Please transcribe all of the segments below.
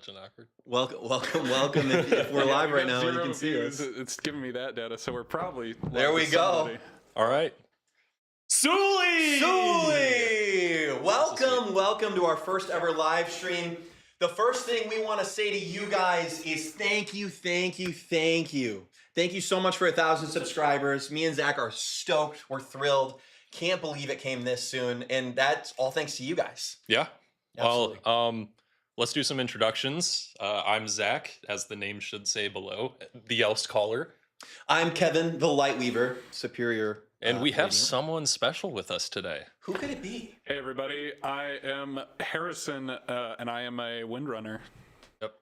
and awkward. Welcome. If we're live right now, you can see us. It's giving me that data, so we're probably There we go. All right. Sully! Welcome to our first ever live stream. The first thing we want to say to you guys is thank you. Thank you so much for 1,000 subscribers. Me and Zach are stoked. We're thrilled. Can't believe it came this soon, and that's all thanks to you guys. Yeah. Absolutely. Well, let's do some introductions. I'm Zach, as the name should say below, the Elst Caller. I'm Kevin, the Lightweaver, superior. And we have radiant. someone special with us today. Who could it be? Hey everybody, I am Harrison, and I am a Windrunner. Yep.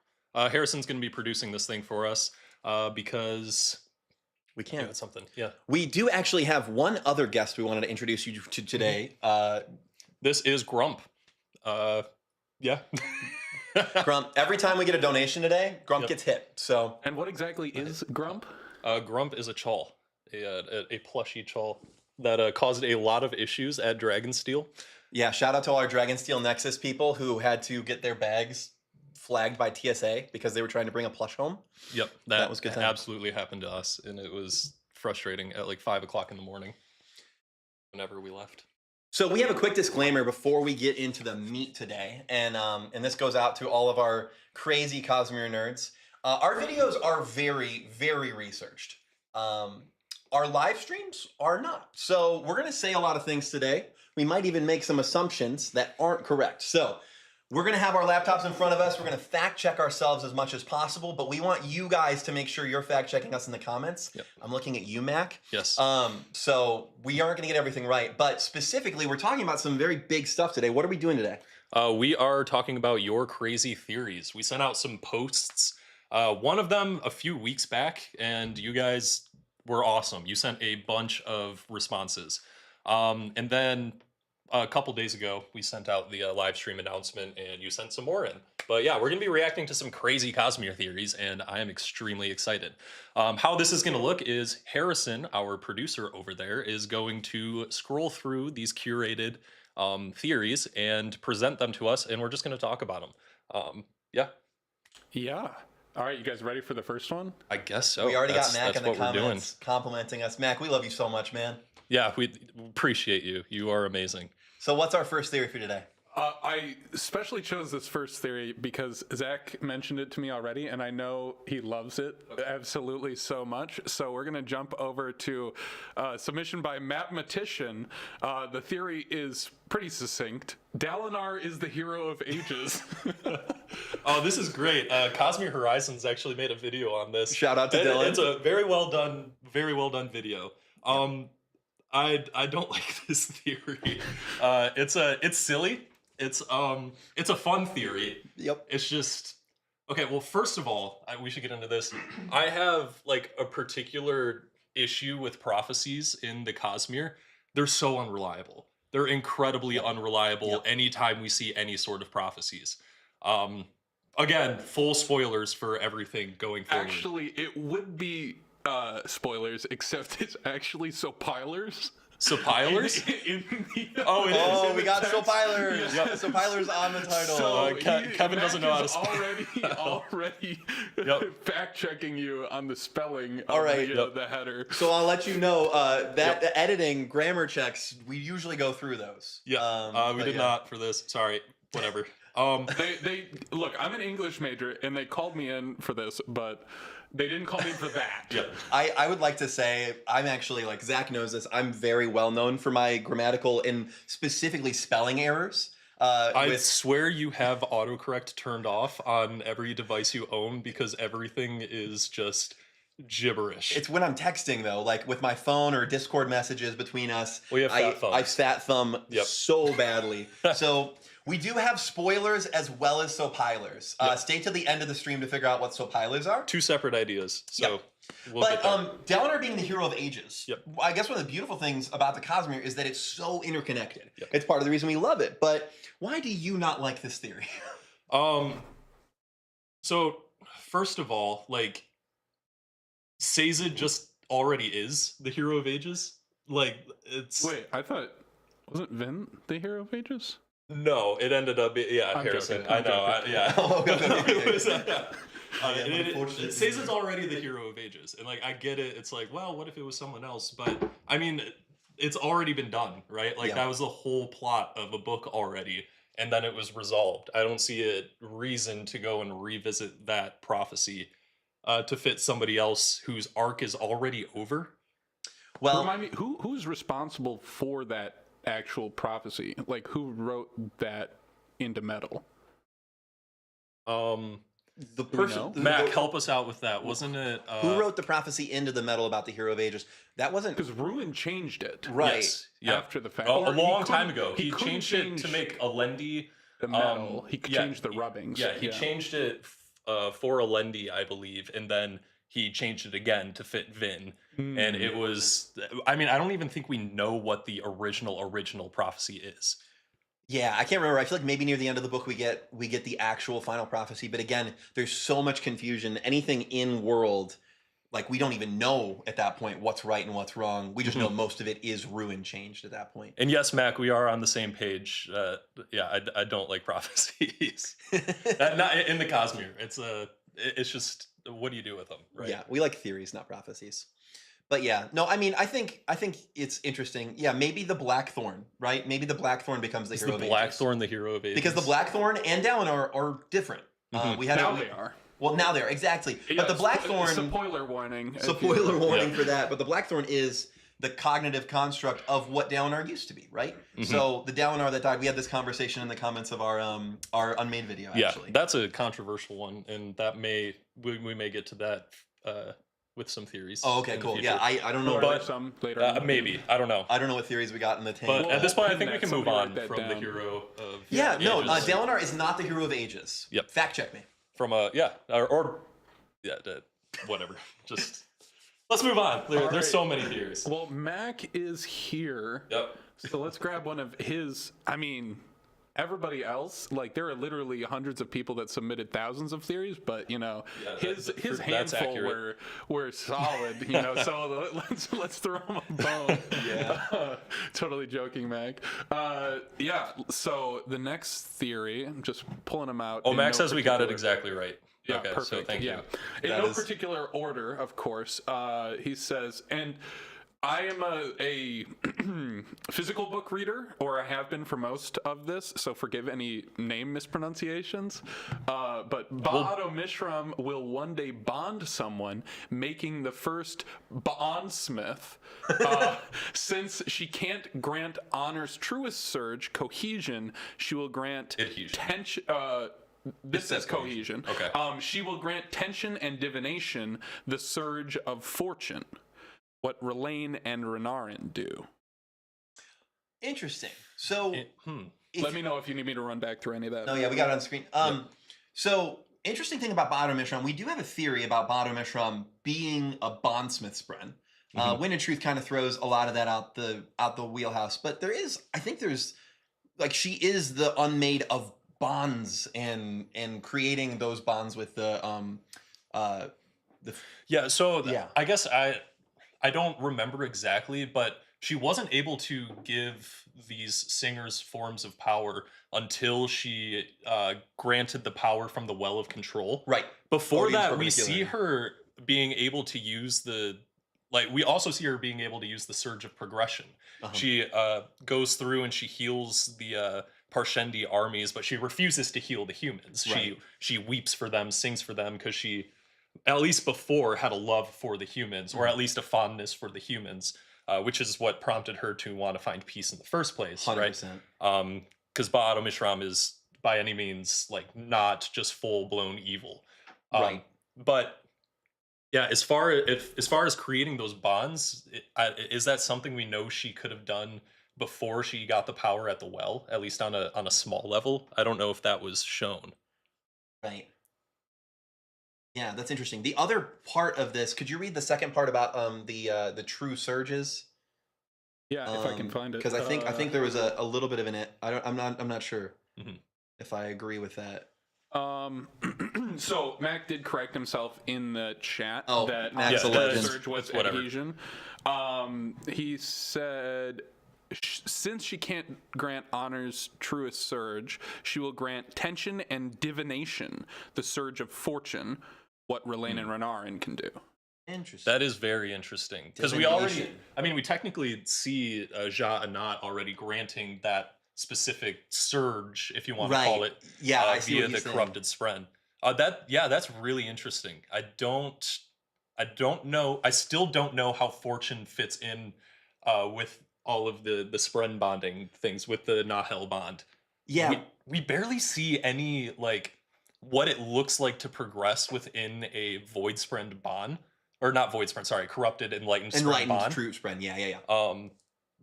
Harrison's going to be producing this thing for us because We can't. got something. Yeah. We do actually have one other guest we wanted to introduce you to today. This is Grump. Yeah. Grump. Every time we get a donation today, Grump gets hit. So. And what exactly is Grump? Grump is a chol, a plushy chol that caused a lot of issues at Dragonsteel. Yeah, shout out to all our Dragonsteel Nexus people who had to get their bags flagged by TSA because they were trying to bring a plush home. Yep, That was good time. absolutely happened to us, and it was frustrating at like 5 o'clock in the morning whenever we left. So we have a quick disclaimer before we get into the meat today, and this goes out to all of our crazy Cosmere nerds. Our videos are very, very researched. Our live streams are not. So we're going to say a lot of things today. We might even make some assumptions that aren't correct. So we're going to have our laptops in front of us. We're going to fact check ourselves as much as possible, but we want you guys to make sure you're fact checking us in the comments. Yep. I'm looking at you, Mac. Yes. So we aren't going to get everything right, but specifically, we're talking about some very big stuff today. What are we doing today? We are talking about your crazy theories. We sent out some posts, one of them a few weeks back, and you guys were awesome. You sent a bunch of responses. And then a couple days ago, we sent out the live stream announcement, and you sent some more in. But yeah, we're going to be reacting to some crazy Cosmere theories, and I am extremely excited. How this is going to look is Harrison, our producer over there, is going to scroll through these curated theories and present them to us, and we're just going to talk about them. Yeah. Yeah. All right, you guys ready for the first one? I guess so. We already got Mac that's in the what we're doing. comments complimenting us. Mac, we love you so much, man. Yeah, we appreciate you. You are amazing. So what's our first theory for today? I especially chose this first theory because Zach mentioned it to me already, and I know he loves it absolutely so much. So we're going to jump over to submission by Mathematician. The theory is pretty succinct. Dalinar is the hero of ages. Oh, this is great. Cosmere Horizons actually made a video on this. Shout out to Dylan. It's a very well done video. I don't like this theory. It's silly. It's a fun theory. Yep. It's just okay. Well, first of all, we should get into this. I have like a particular issue with prophecies in the Cosmere. They're so unreliable. They're incredibly unreliable anytime we see any sort of prophecies. Again, full spoilers for everything going forward. Actually, it would be spoilers, except it's actually Sopilers. Sopilers? Oh, we got Sopilers. Yeah. Sopilers on the title. So Kevin doesn't know how to spell. Already fact checking you on the spelling of the header. So I'll let you know that editing grammar checks, we usually go through those. Yeah, we did not for this. Sorry, whatever. They look. I'm an English major, and they called me in for this, but they didn't call me in for that. Yeah. I would like to say I'm actually, like Zach knows this, I'm very well known for my grammatical and specifically spelling errors. I swear you have autocorrect turned off on every device you own because everything is just gibberish. It's when I'm texting though, like with my phone or Discord messages between us. We have fat thumbs. I fat thumb so badly. So we do have spoilers as well as Sopilers. Stay to the end of the stream to figure out what Sopilers are. Two separate ideas. So we'll but get there. Dalinar being the hero of ages. Yep. I guess one of the beautiful things about the Cosmere is that it's so interconnected. Yep. It's part of the reason we love it. But why do you not like this theory? So first of all, like Sazed just already is the hero of ages. Like it's Wait, I thought wasn't Vin the hero of ages? No, it ended up I'm Harrison. joking, I I'm know. joking. Yeah. Oh, okay, It was, unfortunately. it says it's already the hero of ages, and like I get it. It's like, well, what if it was someone else? But I mean, it's already been done, right? Like Yeah. that was the whole plot of a book already, and then it was resolved. I don't see a reason to go and revisit that prophecy to fit somebody else whose arc is already over. Well, Remind me, who's responsible for that actual prophecy? Like, who wrote that into metal? the Do we person, know? Mac, help us out with that. Wasn't it? who wrote the prophecy into the metal about the hero of ages? That wasn't Because Ruin changed it right. Yes, yeah. after the fact. A Or he long time couldn't- ago. He couldn't changed it to change make Alendi the metal. He could yeah, change the rubbings. Yeah, he changed it for Alendi, I believe, and then he changed it again to fit Vin. And it was, I mean, I don't even think we know what the original prophecy is. Yeah, I can't remember. I feel like maybe near the end of the book we get the actual final prophecy, but again, there's so much confusion. Anything in world, like we don't even know at that point what's right and what's wrong. We just know most of it is ruin changed at that point. And yes, Mac, we are on the same page. Yeah, I don't like prophecies. Not in the Cosmere. It's just, what do you do with them, right? Yeah, we like theories, not prophecies. But yeah, no, I mean, I think it's interesting. Yeah, maybe the Blackthorn, right? Maybe the Blackthorn becomes the Is hero the of ages. Blackthorn the hero of ages? Because the Blackthorn and Dalinar are different. We had Now they are. Well, now they are exactly. Yeah, but the Blackthorn. Spoiler warning. Spoiler warning for that. But the Blackthorn is the cognitive construct of what Dalinar used to be, right? So the Dalinar that died, we had this conversation in the comments of our Unmade video. Actually, yeah, that's a controversial one, and that we may get to that with some theories. Oh, okay, in the cool. future. Yeah, I don't know. But some later. on. Maybe, I don't know. I don't know what theories we got in the tank. But at this point, I hoping think we that can move somebody on write that from the down. hero of yeah, no, ages. Dalinar is not the hero of ages. Yep. Fact check me. From whatever. Just let's move on. There's right. so many theories. Well, Mac is here. Yep. So let's grab one of his. I mean, everybody else, like there are literally hundreds of people that submitted thousands of theories, but you know, his that's handful accurate. were solid. You know, so let's throw him a bone. Yeah. Totally joking, Mac. Yeah. So the next theory, I'm just pulling them out. Oh, in Max no says we got it particular- exactly right. Yeah, okay, perfect. so thank you. In That no is- particular order, of course. He says, and I am a physical book reader, or I have been for most of this, so forgive any name mispronunciations. But Ba'ado Mishram will one day bond someone, making the first Bondsmith. Since she can't grant Honor's truest surge, cohesion, she will grant Adhesion. tension. This says is cohesion. Okay. She will grant tension and divination, the surge of fortune. What Relaine and Renarin do. Interesting. So if- Let me know if you need me to run back through any of that. No, yeah, we got it on screen. So interesting thing about Ba'ado Mishram, we do have a theory about Ba'ado Mishram being a Bondsmiths bren. Wind and Truth kind of throws a lot of that out the wheelhouse, but I think there's like she is the Unmade of bonds and creating those bonds with the Yeah, so Yeah. I guess I don't remember exactly, but she wasn't able to give these singers forms of power until she granted the power from the Well of Control. right. Before Audience that, we perpendicular. see her being able to use we also see her being able to use the Surge of Progression. She goes through and she heals the Parshendi armies, but she refuses to heal the humans. Right. She weeps for them, sings for them, because she, at least before, had a love for the humans, or at least a fondness for the humans, which is what prompted her to want to find peace in the first place, 100%. right? Because Ba'ado Mishram is by any means like not just full blown evil, Right. But yeah, as far as creating those bonds, is that something we know she could have done before she got the power at the well, at least on a small level? I don't know if that was shown. Right. Yeah, that's interesting. The other part of this, could you read the second part about the true surges? Yeah, if I can find it. Because I think there was a little bit of an I'm not sure Mhm. if I agree with that. So Mac did correct himself in the chat Oh, that Mac's a the legend. surge was Whatever. adhesion. He said since she can't grant Honor's truest surge, she will grant Tension and Divination, the surge of fortune, what R'lain and Renarin can do. Interesting. That is very interesting because we already, I mean, we technically see Ja Anat already granting that specific surge, if you want to call it, Yeah, I see via what the he's saying. corrupted spren. That's really interesting. I don't know. I still don't know how fortune fits in with all of the spren bonding things with the Nahel bond. Yeah. We barely see any like what it looks like to progress within a void spren bond. Or not void spren, sorry, corrupted enlightened spren bond. True spren, yeah.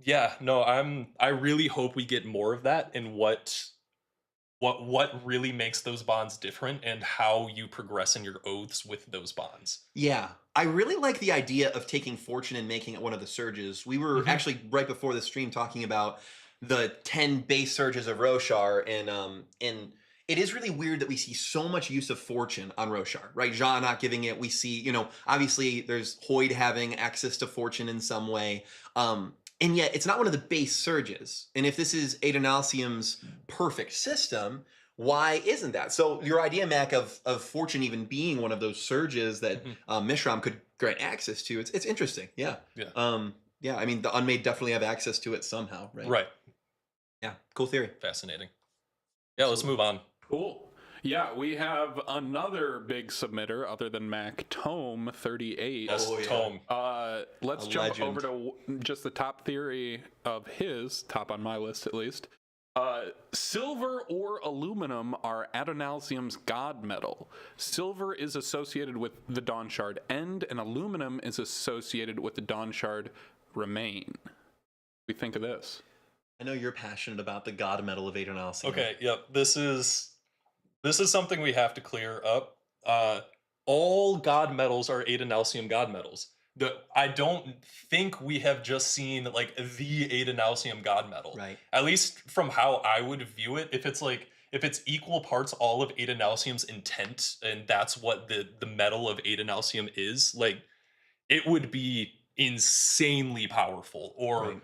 Yeah, no, I really hope we get more of that and what really makes those bonds different and how you progress in your oaths with those bonds. Yeah. I really like the idea of taking fortune and making it one of the surges. We were actually right before the stream talking about the 10 base surges of Roshar, and it is really weird that we see so much use of fortune on Roshar, right? Ja not giving it. We see, obviously there's Hoyd having access to fortune in some way. And yet it's not one of the base surges. And if this is Adonalsium's perfect system, why isn't that? So your idea, Mac, of fortune even being one of those surges that Mishram could grant access to, it's interesting. Yeah. Yeah. I mean, the Unmade definitely have access to it somehow, right? Right. Yeah. Cool theory. Fascinating. Yeah, let's move on. Cool. Yeah, we have another big submitter other than Mac, Tome 38. Yes, Tome. Let's jump over to just the top theory of his, top on my list at least. Silver or aluminum are Adonalsium's god metal. Silver is associated with the Dawnshard End, and aluminum is associated with the Dawnshard Remain. What do we think of this? I know you're passionate about the god metal of Adonalsium. Okay, yep. This is something we have to clear up. All god metals are Adonalsium god metals. I don't think we have just seen like the Adonalsium god metal. Right. At least from how I would view it, if it's equal parts all of Adonalsium's intent, and that's what the metal of Adonalsium is, like it would be insanely powerful. Or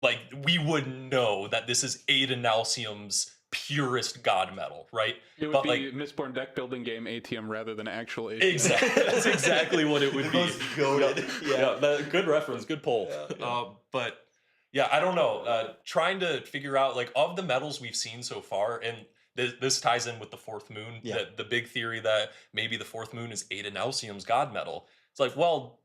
like we would know that this is Adonalsium's purest god metal, right? It would be Mistborn deck building game ATM rather than actual ATM. Exactly. That's exactly what it would be. Goated. Yeah, good reference, good pull. But yeah, I don't know. Trying to figure out like of the metals we've seen so far, and this ties in with the fourth moon. Yeah. The big theory that maybe the fourth moon is Adonalsium's god metal. It's like, well,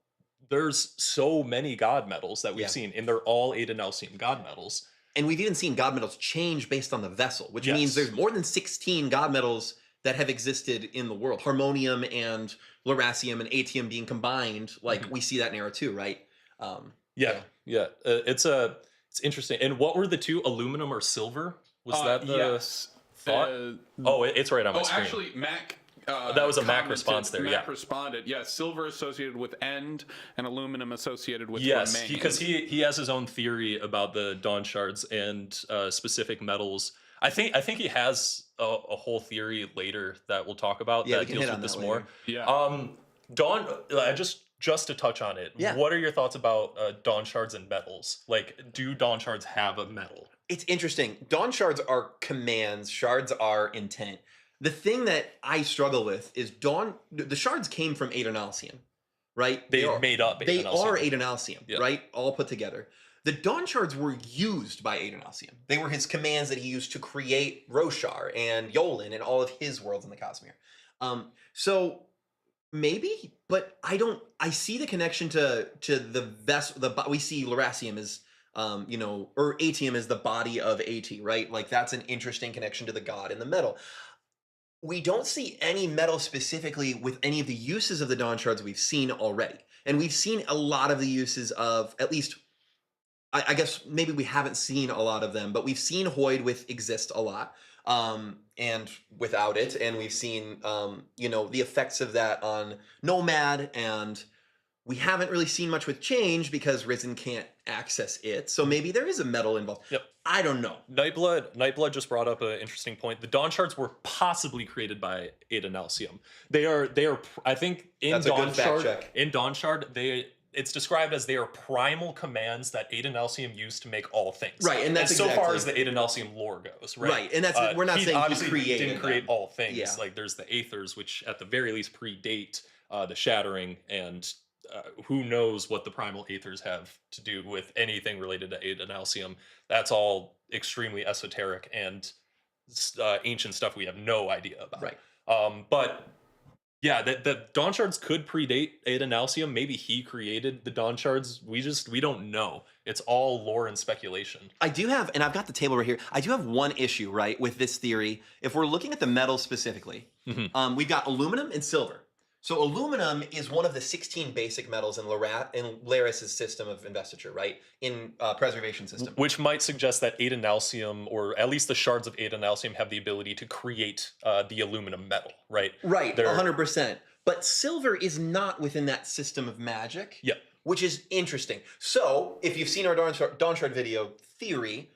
there's so many god metals that we've seen, and they're all Adonalsium god metals. And we've even seen god metals change based on the vessel, which means there's more than 16 god metals that have existed in the world. Harmonium and Lerasium and Atium being combined, like we see that in Era 2, right? It's interesting. And what were the two, aluminum or silver? Was that the thought? It's right on my screen. Actually, Mac... that was a Mac response there. Mac responded. Yeah, silver associated with End and aluminum associated with Remain. Yes, because he has his own theory about the Dawnshards and specific metals. I think he has a whole theory later that we'll talk about that deals with this more. Yeah. Just to touch on it. Yeah. What are your thoughts about Dawnshards and metals? Like, do Dawnshards have a metal? It's interesting. Dawnshards are commands. Shards are intent. The thing that I struggle with is the shards came from Adonalsium, right? They are made up. They are Adonalsium, right? All put together. The Dawnshards were used by Adonalsium. They were his commands that he used to create Roshar and Yolen and all of his worlds in the Cosmere. So maybe, but I see the connection to the vessel. We see Lerasium as or Atium is the body of At, right? Like that's an interesting connection to the god and the metal. We don't see any metal specifically with any of the uses of the Dawnshards we've seen already. And we've seen a lot of the uses of, at least, I guess maybe we haven't seen a lot of them, but we've seen Hoyd with Exist a lot, and without it. And we've seen, the effects of that on Nomad, and we haven't really seen much with Change because Risen can't access it. So maybe there is a metal involved. Yep. I don't know. Nightblood just brought up an interesting point. The Dawnshards were possibly created by Adonalsium. They are. I think in That's a good fact check. In Dawnshard, it's described as they are primal commands that Adonalsium used to make all things. Right, and that's so far exactly- as the Adonalsium lore goes, right? Right, and that's we're not he saying he obviously created didn't create them. all things. Yeah. Like there's the Aethers, which at the very least predate the Shattering, and who knows what the primal Aethers have to do with anything related to Adonalsium. That's all extremely esoteric and ancient stuff we have no idea about. Right. But yeah, the Dawnshards could predate Adonalsium. Maybe he created the Dawnshards. We don't know. It's all lore and speculation. I do have, and I've got the table right here. I do have one issue, right, with this theory. If we're looking at the metals specifically, we've got aluminum and silver. So aluminum is one of the 16 basic metals in Laris's system of investiture, right? In preservation system. Which might suggest that Adonalsium, or at least the shards of Adonalsium, have the ability to create the aluminum metal, right? Right, 100%. But silver is not within that system of magic. Yep. Which is interesting. So, if you've seen our Dawnshard video theory,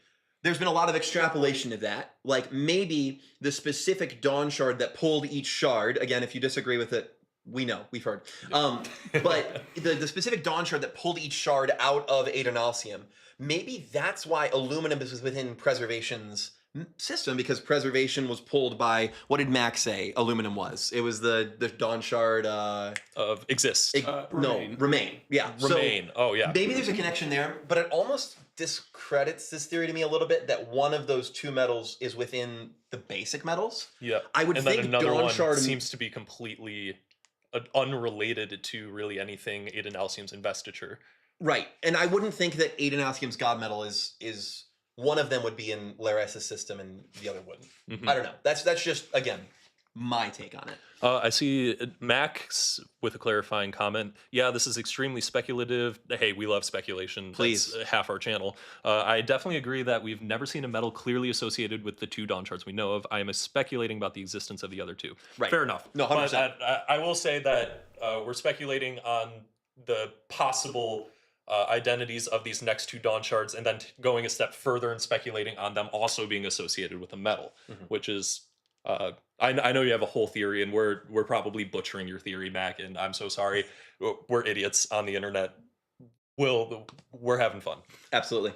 there's been a lot of extrapolation of that. Like, maybe the specific Dawnshard that pulled each shard, again, if you disagree with it, we know, we've heard. But the specific Dawnshard that pulled each shard out of Adonalsium, maybe that's why aluminum is within preservation's system, because preservation was pulled by, what did Max say aluminum was? It was the Dawnshard of exist. Remain. Yeah. Remain. So yeah. Maybe there's a connection there, but it almost discredits this theory to me a little bit that one of those two metals is within the basic metals. Yeah. I would think another Dawnshard one seems to be completely unrelated to really anything Adonalsium's investiture. Right. And I wouldn't think that Adonalsium's god metal is one of them would be in Laris's system and the other wouldn't. I don't know. That's just, again, my take on it. I see Max with a clarifying comment. Yeah, this is extremely speculative. Hey, we love speculation. Please. That's half our channel. I definitely agree that we've never seen a metal clearly associated with the two Dawnshards we know of. I am speculating about the existence of the other two. Right. Fair enough. No, 100%. But I will say that we're speculating on the possible identities of these next two Dawnshards, and then going a step further and speculating on them also being associated with a metal, which is I know you have a whole theory, and we're probably butchering your theory, Mac, and I'm so sorry. We're idiots on the internet. We're having fun. Absolutely.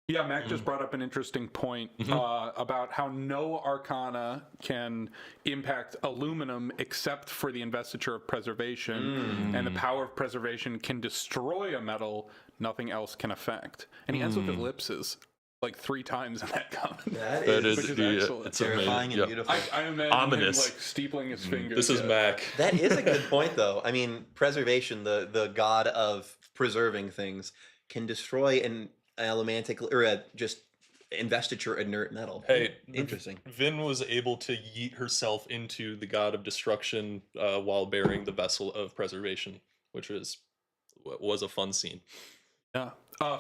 Yeah, Mac just brought up an interesting point about how no arcana can impact aluminum except for the investiture of preservation, and the power of preservation can destroy a metal nothing else can affect. And he ends with ellipses like 3 times in that comment. That is excellent. It's terrifying and beautiful. I imagine Ominous. him like steepling his fingers. This is Mac. That is a good point, though. I mean, preservation, the god of preserving things, can destroy an elementic or just investiture inert metal. Hey, interesting. Vin was able to yeet herself into the god of destruction while bearing the vessel of preservation, which was a fun scene. Yeah.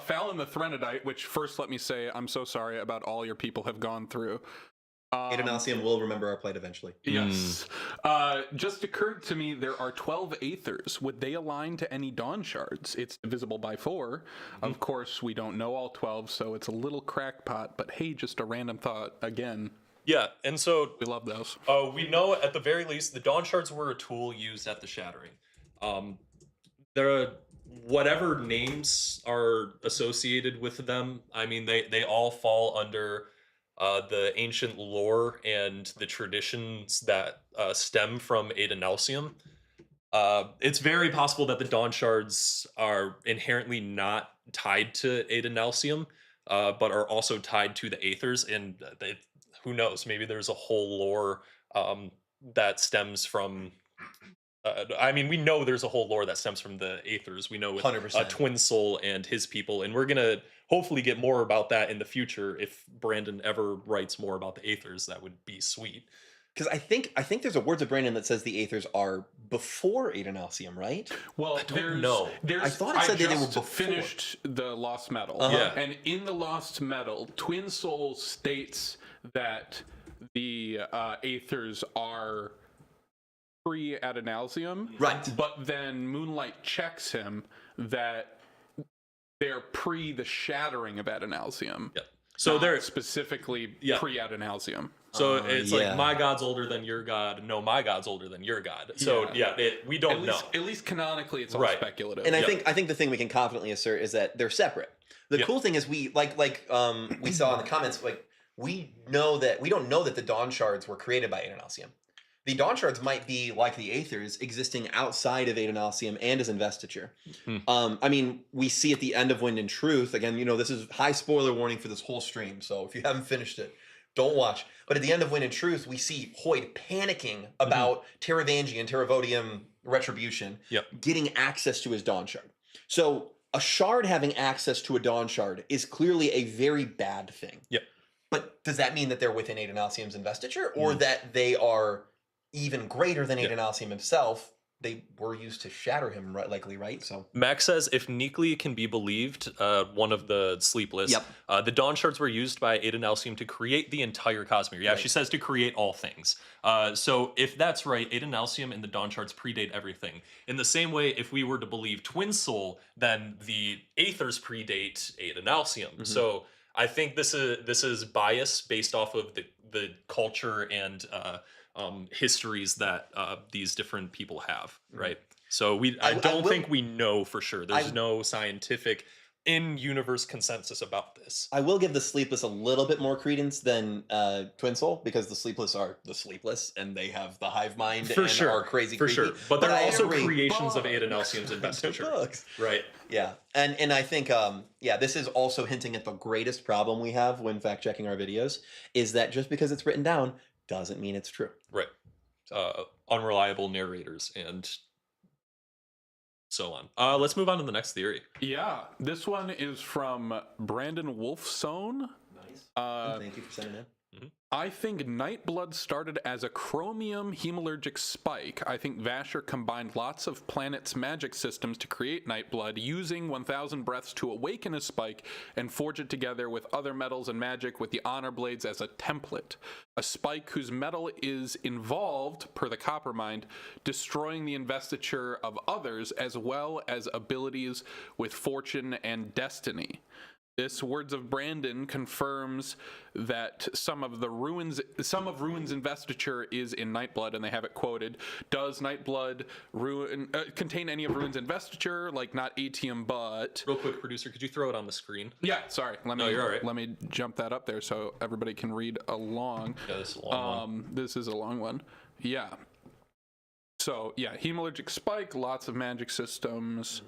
Fallon the Threnodite, which first let me say I'm so sorry about all your people have gone through. Adonalsium will remember our plight eventually. Yes. Just occurred to me there are 12 Aethers. Would they align to any Dawnshards? It's divisible by 4. Of course, we don't know all 12, so it's a little crackpot, but hey, just a random thought again. Yeah, and so We love those. we know at the very least the Dawnshards were a tool used at the Shattering. There are whatever names are associated with them. I mean, they all fall under the ancient lore and the traditions that stem from Adonalsium. It's very possible that the Dawnshards are inherently not tied to Adonalsium, but are also tied to the Aethers, and who knows, maybe there's a whole lore that stems from I mean, we know there's a whole lore that stems from the Aethers. We know with 100%. Twin Soul and his people, and we're gonna hopefully get more about that in the future. If Brandon ever writes more about the Aethers, that would be sweet. Because I think there's a Words of Brandon that says the Aethers are before Adonalsium, right? Well, I thought it said that they were just before. finished the Lost Metal. Yeah. And in the Lost Metal, Twin Soul states that the Aethers are pre-Adonalsium. Right. But then Moonlight checks him that they're pre the shattering of Adonalsium. Yeah. So not they're specifically pre-Adonalsium. So it's like yeah. my god's older than your god. No, my god's older than your god. So we don't know. At least canonically, it's all Right. speculative. And I think the thing we can confidently assert is that they're separate. The cool thing is we we saw in the comments, like, we know that we don't know that the Dawnshards were created by Adonalsium. The Dawnshards might be like the Aethers, existing outside of Adonalsium and as investiture. I mean, we see at the end of Wind and Truth, again, this is high spoiler warning for this whole stream, so if you haven't finished it, don't watch. But at the end of Wind and Truth, we see Hoyd panicking about Teravangi and Teravodium retribution, getting access to his Dawnshard. So a shard having access to a Dawnshard is clearly a very bad thing. Yep. But does that mean that they're within Adonalsium's investiture, or that they are even greater than Adonalsium himself? They were used to shatter him, likely, right? So Max says, if Neekly can be believed, one of the Sleepless, the Dawnshards were used by Adonalsium to create the entire Cosmere. Yeah, she says to create all things. So if that's right, Adonalsium and the Dawnshards predate everything. In the same way, if we were to believe Twin Soul, then the Aethers predate Adonalsium. So I think this is bias based off of the culture and histories that these different people have, right? So I don't think we know for sure. There's no scientific in-universe consensus about this. I will give the Sleepless a little bit more credence than Twin Soul, because the Sleepless are the Sleepless, and they have the hive mind and are crazy creepy. Sure. But they're also agree. creations of Adonalsium's investiture. Right. Yeah. And I think, this is also hinting at the greatest problem we have when fact-checking our videos, is that just because it's written down doesn't mean it's true. Right. Unreliable narrators and so on. Let's move on to the next theory. Yeah, this one is from Brandon Wolfsone. Nice. Thank you for sending it in. I think Nightblood started as a chromium hemalurgic spike. I think Vasher combined lots of planets' magic systems to create Nightblood, using 1,000 breaths to awaken a spike and forge it together with other metals and magic with the honor blades as a template. A spike whose metal is involved, per the Coppermind, destroying the investiture of others, as well as abilities with fortune and destiny. This Words of Brandon confirms that some of Ruin's investiture is in Nightblood, and they have it quoted. Does Nightblood contain any of Ruin's investiture? Like, not Atium, but... Real quick, producer, could you throw it on the screen? Yeah, sorry. You're all right. Let me jump that up there so everybody can read along. Yeah, this is a long one. This is a long one. Yeah. So, yeah, hemalurgic spike, lots of magic systems.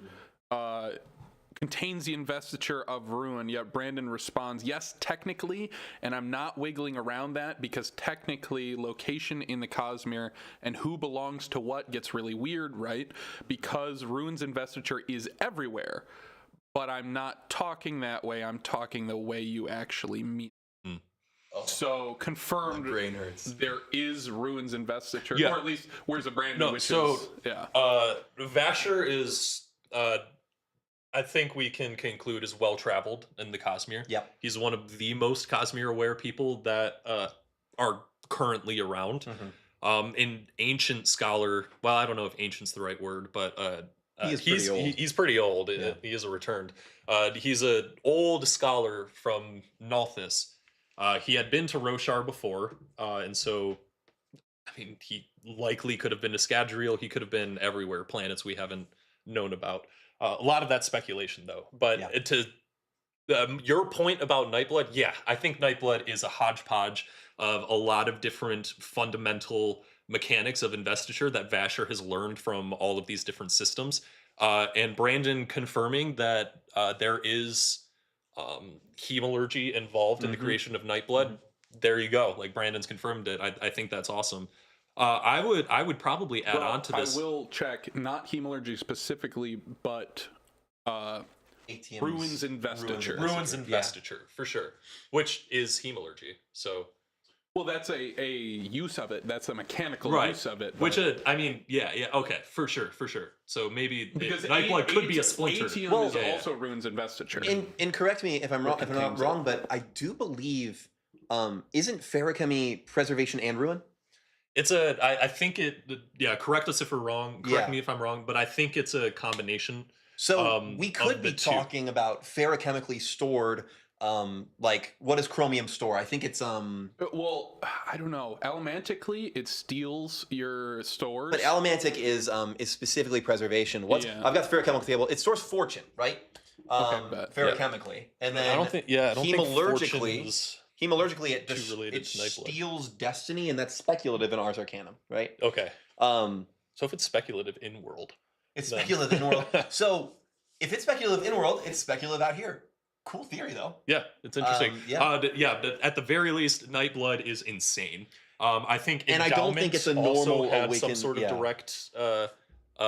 Contains the investiture of Ruin, yet Brandon responds, yes, technically, and I'm not wiggling around that, because technically location in the Cosmere and who belongs to what gets really weird, right? Because Ruin's investiture is everywhere, but I'm not talking that way, I'm talking the way you actually meet. So confirmed, my brain hurts. There is Ruin's investiture, Yeah. or at least where's the Brandon? No, which so is, yeah. Vasher is I think we can conclude is well-traveled in the Cosmere. Yep. He's one of the most Cosmere-aware people that are currently around. An ancient scholar, well, I don't know if ancient's the right word, but he's pretty old. Yeah. He is a returned. He's an old scholar from Nalthis. He had been to Roshar before, and so, I mean, he likely could have been to Scadrial. He could have been everywhere, planets we haven't known about. A lot of that's speculation, though. But to your point about Nightblood, yeah, I think Nightblood is a hodgepodge of a lot of different fundamental mechanics of investiture that Vasher has learned from all of these different systems. And Brandon confirming that there is hemalurgy involved in the creation of Nightblood. There you go. Like, Brandon's confirmed it. I think that's awesome. I would probably add on to this. I will check, not hemalurgy specifically, but ATM's Ruin's investiture. Ruin's investiture, for sure. Which is hemalurgy. So, well, that's a use of it. That's a mechanical use of it. Which I mean, yeah, okay, for sure. So maybe Nightblood could be a splinter. ATM is also Ruin's investiture. And correct me if I'm wrong. If I'm not wrong, but I do believe isn't ferrochemy preservation and ruin? It's I think correct us if we're wrong. Correct me if I'm wrong, but I think it's a combination. So we could be talking about ferrochemically stored Like, what does chromium store? I think it's Well, I don't know. Elementically, it steals your stores. But Allomantic is specifically preservation. What's Yeah. I've got the ferrochemical table. It stores fortune, right? bet. Ferrochemically, and then I don't think hemalurgically, fortune's hemalurgically it too related to Nightblood. steals destiny, and that's speculative in Ars Arcanum, right? Okay. Um, So if it's speculative in world, it's then- speculative in world. So if it's speculative in world, it's speculative out here. Cool theory, though. yeah, it's interesting. Yeah. But at the very least, Nightblood is insane. I think And I don't think it's a Endowments also normal had some awakened- sort of yeah. direct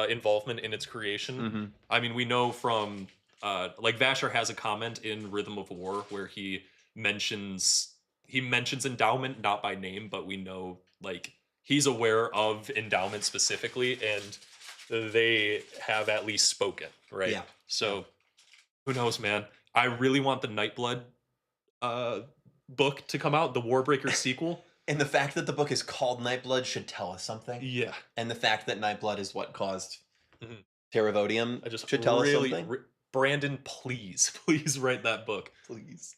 involvement in its creation. Mm-hmm. I mean, we know from like Vasher has a comment in Rhythm of War where he mentions endowment not by name, but we know like he's aware of endowment specifically, and they have at least spoken, right? Yeah. So who knows, man? I really want the Nightblood book to come out, the Warbreaker sequel. And the fact that the book is called Nightblood should tell us something. Yeah, And the fact that Nightblood is what caused Mhm. Terravodium I just should tell really, us something. Brandon, please write that book. Please.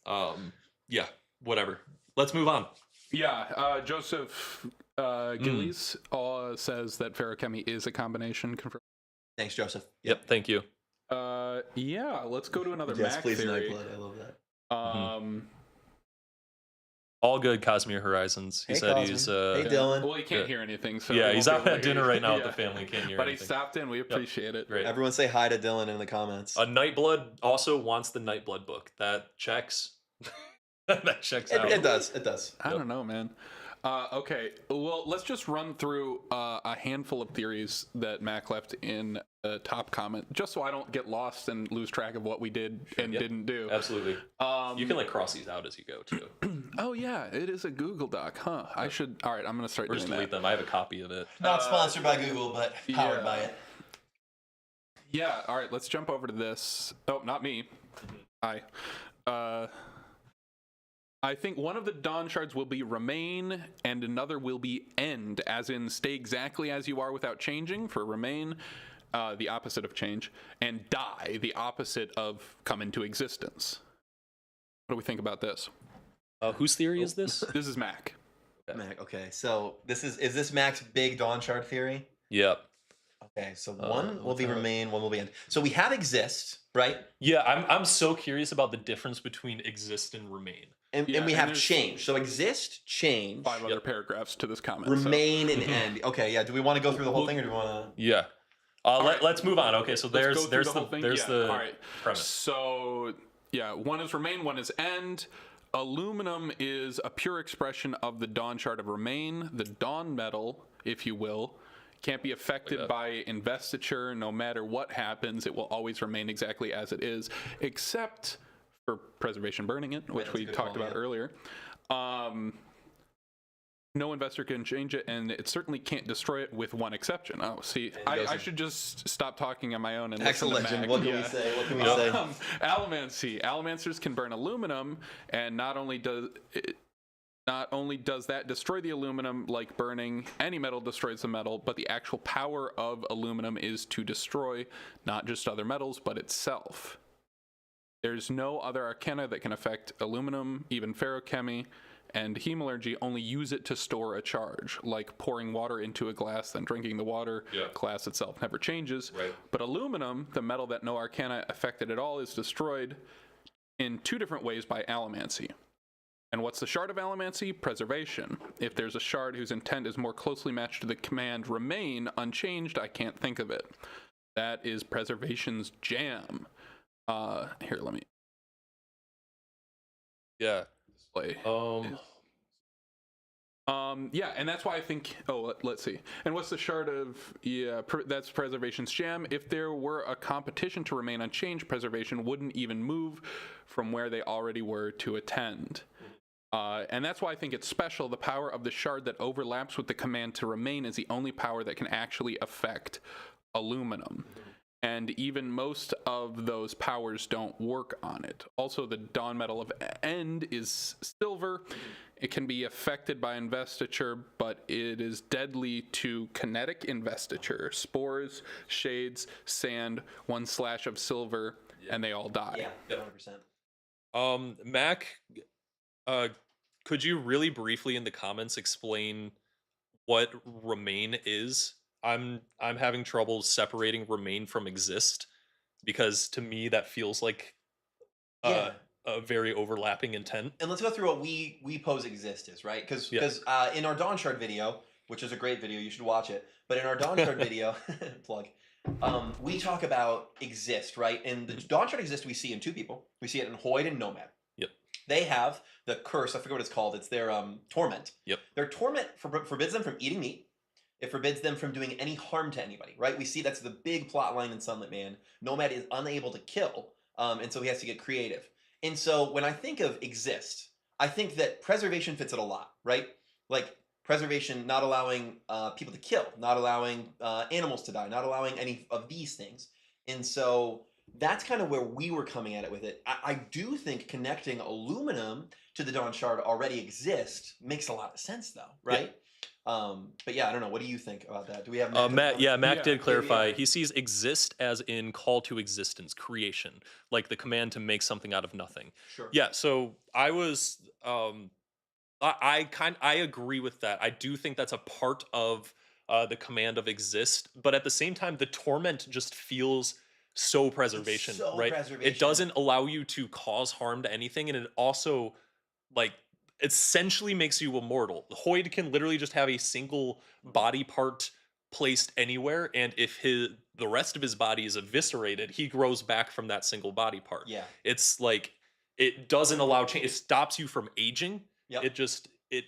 Yeah, whatever. Let's move on. Yeah, Joseph Gillies says that ferrochemy is a combination. Confirmed. Thanks, Joseph. Yep, thank you. Yeah, let's go to another Yes, Mac please, theory. Nightblood. I love that. All good, Cosmere Horizons. He Hey, said Cosme. he's Hey, Dylan. Well, he can't hear anything, so yeah, he he's won't out be at able to dinner hear- right now yeah. with the family. Can't hear But he anything. stopped in. We appreciate it. Great. Everyone say hi to Dylan in the comments. Nightblood also wants the Nightblood book. That checks. That checks out. It does. It does. I don't know, man. Okay, well, let's just run through a handful of theories that Mac left in the top comment, just so I don't get lost and lose track of what we did and Yep. didn't do. Absolutely. You can like cross these out as you go too. Oh yeah, it is a Google Doc, huh? I should. All right, I'm gonna start Or just doing delete that. them. I have a copy of it. Not sponsored by Google, but powered yeah. by it. Yeah. All right, let's jump over to this. Oh, not me. Hi. I think one of the Dawnshards will be remain, and another will be end, as in stay exactly as you are without changing. For remain, the opposite of change, and die, the opposite of come into existence. What do we think about this? Whose theory is this? This is Mac. Mac. Okay, so is this Mac's big Dawnshard theory? Yep. Okay, so one will what's be that? remain, one will be end. So we have exist, right? Yeah, I'm so curious about the difference between exist and remain. And Yeah, we and have there's change. So exist, change, 5 other paragraphs to this comment. so- remain, and end. Okay, yeah. Do we want to go through the whole thing, or do we want to? Yeah. right. Let's move on. Okay, so Let's go there's through the whole thing. there's Yeah, the all right. premise. So yeah, one is remain, one is end. Aluminum is a pure expression of the Dawnshard of remain, the Dawn metal, if you will. Can't be affected by investiture. No matter what happens, it will always remain exactly as it is, except for preservation burning it, which that's a we good talked call, about yeah. earlier. No investor can change it, and it certainly can't destroy it, with one exception. Oh, see, I should just stop talking on my own and listen to Excellent. Mac. What can we Yeah. say? What can we say? Allomancy. Allomancers can burn aluminum, and not only does that destroy the aluminum like burning any metal destroys the metal, but the actual power of aluminum is to destroy not just other metals, but itself. There's no other arcana that can affect aluminum, even ferrochemy, and hemalurgy only use it to store a charge, like pouring water into a glass, then drinking the water. Yeah. Glass itself never changes. Right. But aluminum, the metal that no arcana affected at all, is destroyed in 2 different ways by allomancy. And what's the shard of allomancy? Preservation. If there's a shard whose intent is more closely matched to the command remain unchanged, I can't think of it. That is preservation's jam. Here, let me Yeah. play. Yeah, and that's why I think. Oh, let's see. And what's the shard of? Yeah, that's preservation's jam. If there were a competition to remain unchanged, preservation wouldn't even move from where they already were to attend. And that's why I think it's special. The power of the shard that overlaps with the command to remain is the only power that can actually affect aluminum. And even most of those powers don't work on it. Also, the dawn metal of end is silver. It can be affected by investiture, but it is deadly to kinetic investiture. Spores, shades, sand, 1 slash of silver, and they all die. Yeah, 100%. Mac, uh, could you really briefly in the comments explain what remain is? I'm having trouble separating remain from exist because to me that feels like uh, Yeah. a very overlapping intent. And let's go through what we pose exist is, right? Yeah. Because in our Dawnshard video, which is a great video, you should watch it. But in our Dawnshard video, plug, we talk about exist, right? And the Mhm. Dawnshard exist we see in two people. We see it in Hoyd and Nomad. Yep. They have the curse. I forget what it's called. It's their torment. Yep. Their torment forbids them from eating meat. It forbids them from doing any harm to anybody, right? We see that's the big plot line in Sunlit Man. Nomad is unable to kill, and so he has to get creative. And so when I think of exist, I think that preservation fits it a lot, right? Like preservation, not allowing people to kill, not allowing animals to die, not allowing any of these things. And so that's kind of where we were coming at it with it. I do think connecting aluminum to the Dawnshard already exists makes a lot of sense, though, right? But yeah, I don't know. What do you think about that? Do we have Matt, yeah, Mac Yeah. did clarify. yeah. He sees exist as in call to existence, creation, like the command to make something out of nothing. Sure. Yeah, so I was I agree with that. I do think that's a part of the command of exist, but at the same time, the torment just feels so preservation, so right? preservation. It doesn't allow you to cause harm to anything, and it also like essentially makes you immortal. Hoyd can literally just have a single body part placed anywhere, and if the rest of his body is eviscerated, he grows back from that single body part. Yeah. It's like it doesn't allow change. It stops you from aging. Yep. It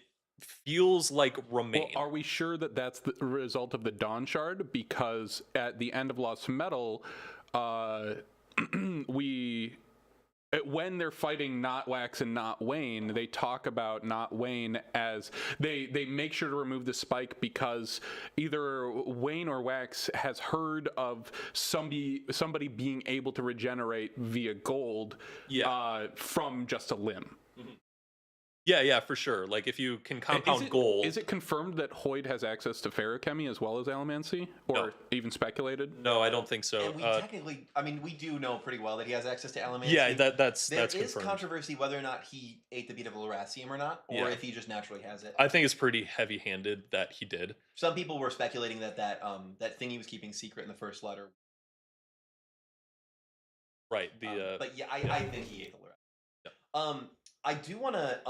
feels like Well, remain. are we sure that that's the result of the Dawnshard? Because at the end of Lost Metal, we when they're fighting not Wax and not Wayne, they talk about not Wayne as they make sure to remove the spike because either Wayne or Wax has heard of somebody being able to regenerate via gold from just a limb. Yeah, for sure. Like if you can compound gold. Is it confirmed that Hoyd has access to ferrochemy as well as allomancy, or No. even speculated? No, I don't think so. And we technically, I mean, we do know pretty well that he has access to Allomancy. Yeah, that's There is confirmed. controversy whether or not he ate the beat of Lerasium or not, or Yeah. if he just naturally has it. I think it's pretty heavy-handed that he did. Some people were speculating that that thing he was keeping secret in the first letter. Right. But yeah, I think he ate the Lerasium. I do want to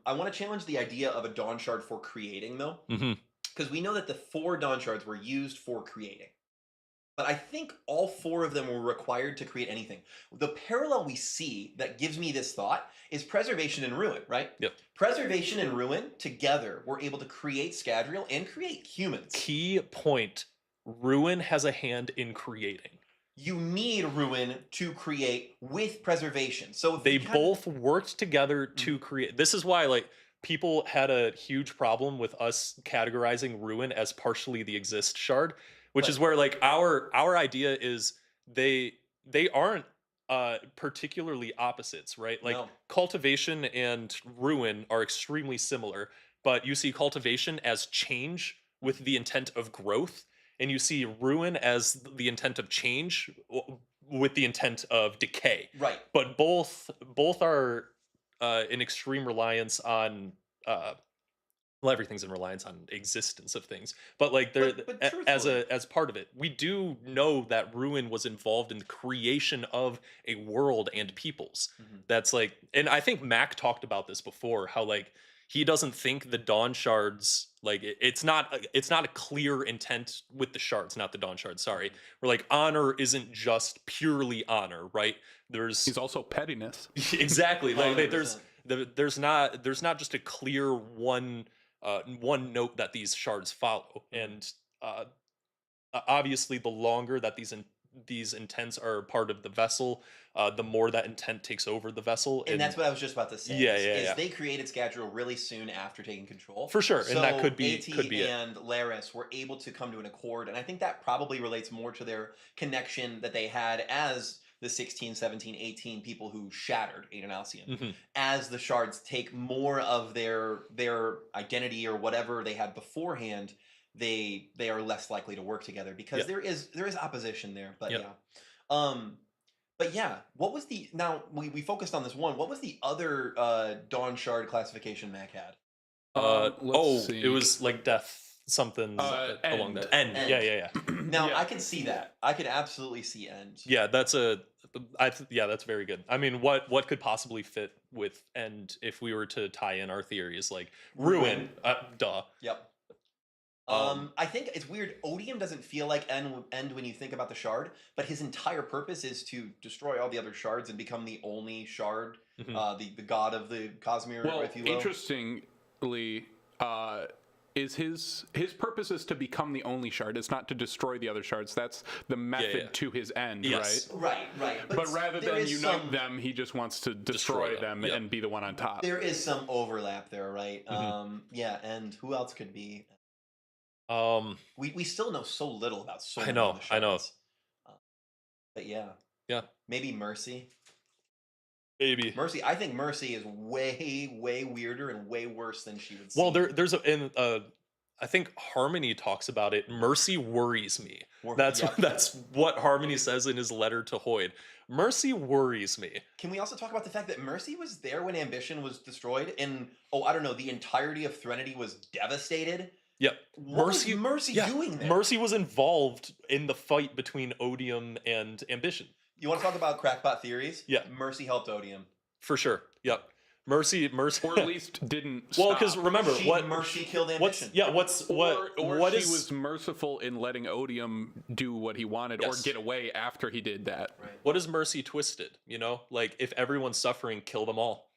I want to challenge the idea of a Dawnshard for creating though, because we know that the 4 Dawnshards were used for creating. But I think all 4 of them were required to create anything. The parallel we see that gives me this thought is preservation and ruin, right? Yep. Preservation and ruin together were able to create Scadrial and create humans. Key point. Ruin has a hand in creating. You need ruin to create with preservation. So if they both worked together to create. This is why like people had a huge problem with us categorizing ruin as partially the exist shard, which is where like our idea is they aren't particularly opposites, right? Like cultivation and ruin are extremely similar, but you see cultivation as change with the intent of growth, and you see ruin as the intent of change with the intent of decay. Right. But both are an extreme reliance on well, everything's in reliance on existence of things, but like they're as part of it. We do know that ruin was involved in the creation of a world and peoples. That's like, and I think Mac talked about this before, how like he doesn't think the Dawnshards, like it's not a clear intent with the shards, not the Dawnshards, sorry. Where like honor isn't just purely honor, right? He's also pettiness. Exactly. Like there's not just a clear one note that these shards follow, and obviously the longer that these intents are part of the vessel, the more that intent takes over the vessel. And that's what I was just about to say. Yeah. They created Scadrial really soon after taking control. For sure, so and that could be and Laris were able to come to an accord, and I think that probably relates more to their connection that they had as the 16, 17, 18 people who shattered Adonalsium. As the shards take more of their identity or whatever they had beforehand, they are less likely to work together because there is opposition there. But But yeah, what was the now we focused on this one. What was the other Dawnshard classification Mac had? Let's see. it was like death something along End. that end. End. Yeah. Now Yeah. I can see that. I could absolutely see end. Yeah, that's that's very good. I mean, what could possibly fit with end if we were to tie in our theories like ruin? Duh. Yep. Um, I think it's weird. Odium doesn't feel like end when you think about the shard, but his entire purpose is to destroy all the other shards and become the only shard, Mhm. the god of the Cosmere, Well, if you will. interestingly, is his purpose is to become the only shard. It's not to destroy the other shards. That's the method to his end, Yes. right? Right. But rather there than is unite them, he just wants to destroy them yep. and be the one on top. there is some overlap there, right? Mhm. Yeah, and who else could be? Um, We still know so little about so I many know, of the I know. shards. But yeah, Yeah, maybe Mercy. maybe. Mercy, I think Mercy is way weirder and way worse than she would. Well, seem. there's I think Harmony talks about it. Mercy worries me. That's Yep. that's what Harmony says in his letter to Hoyd. Mercy worries me. Can we also talk about the fact that Mercy was there when Ambition was destroyed, and I don't know, the entirety of Threnody was devastated? Yep. What was Mercy doing there? Mercy was involved in the fight between Odium and Ambition. You want to talk about crackpot theories? Yeah. Mercy helped Odium. For sure. Yep. Mercy Or at least didn't Well, stop. because remember Mercy killed what's Ambition. Or what she was merciful in letting Odium do what he wanted Yes. or get away after he did that. Right. what is Mercy twisted? You know, like if everyone's suffering, kill them all.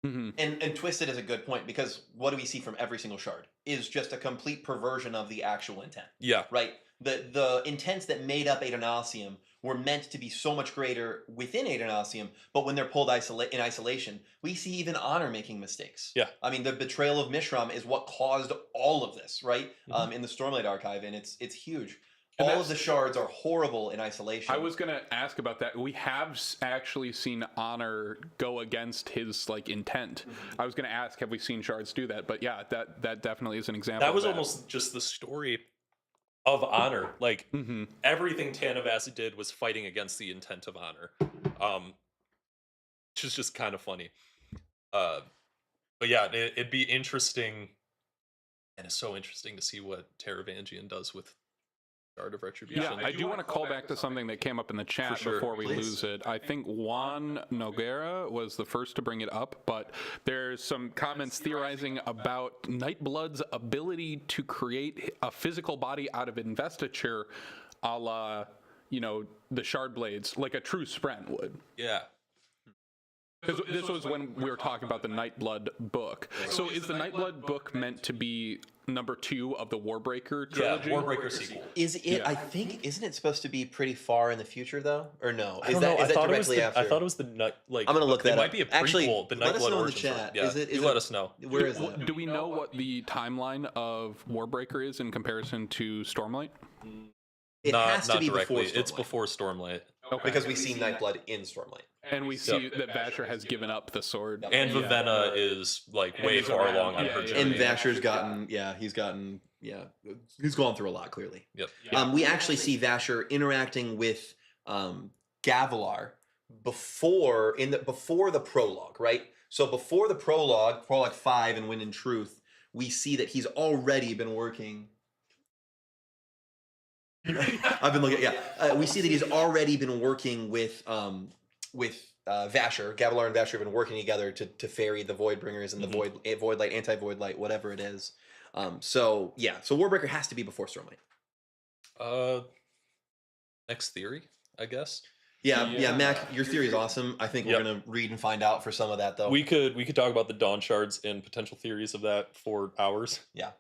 Mm-hmm. And Twisted is a good point, because what do we see from every single shard is just a complete perversion of the actual intent. Yeah. Right? The intents that made up Adonalsium were meant to be so much greater within Adonalsium, but when they're pulled in isolation, we see even Honor making mistakes. Yeah. I mean, the betrayal of Mishram is what caused all of this, right? Mhm. In the Stormlight archive, and it's huge. And All of the shards are horrible in isolation. I was going to ask about that. We have actually seen Honor go against his intent. I was going to ask, have we seen shards do that? But yeah, that definitely is an example. That was of almost just the story of Honor. Like Mm-hmm. everything Tanavas did was fighting against the intent of Honor. Which is just kind of funny. But yeah, it'd be interesting, and it's so interesting to see what Taravangian does with Shard of Retribution. Yeah, I do want to call back to something that came up in the chat For sure. before we Please. lose it. I think Juan Noguera was the first to bring it up, but there's some comments theorizing about Nightblood's ability to create a physical body out of investiture, a la, the Shard Blades, like a true Spren would. Yeah. Because this was when we were talking about the Nightblood book. So is the Nightblood book meant to be number 2 of the Warbreaker trilogy? Yeah, Warbreaker sequel. Is it? Yeah. I think isn't it supposed to be pretty far in the future though, or no? I don't know. Is I that thought it was directly after? I thought it was the night. Like I'm gonna look that It might up. be a prequel. Actually, the let us Nightblood know in the origin story. chat. Yeah, Is it- you is let it- us know. Where is that? Do we know what the timeline of Warbreaker is in comparison to Stormlight? It has to not be directly. before It's Stormlight, before Stormlight. Okay. because we see Nightblood in Stormlight. And we see that Vasher has given up the sword. Yep. And Yeah. Vivenna is like way he's far around. along on Yeah, her yeah, journey. And Vasher's he's gone through a lot clearly. Yep. We actually see Vasher interacting with Gavilar before the prologue, right? So before the prologue 5 and Wind in Truth, we see that he's already been working. I've been looking. Yeah, we see that he's already been working with Vasher. Gavilar and Vasher have been working together to ferry the Voidbringers and the Void Light, anti-Void Light, whatever it is. So Warbreaker has to be before Stormlight. Next theory, I guess. Yeah, Mac, your theory is awesome. I think we're gonna read and find out for some of that though. We could talk about the Dawnshards and potential theories of that for hours. Yeah.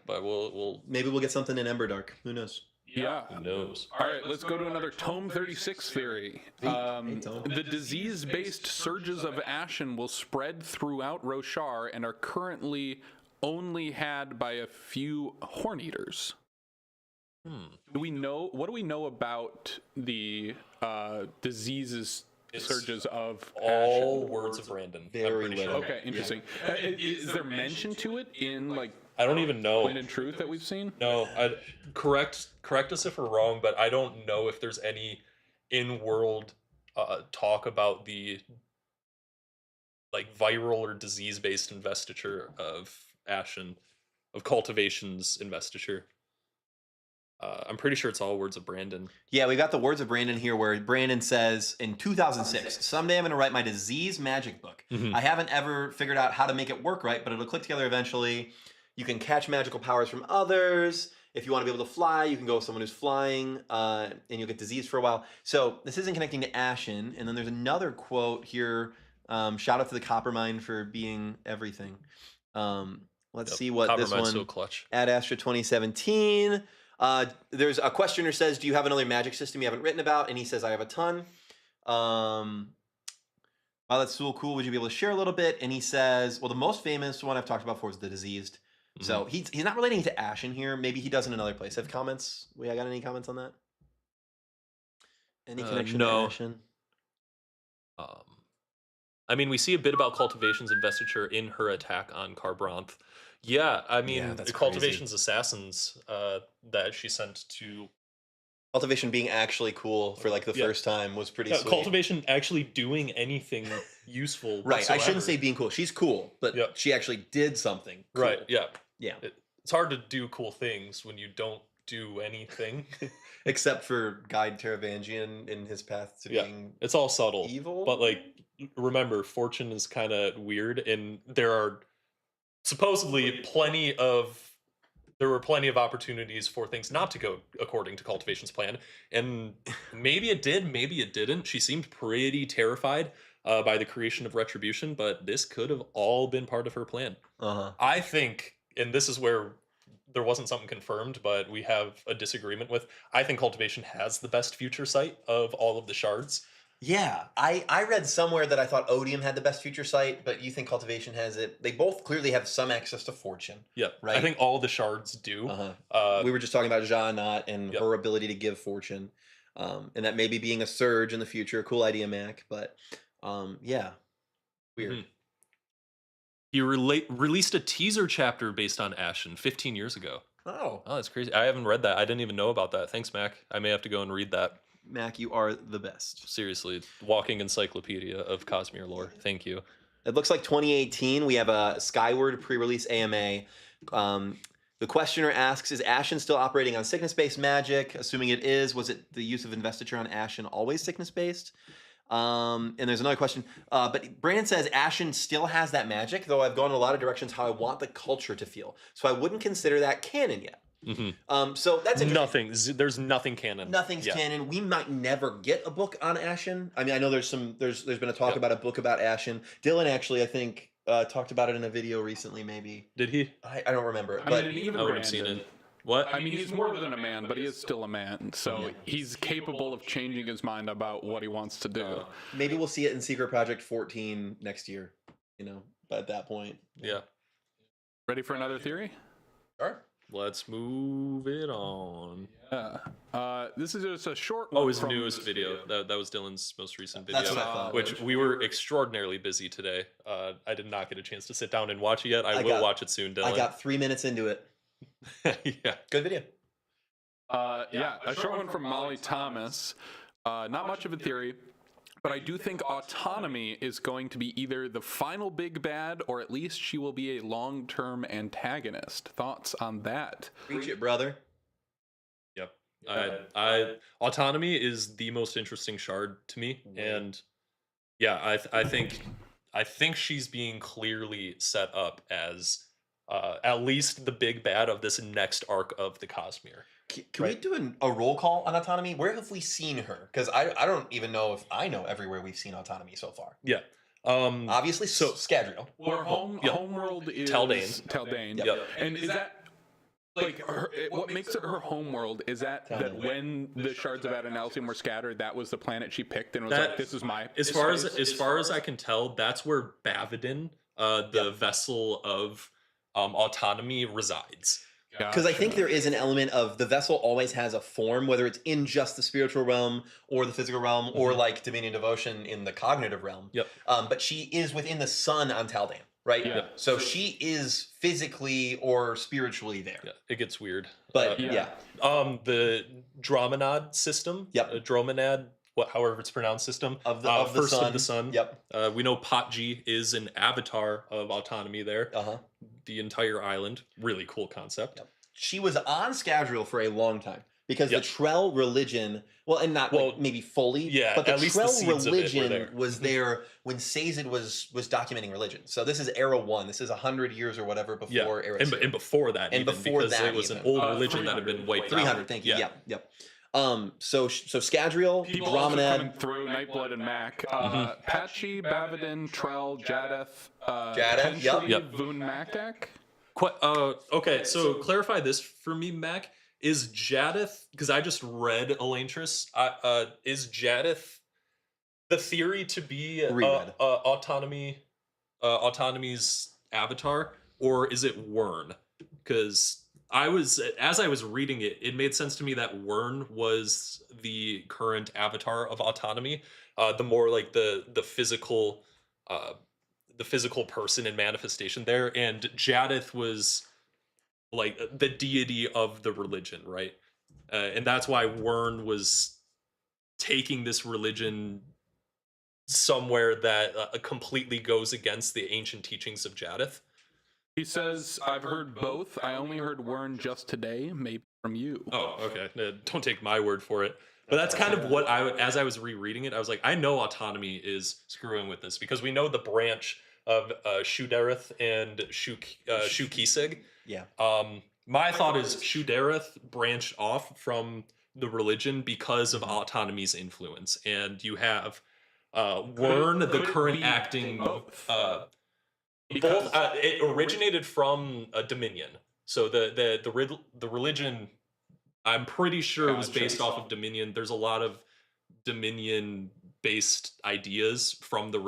But we'll Maybe we'll get something in Emberdark. Who knows? Yeah. who knows. All right, let's go to another Tome 36 theory. Tome. The disease-based surges of Ashen will spread throughout Roshar and are currently only had by a few Horn-Eaters. What do we know about the diseases surges of All Ashen? words of Brandon. Very I'm pretty sure. little. Okay, interesting. Is there mention to it in I don't even know. Wind and Truth that we've seen? No, correct us if we're wrong, but I don't know if there's any in-world talk about the like viral or disease-based investiture of Ashen, of Cultivation's investiture. I'm pretty sure it's all words of Brandon. Yeah, we got the words of Brandon here where Brandon says in 2006, someday I'm going to write my disease magic book. Mhm. I haven't ever figured out how to make it work right, but it'll click together eventually. You can catch magical powers from others. If you want to be able to fly, you can go with someone who's flying, and you'll get disease for a while. So this isn't connecting to Ashen. And then there's another quote here. Shout out to the Coppermind for being everything. Let's see what this Coppermind's one. so clutch. Ad Astra 2017. There's a questioner says, do you have another magic system you haven't written about? And he says, I have a ton. Wow, that's so cool. Would you be able to share a little bit? And he says, well, the most famous one I've talked about before is the diseased. So he's not relating to Ashen here. Maybe he does in another place. Have comments? I got any comments on that? Any connection no. to Ashen? I mean, we see a bit about Cultivation's investiture in her attack on Carbranth. Yeah, I mean, Yeah, that's the Cultivation's assassins that she sent to Cultivation being actually cool for like the first time was pretty sweet. Cultivation actually doing anything useful. Right. Whatsoever. I shouldn't say being cool. She's cool, but she actually did something. Cool. Right. Yeah. Yeah. It's hard to do cool things when you don't do anything. Except for guide Taravangian in his path to being it's all subtle. evil. But like remember, fortune is kind of weird and there are supposedly there were plenty of opportunities for things not to go according to Cultivation's plan. And maybe it did, maybe it didn't. She seemed pretty terrified by the creation of Retribution, but this could have all been part of her plan. I think, and this is where there wasn't something confirmed, but we have a disagreement with, I think Cultivation has the best future sight of all of the shards. Yeah, I read somewhere that I thought Odium had the best future sight, but you think Cultivation has it. They both clearly have some access to fortune. Yeah, right. I think all the shards do. We were just talking about Ja'Nat and her ability to give fortune, and that maybe being a surge in the future. Cool idea, Mac. But yeah, weird. He released a teaser chapter based on Ashen 15 years ago. Oh, that's crazy. I haven't read that. I didn't even know about that. Thanks, Mac. I may have to go and read that. Mac, you are the best. Seriously, walking encyclopedia of Cosmere lore. Thank you. It looks like 2018. We have a Skyward pre-release AMA. The questioner asks, is Ashen still operating on sickness-based magic? Assuming it is, was it the use of investiture on Ashen always sickness-based? And there's another question. But Brandon says Ashen still has that magic, though I've gone in a lot of directions how I want the culture to feel. So I wouldn't consider that canon yet. So that's nothing. There's nothing canon. Nothing's canon. We might never get a book on Ashen. I mean, I know there's been a talk about a book about Ashen. Dylan actually, I think, talked about it in a video recently. Maybe did he? I don't remember. I would have seen it. What? I mean, he's more than a man, but he is still a man. So he's capable of changing his mind about what he wants to do. Maybe we'll see it in Secret Project 14 next year. You know, but at that point. Yeah. Ready for another theory? Sure. Let's move it on. Yeah. This is just a short one. Oh, his newest video. That was Dylan's most recent video. That's what I thought. Which we were extraordinarily busy today. I did not get a chance to sit down and watch it yet. I will watch it soon, Dylan. I got 3 minutes into it. Yeah. Good video. A short one from Molly Thomas. Not much of a theory, but I do think Autonomy is going to be either the final big bad, or at least she will be a long-term antagonist. Thoughts on that? Preach it, brother. Yep. Autonomy is the most interesting shard to me, and yeah, I think she's being clearly set up as at least the big bad of this next arc of the Cosmere. Can we do a roll call on Autonomy? Where have we seen her? Because I don't even know if I know everywhere we've seen Autonomy so far. Yeah. Obviously, so Scadrial. Well, her homeworld is Taldane. Yep. And is that like what makes it her homeworld? Is that when the shards of Adonalsium were scattered, that was the planet she picked, and it was like, this is my. As far as I can tell, that's where Bavadin, the vessel of Autonomy, resides. Because I think there is an element of the vessel always has a form, whether it's in just the spiritual realm or the physical realm, or like Dominion Devotion in the cognitive realm. Yep. But she is within the sun on Taldane, right? Yeah. So she is physically or spiritually there. Yeah, it gets weird. But the Dromonad system. Yep. Dromonad however it's pronounced, system of the First sun. of the Sun. Yep. We know Patji is an avatar of autonomy there. Uh-huh. The entire island, really cool concept. Yep. She was on Scadrial for a long time because Yep. the Trell religion, well, and not Well, like maybe fully, yeah, but the at least the Trell seeds of it were religion there. was there when Sazed was documenting religion. So this is Era 1. This is 100 years or whatever Yeah, before Era and, 2. and before that, And even, before because that it was even. an old religion that had been 300. wiped 300, out. thank you. Yeah. Yep. So Scadrial, People also coming Dromonad, through Nightblood and Mac. Patchy, Bavadin, Trell, Jadeth, Yep. potentially Yep. Voon Makak. Okay, so clarify this for me, Mac. Is Jadeth, because I just read Elantris, is Jadeth the theory to be Reread. Autonomy's avatar, or is it Wern? Because as I was reading it, it made sense to me that Wern was the current avatar of Autonomy, the more like the physical person and manifestation there, and Jadeth was like the deity of the religion, right? And that's why Wern was taking this religion somewhere that completely goes against the ancient teachings of Jadeth. He says, I've heard both. I only heard Wern just today, maybe from you. Oh, okay. Don't take my word for it. But that's kind of what as I was rereading it, I was like, I know Autonomy is screwing with this because we know the branch of Shudareth and Shukisig. Yeah. My thought is Shudareth branched off from the religion because of Autonomy's influence, and you have Wern, the could it current be acting. both? Both. It originated from Dominion, so the religion. I'm pretty sure it was Gotcha. based off of Dominion. There's a lot of Dominion-based ideas from the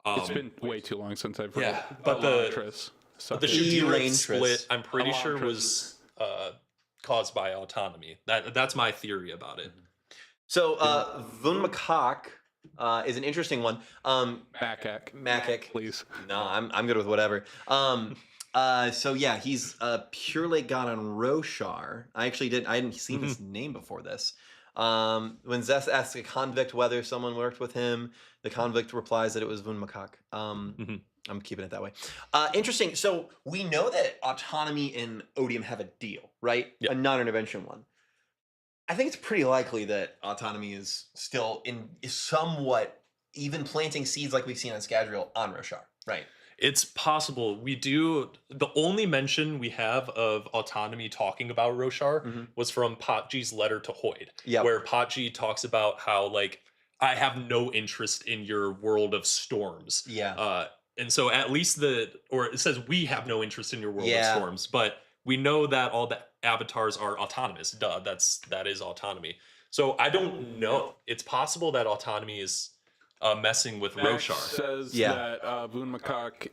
It's been way too long since I've read yeah, but Elantris. So the Elantris. Shudireth split, I'm pretty sure Elantris. was caused by Autonomy. That's my theory about it. So Vun Makak is an interesting one. Makak, please. No, I'm good with whatever. So yeah, he's a pure lake god on Roshar. I hadn't seen this name before this. When Zeth asks a convict whether someone worked with him, the convict replies that it was Vun Makak. I'm keeping it that way. Interesting. So we know that Autonomy and Odium have a deal, right? Yeah. A non-intervention one. I think it's pretty likely that Autonomy is still is somewhat even planting seeds like we've seen on Scadrial on Roshar, right? It's possible. The only mention we have of Autonomy talking about Roshar was from Patji's letter to Hoyd, where Patji talks about how, like, I have no interest in your world of storms. Yeah. And so at least it says we have no interest in your world of storms, but we know that all the avatars are autonomous. Duh, that is Autonomy. So I don't know. It's possible that Autonomy is messing with Roshar. Says that Vun Makak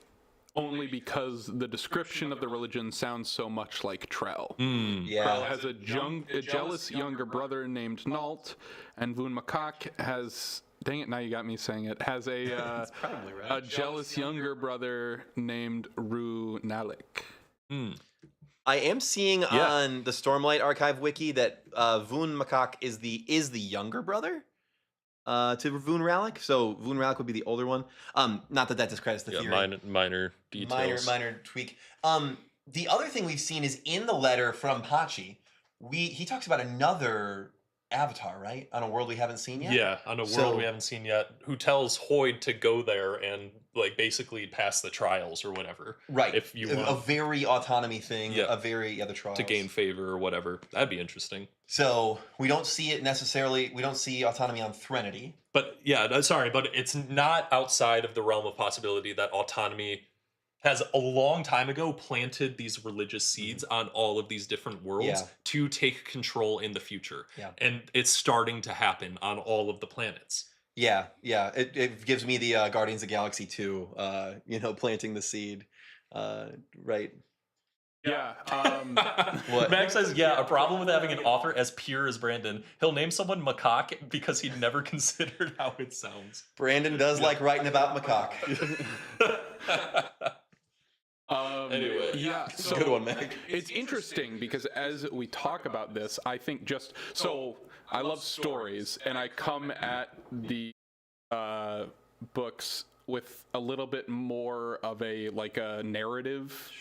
only because the description of the religion sounds so much like Trell. Trell has a jealous younger brother named Nalt, and Vun Makak has, dang it, now you got me saying it, has a jealous younger brother named Ru Nalik. I am seeing on the Stormlight archive wiki that Vun Makak is the younger brother to Vun Ralik. So Vun Ralik would be the older one. Not that discredits the theory. Minor details. Minor tweak. The other thing we've seen is in the letter from Patji, he talks about another avatar, right? On a world we haven't seen yet? Yeah, on a world we haven't seen yet, who tells Hoyd to go there and, like, basically pass the trials or whatever. Right. If you a want very Autonomy thing, the trials. to gain favor or whatever. That'd be interesting. So we don't see it necessarily, we don't see Autonomy on Threnody. But yeah, sorry, but it's not outside of the realm of possibility that Autonomy has a long time ago planted these religious seeds on all of these different worlds to take control in the future. Yeah. And it's starting to happen on all of the planets. Yeah. It gives me the Guardians of the Galaxy 2, planting the seed, right? Yeah. What? Max says, a problem with having an author as pure as Brandon. He'll name someone Macaque because he'd never considered how it sounds. Brandon does like writing about Makak. Anyway. Yeah, so Good one, Meg. it's interesting because as we talk about this, I think I love stories, and I come at the books with a little bit more of a narrative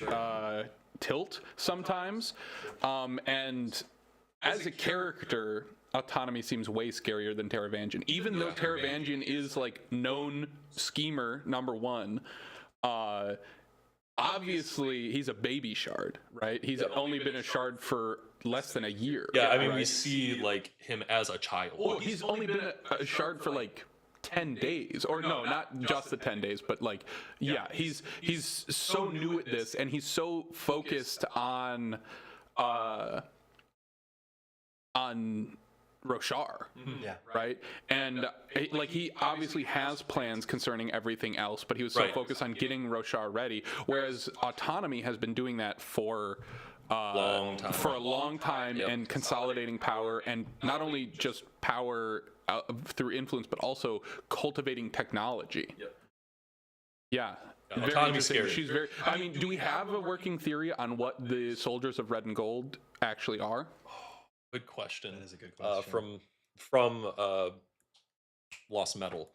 tilt sometimes, and as a character, Autonomy seems way scarier than Taravangian, even though Taravangian is known schemer number one. Obviously he's a baby shard, right? He's only been a shard for less than a year. Yeah, I mean, right? we see him as a child. Well, he's only been a shard for 10 days, or no, not just the 10 days, but he's so new at this, and he's so focused on Roshar, Yeah. right? And he obviously has plans concerning everything else, but he was so Right. focused on getting Roshar ready, whereas Autonomy has been doing that for a long time Yep. and consolidating power, and not only just power through influence, but also cultivating technology. Yep. Yeah. Very Autonomy's interesting. scary. I mean, do we have a working theory on what the soldiers of Red and Gold actually are? Good question. That is a good question. From Lost Metal.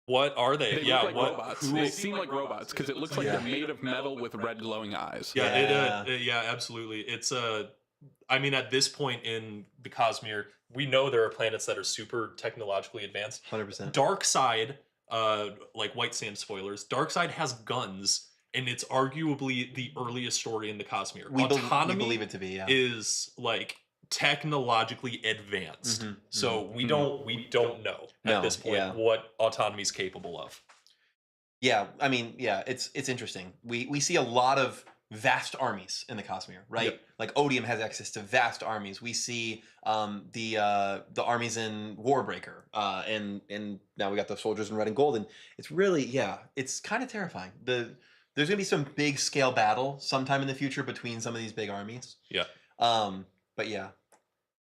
What are they? They look like robots. They seem like robots because it looks like they're made of metal with red glowing eyes. Yeah, yeah, absolutely. It's I mean, at this point in the Cosmere, we know there are planets that are super technologically advanced. 100%. Darkside, White Sand spoilers, Darkside has guns, and it's arguably the earliest story in the Cosmere. We Autonomy believe it to be, yeah. is technologically advanced. So we don't know at this point what Autonomy's capable of. Yeah, I mean, yeah, it's interesting. We see a lot of vast armies in the Cosmere, right? Yep. Like Odium has access to vast armies. We see the armies in Warbreaker, and now we got the soldiers in Red and Gold, and it's really it's kind of terrifying. There's gonna be some big scale battle sometime in the future between some of these big armies. Yeah. But yeah.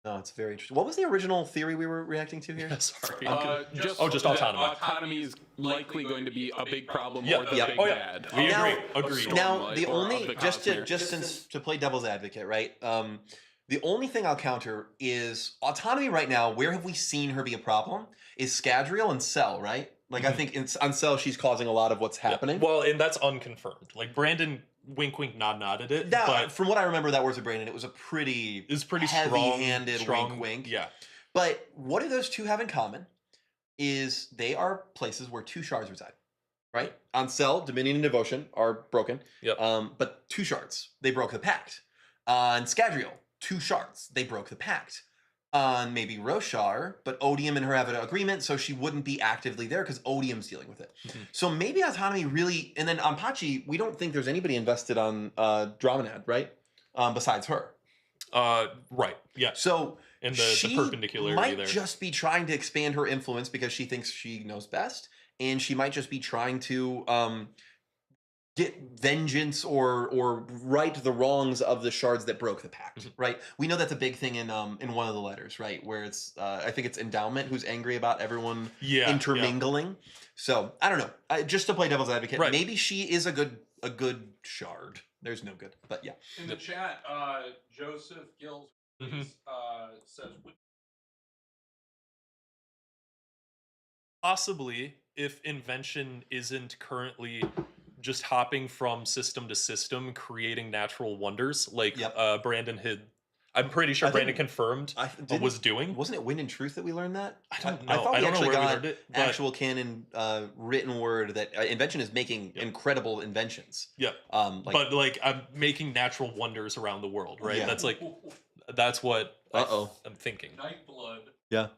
No, it's very interesting. What was the original theory we were reacting to here? Sorry. Just Autonomy. Autonomy is likely going to be a big problem or the big Oh, bad. We Now- agree. Now, the Stormlight or only of the just Cosmere. since to play devil's advocate, right? The only thing I'll counter is Autonomy right now. Where have we seen her be a problem? Is Scadrial and Cell, right? Like I think on Cell she's causing a lot of what's happening. Well, and that's unconfirmed. Brandon wink wink nod nodded it, That, but from what I remember, that was a Brandon. It was a pretty heavy-handed strong wink wink. Yeah. But what do those two have in common? Is they are places where two shards reside, right? On Cell, Dominion and Devotion are broken. Yep. But two shards, they broke the pact. On Scadrial, two shards, they broke the pact. On maybe Roshar, but Odium and her have an agreement, so she wouldn't be actively there because Odium's dealing with it. So maybe Autonomy really, and then on Pachi, we don't think there's anybody invested on Dromonad, right? Besides her. Right. Yeah. So And she the perpendicularity might there. just be trying to expand her influence because she thinks she knows best, and she might just be trying to get vengeance or right the wrongs of the shards that broke the pact. Right? We know that's a big thing in one of the letters, right? Where it's I think it's Endowment who's angry about everyone intermingling. So I don't know. Just to play devil's advocate, Right. maybe she is a good shard. There's no good, but yeah. In the chat, Joseph Gills says, Possibly, if Invention isn't currently just hopping from system to system, creating natural wonders like Brandon had. I'm pretty sure Brandon confirmed was doing. Wasn't it Wind and Truth that we learned that? I don't know. I thought I we don't know actually where we got heard it, but- actual canon written word that Invention is making incredible inventions. Yeah. But I'm making natural wonders around the world, right? Yeah. That's what Uh-oh. I'm thinking. Nightblood Yeah.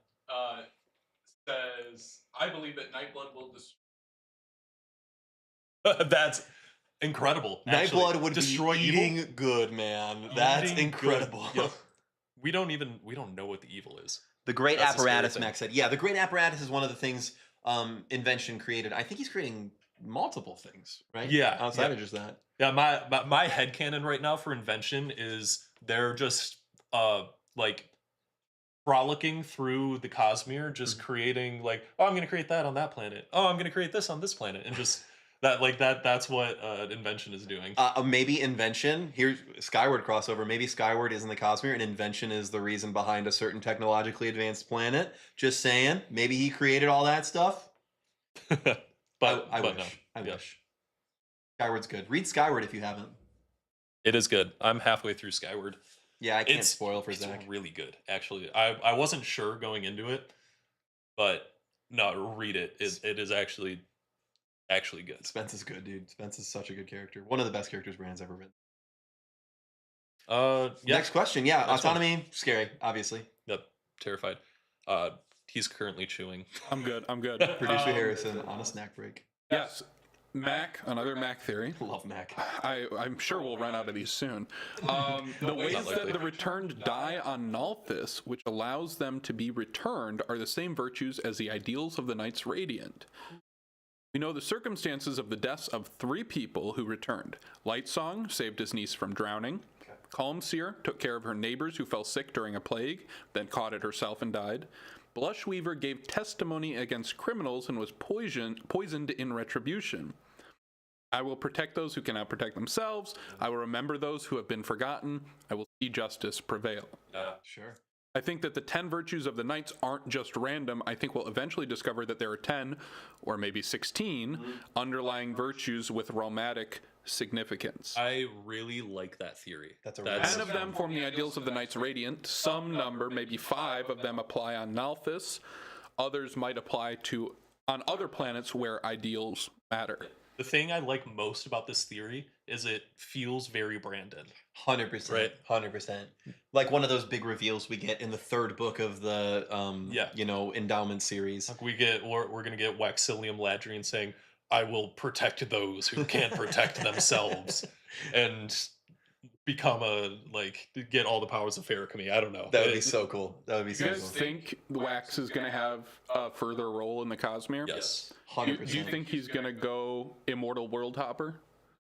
says, I believe that Nightblood will destroy. That's incredible. actually. Nightblood would destroy be evil. eating good, man. That's Eating incredible. good. Yep. We don't know what the evil is. The Great That's the scary Apparatus, thing. Max said. Yeah, the Great Apparatus is one of the things Invention created. I think he's creating multiple things, right? Yeah, Outside yeah. of just that. Yeah, my headcanon right now for Invention is they're just frolicking through the Cosmere, just creating oh, I'm gonna create that on that planet. Oh, I'm gonna create this on this planet, and just That's what invention is doing. Maybe invention. Here's Skyward crossover. Maybe Skyward isn't the Cosmere, and invention is the reason behind a certain technologically advanced planet. Just saying. Maybe he created all that stuff. I wish. No. I wish. Skyward's good. Read Skyward if you haven't. It is good. I'm halfway through Skyward. Yeah, I can't spoil for Zach. It's really good, actually. I wasn't sure going into it, but no, read it. It is actually good. Spence is good, dude. Spence is such a good character. One of the best characters Brand's ever written. Yeah. Next question. Yeah, Next autonomy, scary, obviously. Yep. Terrified. He's currently chewing. I'm good. Producer Harrison on a snack break. Yes. Mac, another Mac theory. Love Mac. I'm sure we'll run out of these soon. The ways that the returned die on Nalthis, which allows them to be returned, are the same virtues as the ideals of the Knights Radiant. We know the circumstances of the deaths of 3 people who returned. Lightsong saved his niece from drowning. Kelsier took care of her neighbors who fell sick during a plague, then caught it herself and died. Blushweaver gave testimony against criminals and was poisoned in retribution. I will protect those who cannot protect themselves. I will remember those who have been forgotten. I will see justice prevail. Sure. I think that the 10 virtues of the knights aren't just random. I think we'll eventually discover that there are 10, or maybe 16, underlying virtues with realmatic significance. I really like that theory. That's 10 of them form the ideals of the Knights Radiant. Some number, maybe 5 of them, apply on Nalthis. Others might apply to on other planets where ideals matter. The thing I like most about this theory is it feels very Brandon. 100%. Right? 100%. Like one of those big reveals we get in the 3rd book of the endowment series. Like we're gonna get Waxilium Ladrian saying, "I will protect those who can't protect themselves," and become get all the powers of Farakami. I don't know. That would be so cool. That would be Do so you guys cool. think Wax is going to have a further role in the Cosmere? Yes. 100%. Do you think he's going to go Immortal World Hopper?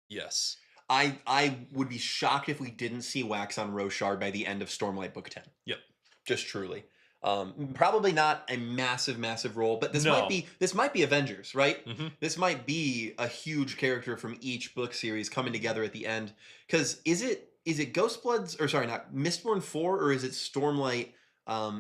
Yes. I would be shocked if we didn't see Wax on Roshar by the end of Stormlight Book 10. Yep. Just truly. Probably not a massive role, but this No. might be Avengers, right? Mm-hmm. This might be a huge character from each book series coming together at the end. Because is it Ghostbloods, or sorry, not Mistborn 4, or is it Stormlight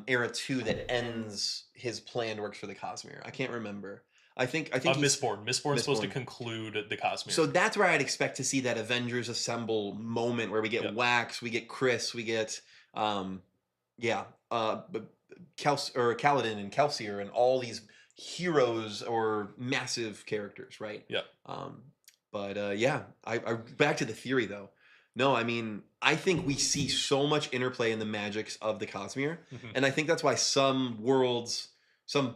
Era 2 that ends his planned works for the Cosmere? I can't remember. I think Mistborn. Mistborn's supposed to conclude the Cosmere. So that's where I'd expect to see that Avengers Assemble moment where we get Wax, we get Chris, we get Kaladin and Kelsier and all these heroes or massive characters, right? Yeah. I back to the theory though. No, I mean, I think we see so much interplay in the magics of the Cosmere, and I think that's why some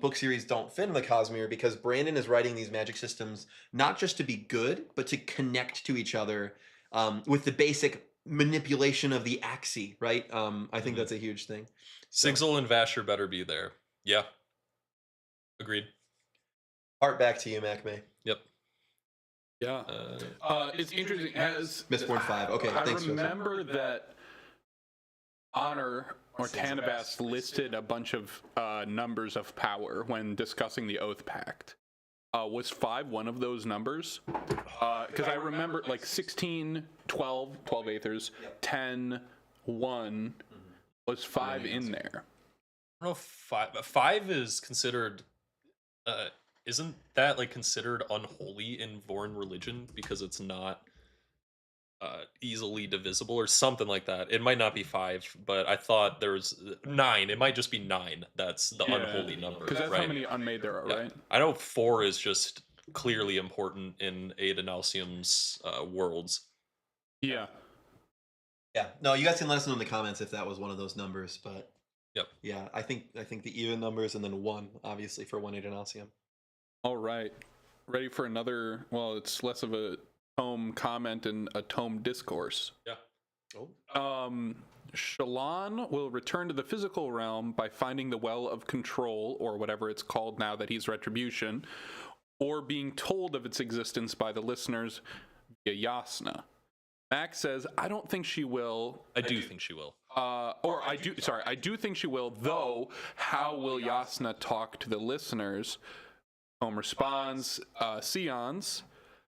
book series don't fit in the Cosmere, because Brandon is writing these magic systems not just to be good, but to connect to each other with the basic manipulation of the Axii, right? I think that's a huge thing. Sigil and Vasher better be there. Yeah. Agreed. Art back to you, MacMay. Yep. Yeah. It's interesting. As Mistborn 5. Okay, thanks. I remember that Honor or Tanabas listed a bunch of numbers of power when discussing the Oath Pact. Was 5 one of those numbers? Because I remember like 16, 12 Aethers, 10, 1. Was 5 in there? I don't know if 5 is considered. Isn't that like considered unholy in Vorn religion because it's not easily divisible or something like that? It might not be 5, but I thought there was 9. It might just be 9. That's the unholy number. Because that's right? how many Unmade there are, right? I know 4 is just clearly important in Adonalsium's worlds. Yeah. Yeah. No, you guys can let us know in the comments if that was one of those numbers, but yep. Yeah, I think the even numbers and then 1, obviously, for 1 Adonalsium. All right. Ready for another, well, it's less of a tome comment and a tome discourse. Yeah. Oh. Shallan will return to the physical realm by finding the Well of Control, or whatever it's called now that he's Retribution, or being told of its existence by the listeners via Yasna. Max says, I don't think she will. I do think she will. I do think she will, though how will Yasna talk to the listeners? Home responds, Seons.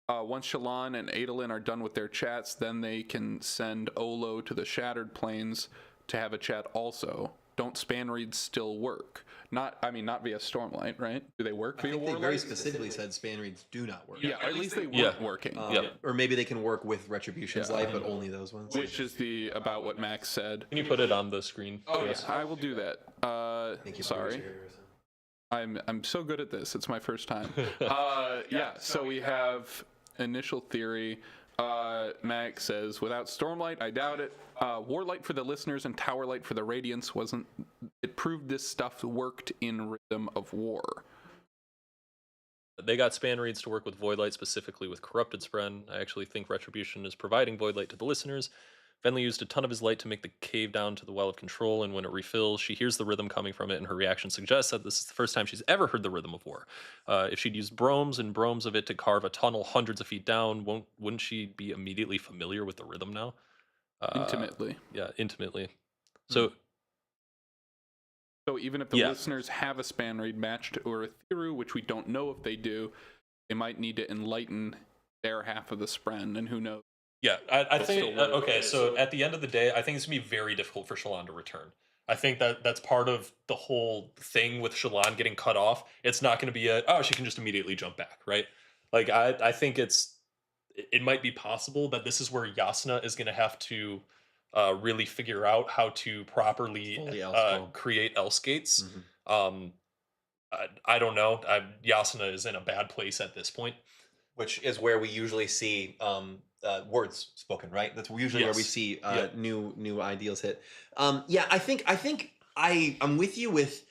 Once Shallan and Adolin are done with their chats, then they can send Olo to the Shattered Plains to have a chat also. Don't span reads still work? Not via Stormlight, right? Do they work via I think they Warlight? very specifically said span reads do not work. Yeah, or at least they Yeah. weren't working. Or maybe they can work with Retribution's light, but only those ones. Which is about what Max said. Can you put it on the screen? Oh, for yes, us? I will do that. Thank you, Sorry. producer. I'm so good at this. It's my first time. So we have initial theory. Max says, without Stormlight, I doubt it. Warlight for the listeners and Towerlight for the Radiance wasn't. It proved this stuff worked in Rhythm of War. They got span reads to work with Voidlight, specifically with Corrupted Spren. I actually think Retribution is providing Voidlight to the listeners. Venli used a ton of his light to make the cave down to the Well of Control, and when it refills, she hears the rhythm coming from it, and her reaction suggests that this is the first time she's ever heard the Rhythm of War. If she'd used bromes and bromes of it to carve a tunnel hundreds of feet down, wouldn't she be immediately familiar with the rhythm now? Intimately. Yeah, intimately. So even if the listeners have a span read matched or a Thiru, which we don't know if they do, they might need to enlighten their half of the Spren, and who knows. Yeah, I think, okay, so at the end of the day, I think it's going to be very difficult for Shallan to return. I think that's part of the whole thing with Shallan getting cut off. It's not going to be she can just immediately jump back, right? Like, I think it might be possible that this is where Yasna is going to have to really figure out how to properly create Else Gates. I don't know. Yasna is in a bad place at this point. Which is where we usually see words spoken, right? That's usually where we see new ideals hit. I think I'm with you with.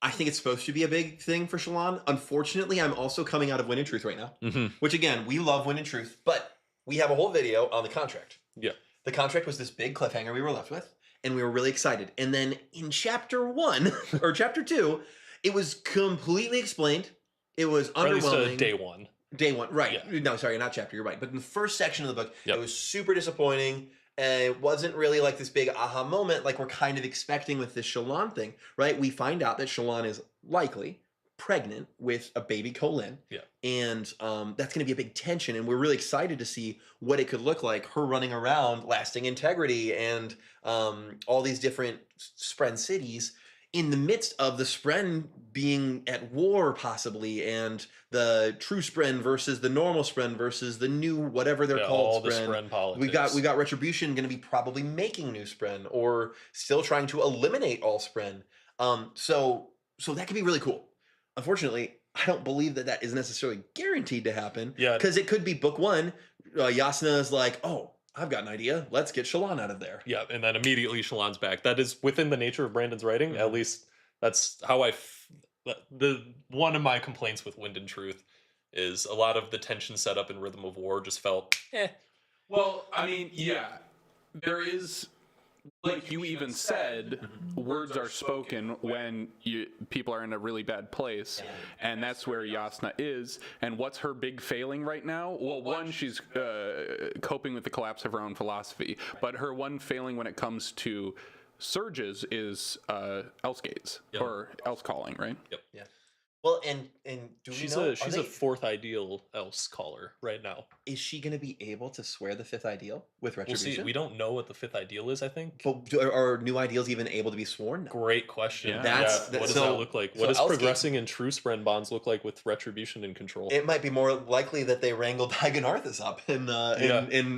I think it's supposed to be a big thing for Shallan. Unfortunately, I'm also coming out of Wind and Truth right now, which again, we love Wind and Truth, but we have a whole video on the contract. Yeah, the contract was this big cliffhanger we were left with, and we were really excited. And then in chapter 1 or chapter 2, it was completely explained. It was underwhelming. At least day one. Day one, right. Yeah. No, sorry, not chapter, you're right. But in the first section of the book, it was super disappointing. And it wasn't really like this big aha moment like we're kind of expecting with this Shallan thing, right? We find out that Shallan is likely pregnant with a baby Colin. Yeah. And that's going to be a big tension. And we're really excited to see what it could look like, her running around, lasting integrity, and all these different Spren cities in the midst of the Spren being at war, possibly, and the true Spren versus the normal Spren versus the new whatever they're called. All the Spren We politics. got Retribution going to be probably making new Spren or still trying to eliminate all Spren. So that could be really cool. Unfortunately, I don't believe that is necessarily guaranteed to happen. Yeah, because it could be book 1. Yasna is like, oh, I've got an idea. Let's get Shallan out of there. Yeah, and then immediately Shallan's back. That is within the nature of Brandon's writing. At least that's how one of my complaints with Wind and Truth is a lot of the tension set up in Rhythm of War just felt Well, I mean, there is, like you even said, words are spoken when people are in a really bad place, and that's where Yasna is. And what's her big failing right now? Well, one, she's coping with the collapse of her own philosophy, but her one failing when it comes to surges is Else Gates or Else Calling, right? Yep. Yeah. Well, and do we know? She's a 4th ideal Else caller right now. Is she going to be able to swear the 5th ideal with Retribution? We'll see. We don't know what the 5th ideal is, I think. But are new ideals even able to be sworn? Great question. Yeah. What does that look like? What does progressing in true Spren bonds look like with Retribution and Control? It might be more likely that they wrangle Daigon Arthas up and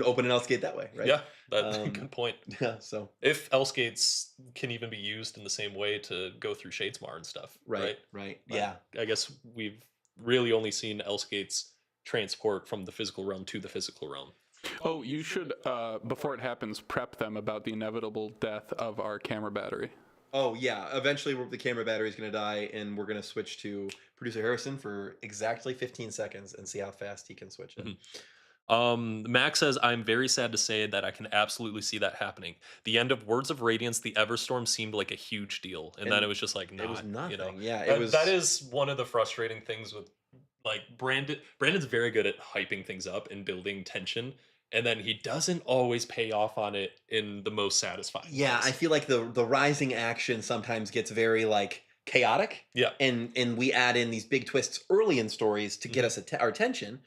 open an Else Gate that way, right? Yeah, that's a good point. Yeah, so if Else Gates can even be used in the same way to go through Shadesmar and stuff, right? Yeah. I guess we've really only seen Else Gates transport from the physical realm to the physical realm. Oh, you should, before it happens, prep them about the inevitable death of our camera battery. Oh, yeah. Eventually, the camera battery is going to die, and we're going to switch to Producer Harrison for exactly 15 seconds and see how fast he can switch it. Max says, I'm very sad to say that I can absolutely see that happening. The end of Words of Radiance, the Everstorm seemed like a huge deal, and then it was just like, it was nothing. You know? Yeah, that is one of the frustrating things with like Brandon's very good at hyping things up and building tension, and then he doesn't always pay off on it in the most satisfying ways. I feel like the rising action sometimes gets very like chaotic. Yeah. And we add in these big twists early in stories to get us our attention.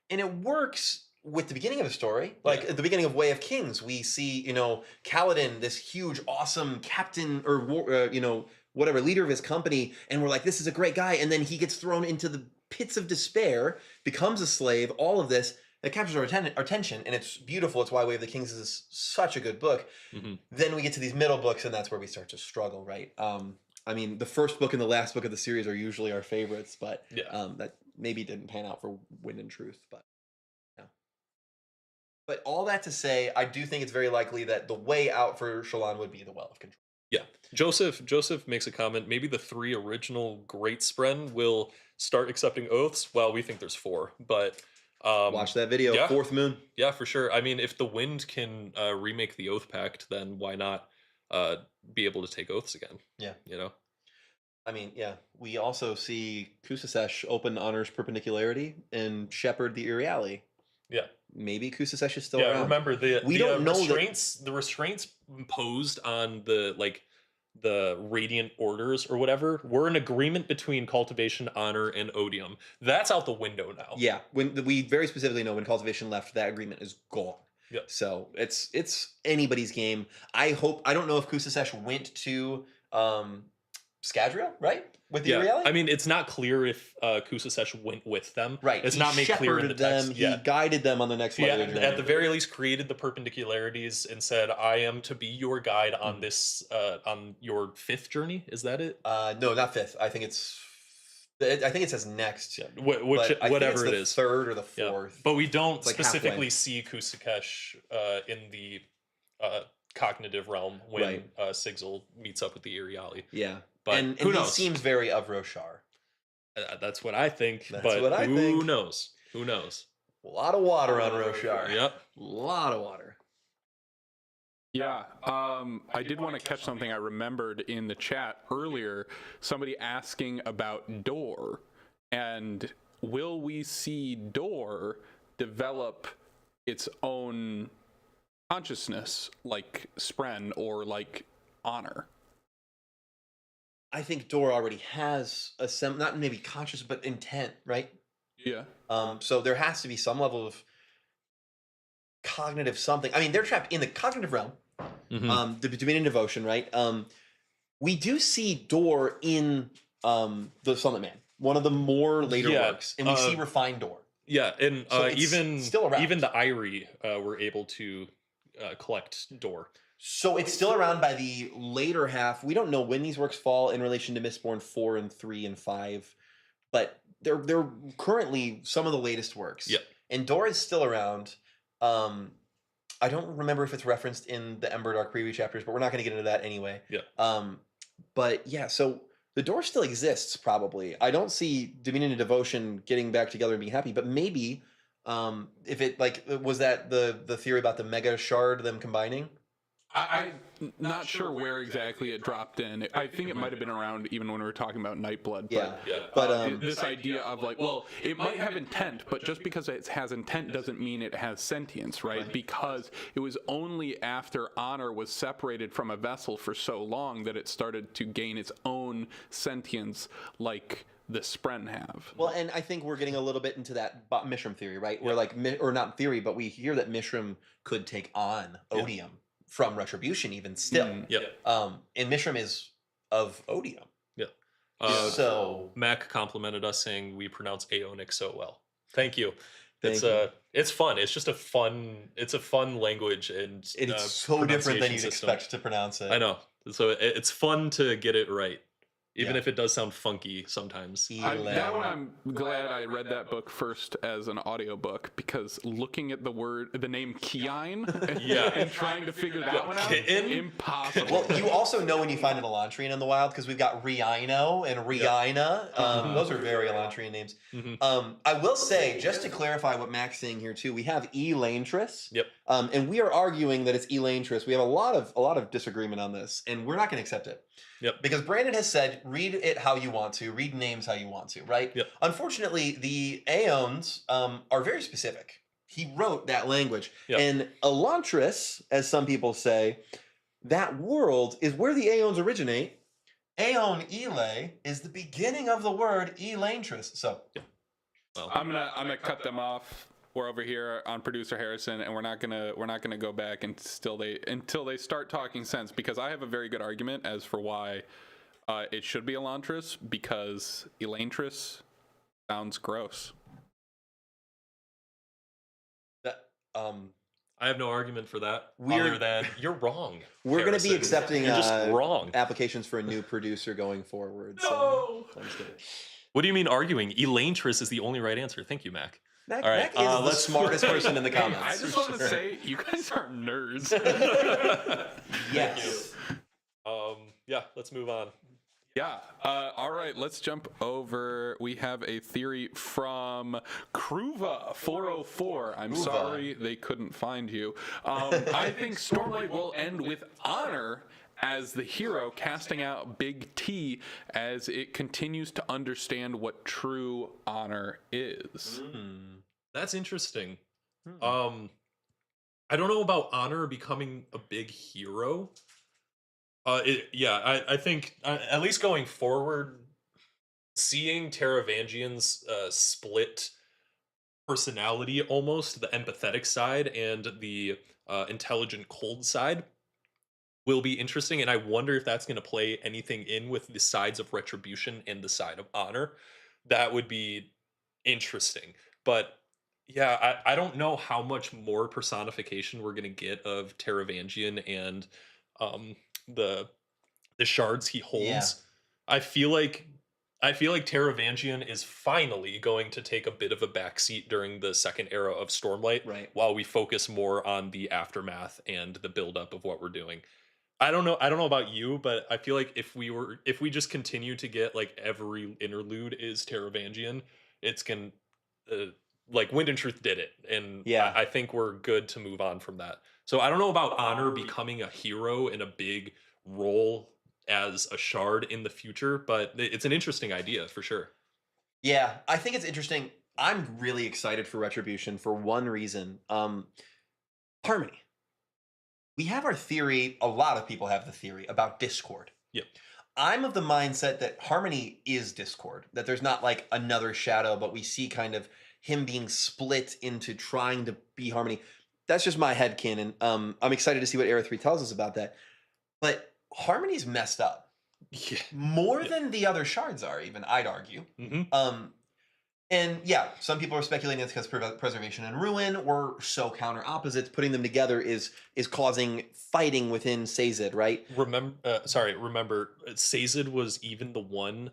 and it works with the beginning of the story. Like at the beginning of Way of Kings, we see, you know, Kaladin, this huge, awesome captain or you know, whatever, leader of his company, and we're like, this is a great guy, and then he gets thrown into the pits of despair, becomes a slave, all of this. That captures our attention, and it's beautiful. It's why Way of the Kings is such a good book. Then we get to these middle books, and that's where we start to struggle, right? I mean, the first book and the last book of the series are usually our favorites, but that maybe didn't pan out for Wind and Truth. But yeah. But all that to say, I do think it's very likely that the way out for Shallan would be the Well of Control. Yeah. Joseph makes a comment. Maybe the 3 original Great Spren will start accepting oaths. Well, we think there's 4, but watch that video, Fourth Moon. Yeah, for sure. I mean, if the Wind can remake the Oath Pact, then why not be able to take oaths again? Yeah. You know? I mean, yeah. We also see Kusasesh open Honor's Perpendicularity and shepherd the Iriali. Yeah. Maybe Kusasesh is still yeah, around. Remember we don't know restraints. The restraints imposed on the Radiant Orders or whatever were an agreement between Cultivation, Honor, and Odium. That's out the window now. Yeah, when we very specifically know when Cultivation left, that agreement is gone. Yeah. So it's anybody's game. I don't know if Kusasesh went to Scadrial, right? With the Iriali? I mean, it's not clear if Kusasesh went with them. Right. It's not made clear in the text. He guided them on the next journey. At the very least, created the perpendicularities and said, "I am to be your guide on this on your 5th journey." Is that it? No, not 5th. I think it says next. Yeah. Whatever it is, 3rd or the 4th. Yeah. But we don't specifically see Kusakesh in the cognitive realm when Sigil meets up with the Iriali. Yeah. But and who knows? He seems very of Roshar. That's what I think. That's but what I think. Who knows? Who knows? A lot of water on Roshar. Yep. A lot of water. Yeah, I did want to catch something I remembered in the chat earlier. Somebody asking about Door, and will we see Door develop its own consciousness like Spren or like Honor? I think Door already has not maybe conscious, but intent, right? Yeah. So there has to be some level of cognitive something. I mean, they're trapped in the cognitive realm. The Dominion Devotion, right? We do see Door in the Sunlit Man, one of the more later works, and we see refined Door. Yeah, and So even still around. even the Irie were able to collect Door. So it's still around by the later half. We don't know when these works fall in relation to Mistborn 4 and 3 and 5, but they're currently some of the latest works. Yeah. And Door is still around. I don't remember if it's referenced in the Ember Dark preview chapters, but we're not going to get into that anyway. Yeah. But yeah, so the Door still exists probably. I don't see Dominion and Devotion getting back together and being happy, but maybe if it was that the theory about the Mega Shard, them combining? I'm not sure where exactly it dropped in. I think it might have been around even when we were talking about Nightblood. But this idea of like, well, it might have intent, but just because it has intent doesn't mean it has sentience, right? Because it was only after Honor was separated from a vessel for so long that it started to gain its own sentience, like the Spren have. Well, and I think we're getting a little bit into that Mishram theory, right? Where or not theory, but we hear that Mishram could take on Odium. From Retribution, even still. And Mishram is of Odium. Yeah. So Mac complimented us saying we pronounce Aeonic so well. Thank you. Thank you. It's fun. It's just a fun language, and it's so different than you'd expect to pronounce it. I know. So it's fun to get it right. Even if it does sound funky sometimes. That one, I'm glad I read that book first as an audiobook, because looking at the name Kiine and trying to figure that one out, impossible. Well, you also know when you find an Elantrian in the wild, because we've got Rhiino and Rhiina. Those are very Elantrian names. I will say, just to clarify what Mac's saying here too, we have Elantris. And we are arguing that it's Elantris. We have a lot of disagreement on this, and we're not going to accept it. Because Brandon has said, read it how you want to, read names how you want to, right? Unfortunately, the Aeons are very specific. He wrote that language. And Elantris, as some people say, that world is where the Aeons originate. Aeon Ele is the beginning of the word Elantris. So I'm gonna cut them off. we're over here on producer Harrison, and we're not gonna go back until they start talking sense, because I have a very good argument as for why it should be Elantris, because Elantris sounds gross. That, I have no argument for that We're- other than you're wrong. we're going to be Harrison. accepting You're just wrong. applications for a new producer going forward. So No. I'm just kidding. What do you mean arguing? Elantris is the only right answer. Thank you, Mac. Mac, All right, Mac is the let's- smartest person in the Hey, comments. I just want to say, you guys are nerds. Yes. Yeah, let's move on. Yeah. All right, let's jump over. We have a theory from Kruva404. I'm sorry they couldn't find you. I think Stormlight will end with honor as the hero, casting out Big T as it continues to understand what true honor is. That's interesting. I don't know about honor becoming a big hero. I think at least going forward, seeing Taravangian's split personality, almost the empathetic side and the intelligent cold side, will be interesting. And I wonder if that's going to play anything in with the sides of retribution and the side of honor. That would be interesting. But yeah, I don't know how much more personification we're going to get of Taravangian and the shards he holds. Yeah. I feel like Taravangian is finally going to take a bit of a backseat during the second era of Stormlight, Right. while we focus more on the aftermath and the buildup of what we're doing. I don't know about you, but I feel like if we just continue to get like every interlude is Taravangian, it's gonna like Wind and Truth did it, and Yeah. I think we're good to move on from that. So I don't know about honor becoming a hero in a big role as a shard in the future, but it's an interesting idea for sure. Yeah, I think it's interesting. I'm really excited for Retribution for one reason. Harmony. We have our theory, a lot of people have the theory about Discord. Yep. I'm of the mindset that Harmony is Discord, that there's not like another shadow, but we see kind of him being split into trying to be Harmony. That's just my headcanon. I'm excited to see what Era 3 tells us about that. But Harmony's messed up. Yeah. More than the other shards are, even, I'd argue. Mm-hmm. And yeah, some people are speculating it's because preservation and ruin were so counter opposites. Putting them together is causing fighting within Sazed, right? Remember, Sazed was even the one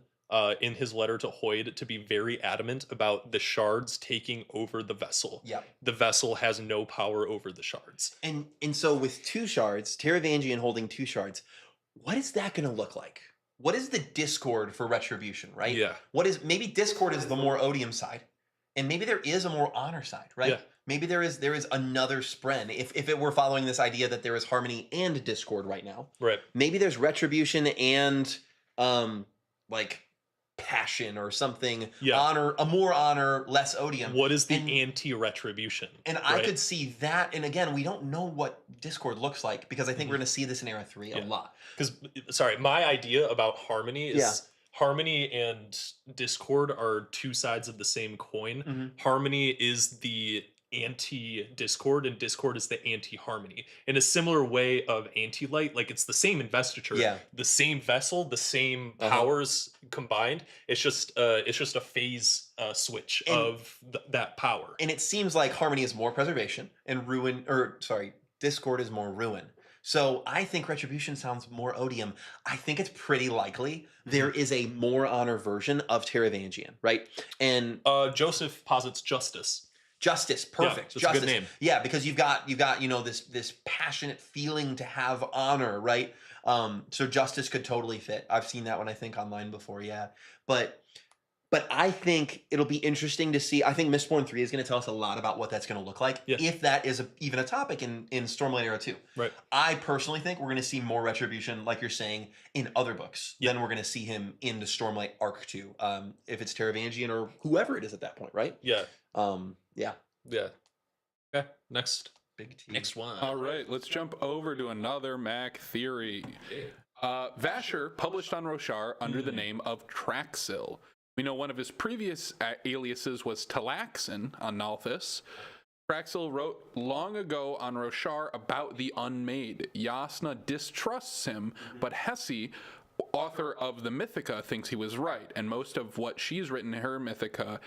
in his letter to Hoyd to be very adamant about the shards taking over the vessel. Yeah. The vessel has no power over the shards. And so with two shards, Taravangian holding two shards, what is that going to look like? What is the Discord for Retribution, right? Yeah. Maybe Discord is the more odium side, and maybe there is a more honor side, right? Yeah. Maybe there is another Spren. If it were following this idea that there is Harmony and Discord right now, Right. maybe there's Retribution and like passion or something. Yeah. Honor, a more honor, less odium. What is the And- anti-retribution? And I could see that. And again, we don't know what Discord looks like because I think we're going to see this in Era 3 a lot. Because, sorry, my idea about Harmony is Yeah. Harmony and Discord are two sides of the same coin. Mhm. Harmony is the anti-Discord, and Discord is the anti-Harmony. In a similar way of anti-Light, like it's the same investiture, Yeah. the same vessel, the same Uh-huh. powers combined. It's just a phase switch And- of that power. And it seems like Harmony is more preservation and Discord is more ruin. So I think Retribution sounds more odium. I think it's pretty likely there is a more honor version of Taravangian, right? And Joseph posits Justice. Justice, perfect. that's a Justice. good name. Yeah, because you've got this passionate feeling to have honor, right? So Justice could totally fit. I've seen that one I think online before, yeah. But I think it'll be interesting to see. I think Mistborn 3 is going to tell us a lot about what that's going to look like, Yeah. if that is even a topic in Stormlight Era 2. Right. I personally think we're going to see more Retribution, like you're saying, in other books Yeah. than we're going to see him in the Stormlight Arc 2, if it's Taravangian or whoever it is at that point, right? Yeah. Yeah. Yeah. Okay. Next Big T. Next one. All right, let's jump over to another Mac theory. Vasher published on Roshar under the name of Traxil. We know one of his previous aliases was Talaxin on Nalthis. Traxel wrote long ago on Roshar about the Unmade. Yasna distrusts him, but Hesi, author of the Mythica, thinks he was right, and most of what she's written in her Mythica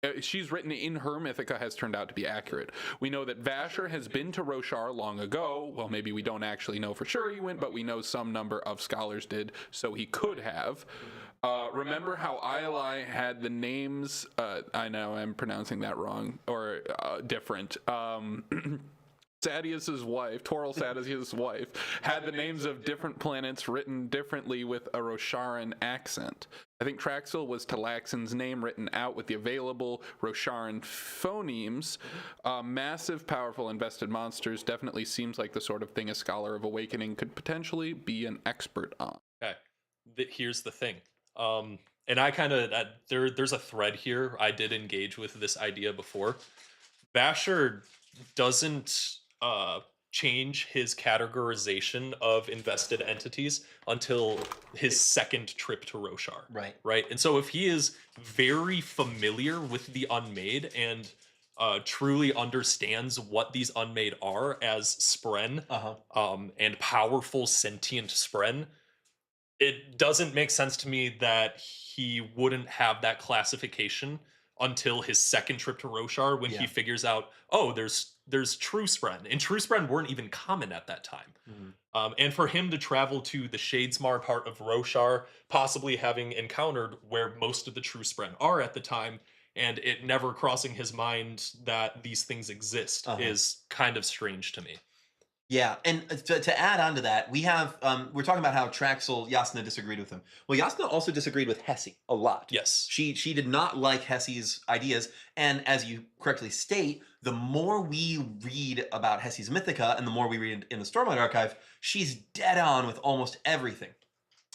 has turned out to be accurate. We know that Vasher has been to Roshar long ago. Well, maybe we don't actually know for sure he went, but we know some number of scholars did, so he could have. Remember how Iali had the names, I know I'm pronouncing that wrong, or different. Sadeas's wife, Toril Sadeas's wife, had the names of different planets written differently with a Rosharan accent. I think Traxel was Talaxan's name written out with the available Rosharan phonemes. Massive, powerful, invested monsters definitely seems like the sort of thing a Scholar of Awakening could potentially be an expert on. Okay, here's the thing. And I kind of, there's a thread here. I did engage with this idea before. Vasher doesn't change his categorization of invested entities until his second trip to Roshar. Right. And so if he is very familiar with the Unmade and truly understands what these Unmade are as Spren, and powerful sentient Spren, it doesn't make sense to me that he wouldn't have that classification until his second trip to Roshar, when he figures out, oh, there's true Spren, and true Spren weren't even common at that time. And for him to travel to the Shadesmar part of Roshar, possibly having encountered where most of the true Spren are at the time, and it never crossing his mind that these things exist, is kind of strange to me. Yeah, and to add on to that, we have we're talking about how Traxel Yasna disagreed with him. Well, Yasna also disagreed with Hesi a lot. Yes, she did not like Hesi's ideas, and as you correctly state, the more we read about Hesi's Mythica and the more we read in the Stormlight Archive, she's dead on with almost everything.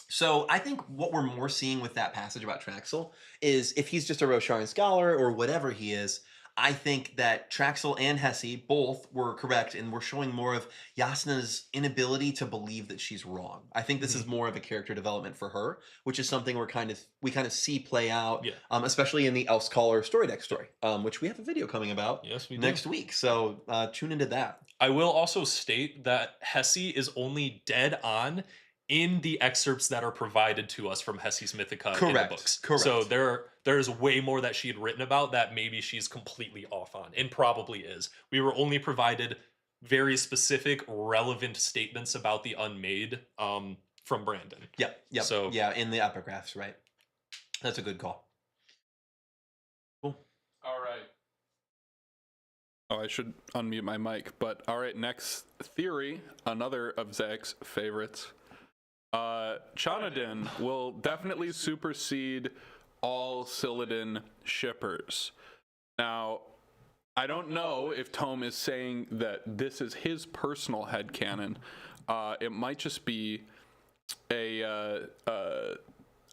So I think what we're more seeing with that passage about Traxel is, if he's just a Rosharan scholar or whatever he is, I think that Traxel and Hesi both were correct, and we're showing more of Yasna's inability to believe that she's wrong. I think this is more of a character development for her, which is something we kind of see play out, especially in the Elf Scholar story deck story, which we have a video coming about next week. So tune into that. I will also state that Hesi is only dead on in the excerpts that are provided to us from Hesi's Mythica in the books. Correct. So there's way more that she had written about that maybe she's completely off on, and probably is. We were only provided very specific, relevant statements about the Unmade from Brandon. Yep. So yeah, in the epigraphs, right? That's a good call. Cool. All right. Oh, I should unmute my mic. But all right, next theory, another of Zach's favorites. Chanadin will definitely supersede all Silladin shippers. Now, I don't know if Tome is saying that this is his personal headcanon. It might just be a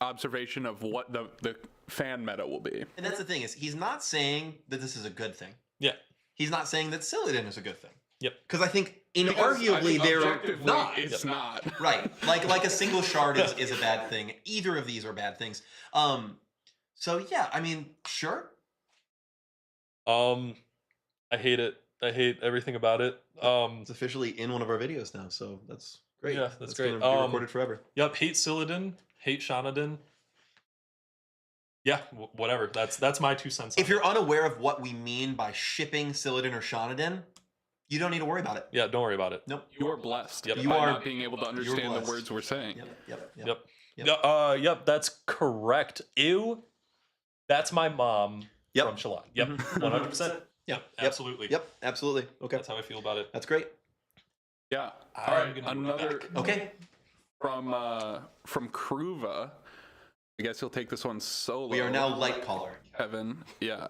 observation of what the fan meta will be. And that's the thing, is he's not saying that this is a good thing. Yeah. He's not saying that Silladin is a good thing. Yep. Because I think inarguably they're not. It's not. Right. Like a single shard is a bad thing. Either of these are bad things. So yeah, I mean, sure. I hate it. I hate everything about it. It's officially in one of our videos now, so that's great. Yeah, that's great. Gonna be recorded forever. Yep. Hate Silladin. Hate Shanadin. Yeah, whatever. That's my 2 cents. If you're unaware of what we mean by shipping Silladin or Shanadin, you don't need to worry about it. Yeah, don't worry about it. Nope. You are blessed. Yep. You are not being able to understand the words we're saying. Yep, that's correct. Ew. That's my mom from Shallan. Yep. 100%. Yep. Absolutely. Yep. Absolutely. Okay. That's how I feel about it. That's great. Yeah. All right. Another Okay. from Kruva. I guess he'll take this one solo. We are now light caller. Kevin. Yeah.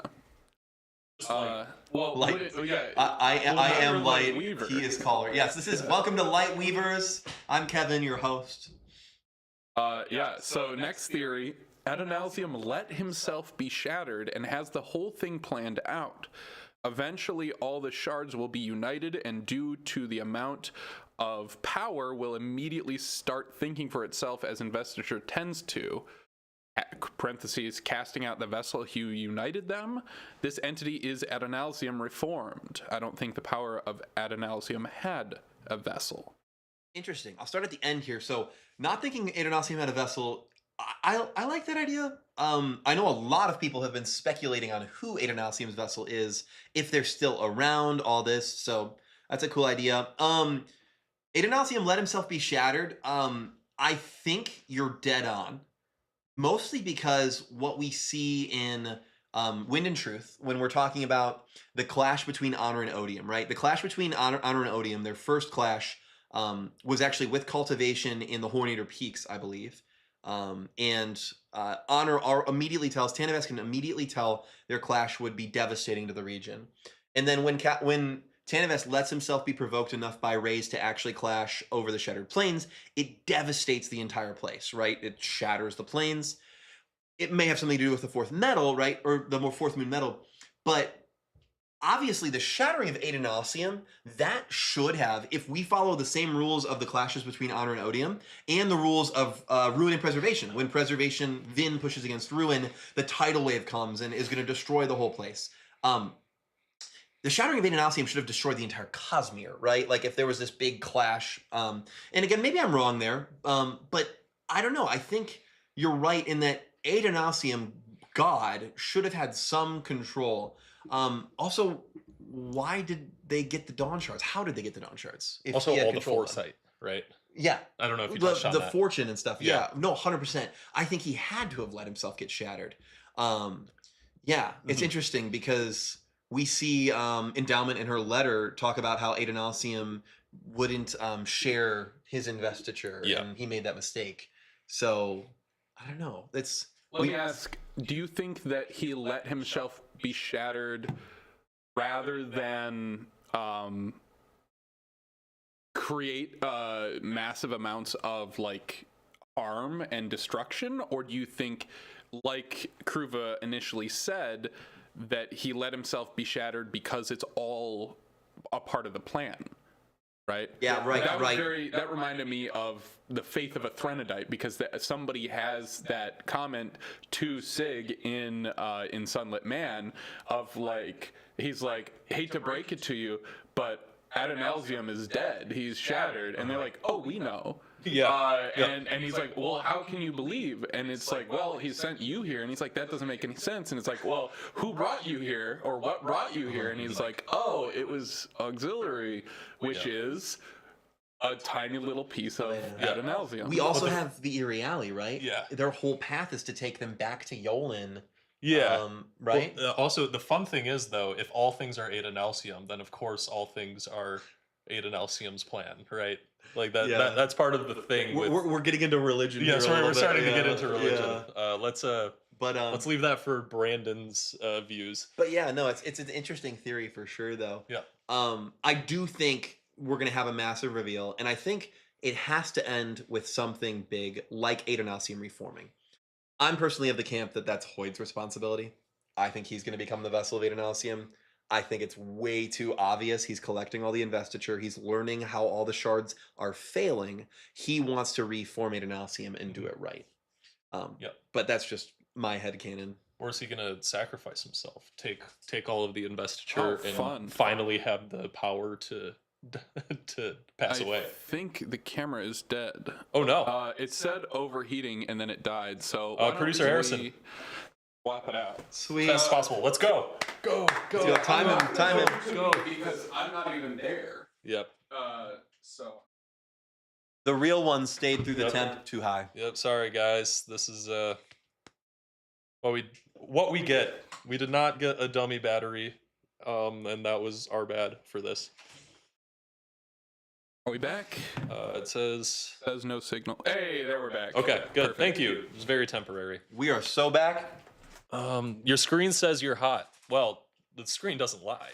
Light. Yeah. I am Light. Weaver. He is caller. Yes, this is welcome to Light Weavers. I'm Kevin, your host. Yeah. So next theory, Adonalsium let himself be shattered and has the whole thing planned out. Eventually, all the shards will be united, and due to the amount of power, will immediately start thinking for itself, as investiture tends to. parentheses, casting out the vessel who united them. This entity is Adonalsium reformed. I don't think the power of Adonalsium had a vessel. Interesting. I'll start at the end here. So, not thinking Adonalsium had a vessel, I like that idea. I know a lot of people have been speculating on who Adonalsium's vessel is, if they're still around, all this. So, that's a cool idea. Adonalsium let himself be shattered. I think you're dead on. Mostly because what we see in Wind and Truth, when we're talking about the clash between Honor and Odium, right? The clash between Honor and Odium, their first clash, was actually with Cultivation in the Hornator Peaks, I believe. And Honor immediately tells, Tanavest can immediately tell their clash would be devastating to the region. And then when Tanavest lets himself be provoked enough by Rays to actually clash over the Shattered Plains, it devastates the entire place, right? It shatters the plains. It may have something to do with the fourth metal, right? Or the more fourth moon metal. But obviously the shattering of Adonalsium, that should have, if we follow the same rules of the clashes between Honor and Odium, and the rules of Ruin and Preservation. When Preservation, Vin pushes against Ruin, the tidal wave comes and is going to destroy the whole place. The shattering of Adonalsium should have destroyed the entire Cosmere, right? Like if there was this big clash. And again, maybe I'm wrong there, but I don't know. I think you're right in that Adonalsium, God, should have had some control. Also, why did they get the Dawnshards? How did they get the Dawnshards? Also, all the foresight, right? Yeah. I don't know if you touched on the that. fortune and stuff. Yeah. No, 100%. I think he had to have let himself get shattered. It's interesting because we see Endowment in her letter talk about how Adonalsium wouldn't share his investiture, and he made that mistake. So, I don't know. Let me ask, do you think that he let himself be shattered rather than create massive amounts of like harm and destruction? Or do you think, like Kruva initially said, that he let himself be shattered because it's all a part of the plan, right? Yeah, right, That reminded me of the Faith of a Threnodite, because somebody has that comment to Sig in Sunlit Man of like, he's like, hate to break it to you, but Adonalsium is dead. He's shattered. And they're like, oh, we know. And he's like, well, how can you believe? And it's like, well, he sent you here. And he's like, that doesn't make any sense. And it's like, well, who brought you here? Or what brought you here? And he's like, oh, it was auxiliary, which is a tiny little piece of Adonalsium. We also have the Iriali, right? Yeah. Their whole path is to take them back to Yolen. Yeah. Right? Well, also, the fun thing is, though, if all things are Adonalsium, then of course all things are Adonalsium's plan, right? Like that's part of the thing. We're getting into religion. Yeah, here sorry, a we're little starting bit. to get into religion. Yeah. Let's leave that for Brandon's views. But yeah, no, it's an interesting theory for sure, though. Yeah. I do think we're gonna have a massive reveal, and I think it has to end with something big, like Adonalsium reforming. I'm personally of the camp that that's Hoyd's responsibility. I think he's going to become the vessel of Adonalsium. I think it's way too obvious. He's collecting all the investiture. He's learning how all the shards are failing. He wants to reform Adonalsium and do it right. But that's just my headcanon. Or is he going to sacrifice himself, take all of the investiture, and finally have the power to pass away? I think the camera is dead. Oh no! It said overheating and then it died. So producer Harrison, swap it out. Sweet. Best possible. Let's go. Go. Time him. Go. Because I'm not even there. Yep. So the real one stayed through the temp too high. Yep. Sorry guys. This is what we get. We did not get a dummy battery, and that was our bad for this. Are we back? It says no signal. Hey, there we're back. Okay, good. Perfect. Thank you. It was very temporary. We are so back. Your screen says you're hot. Well, the screen doesn't lie.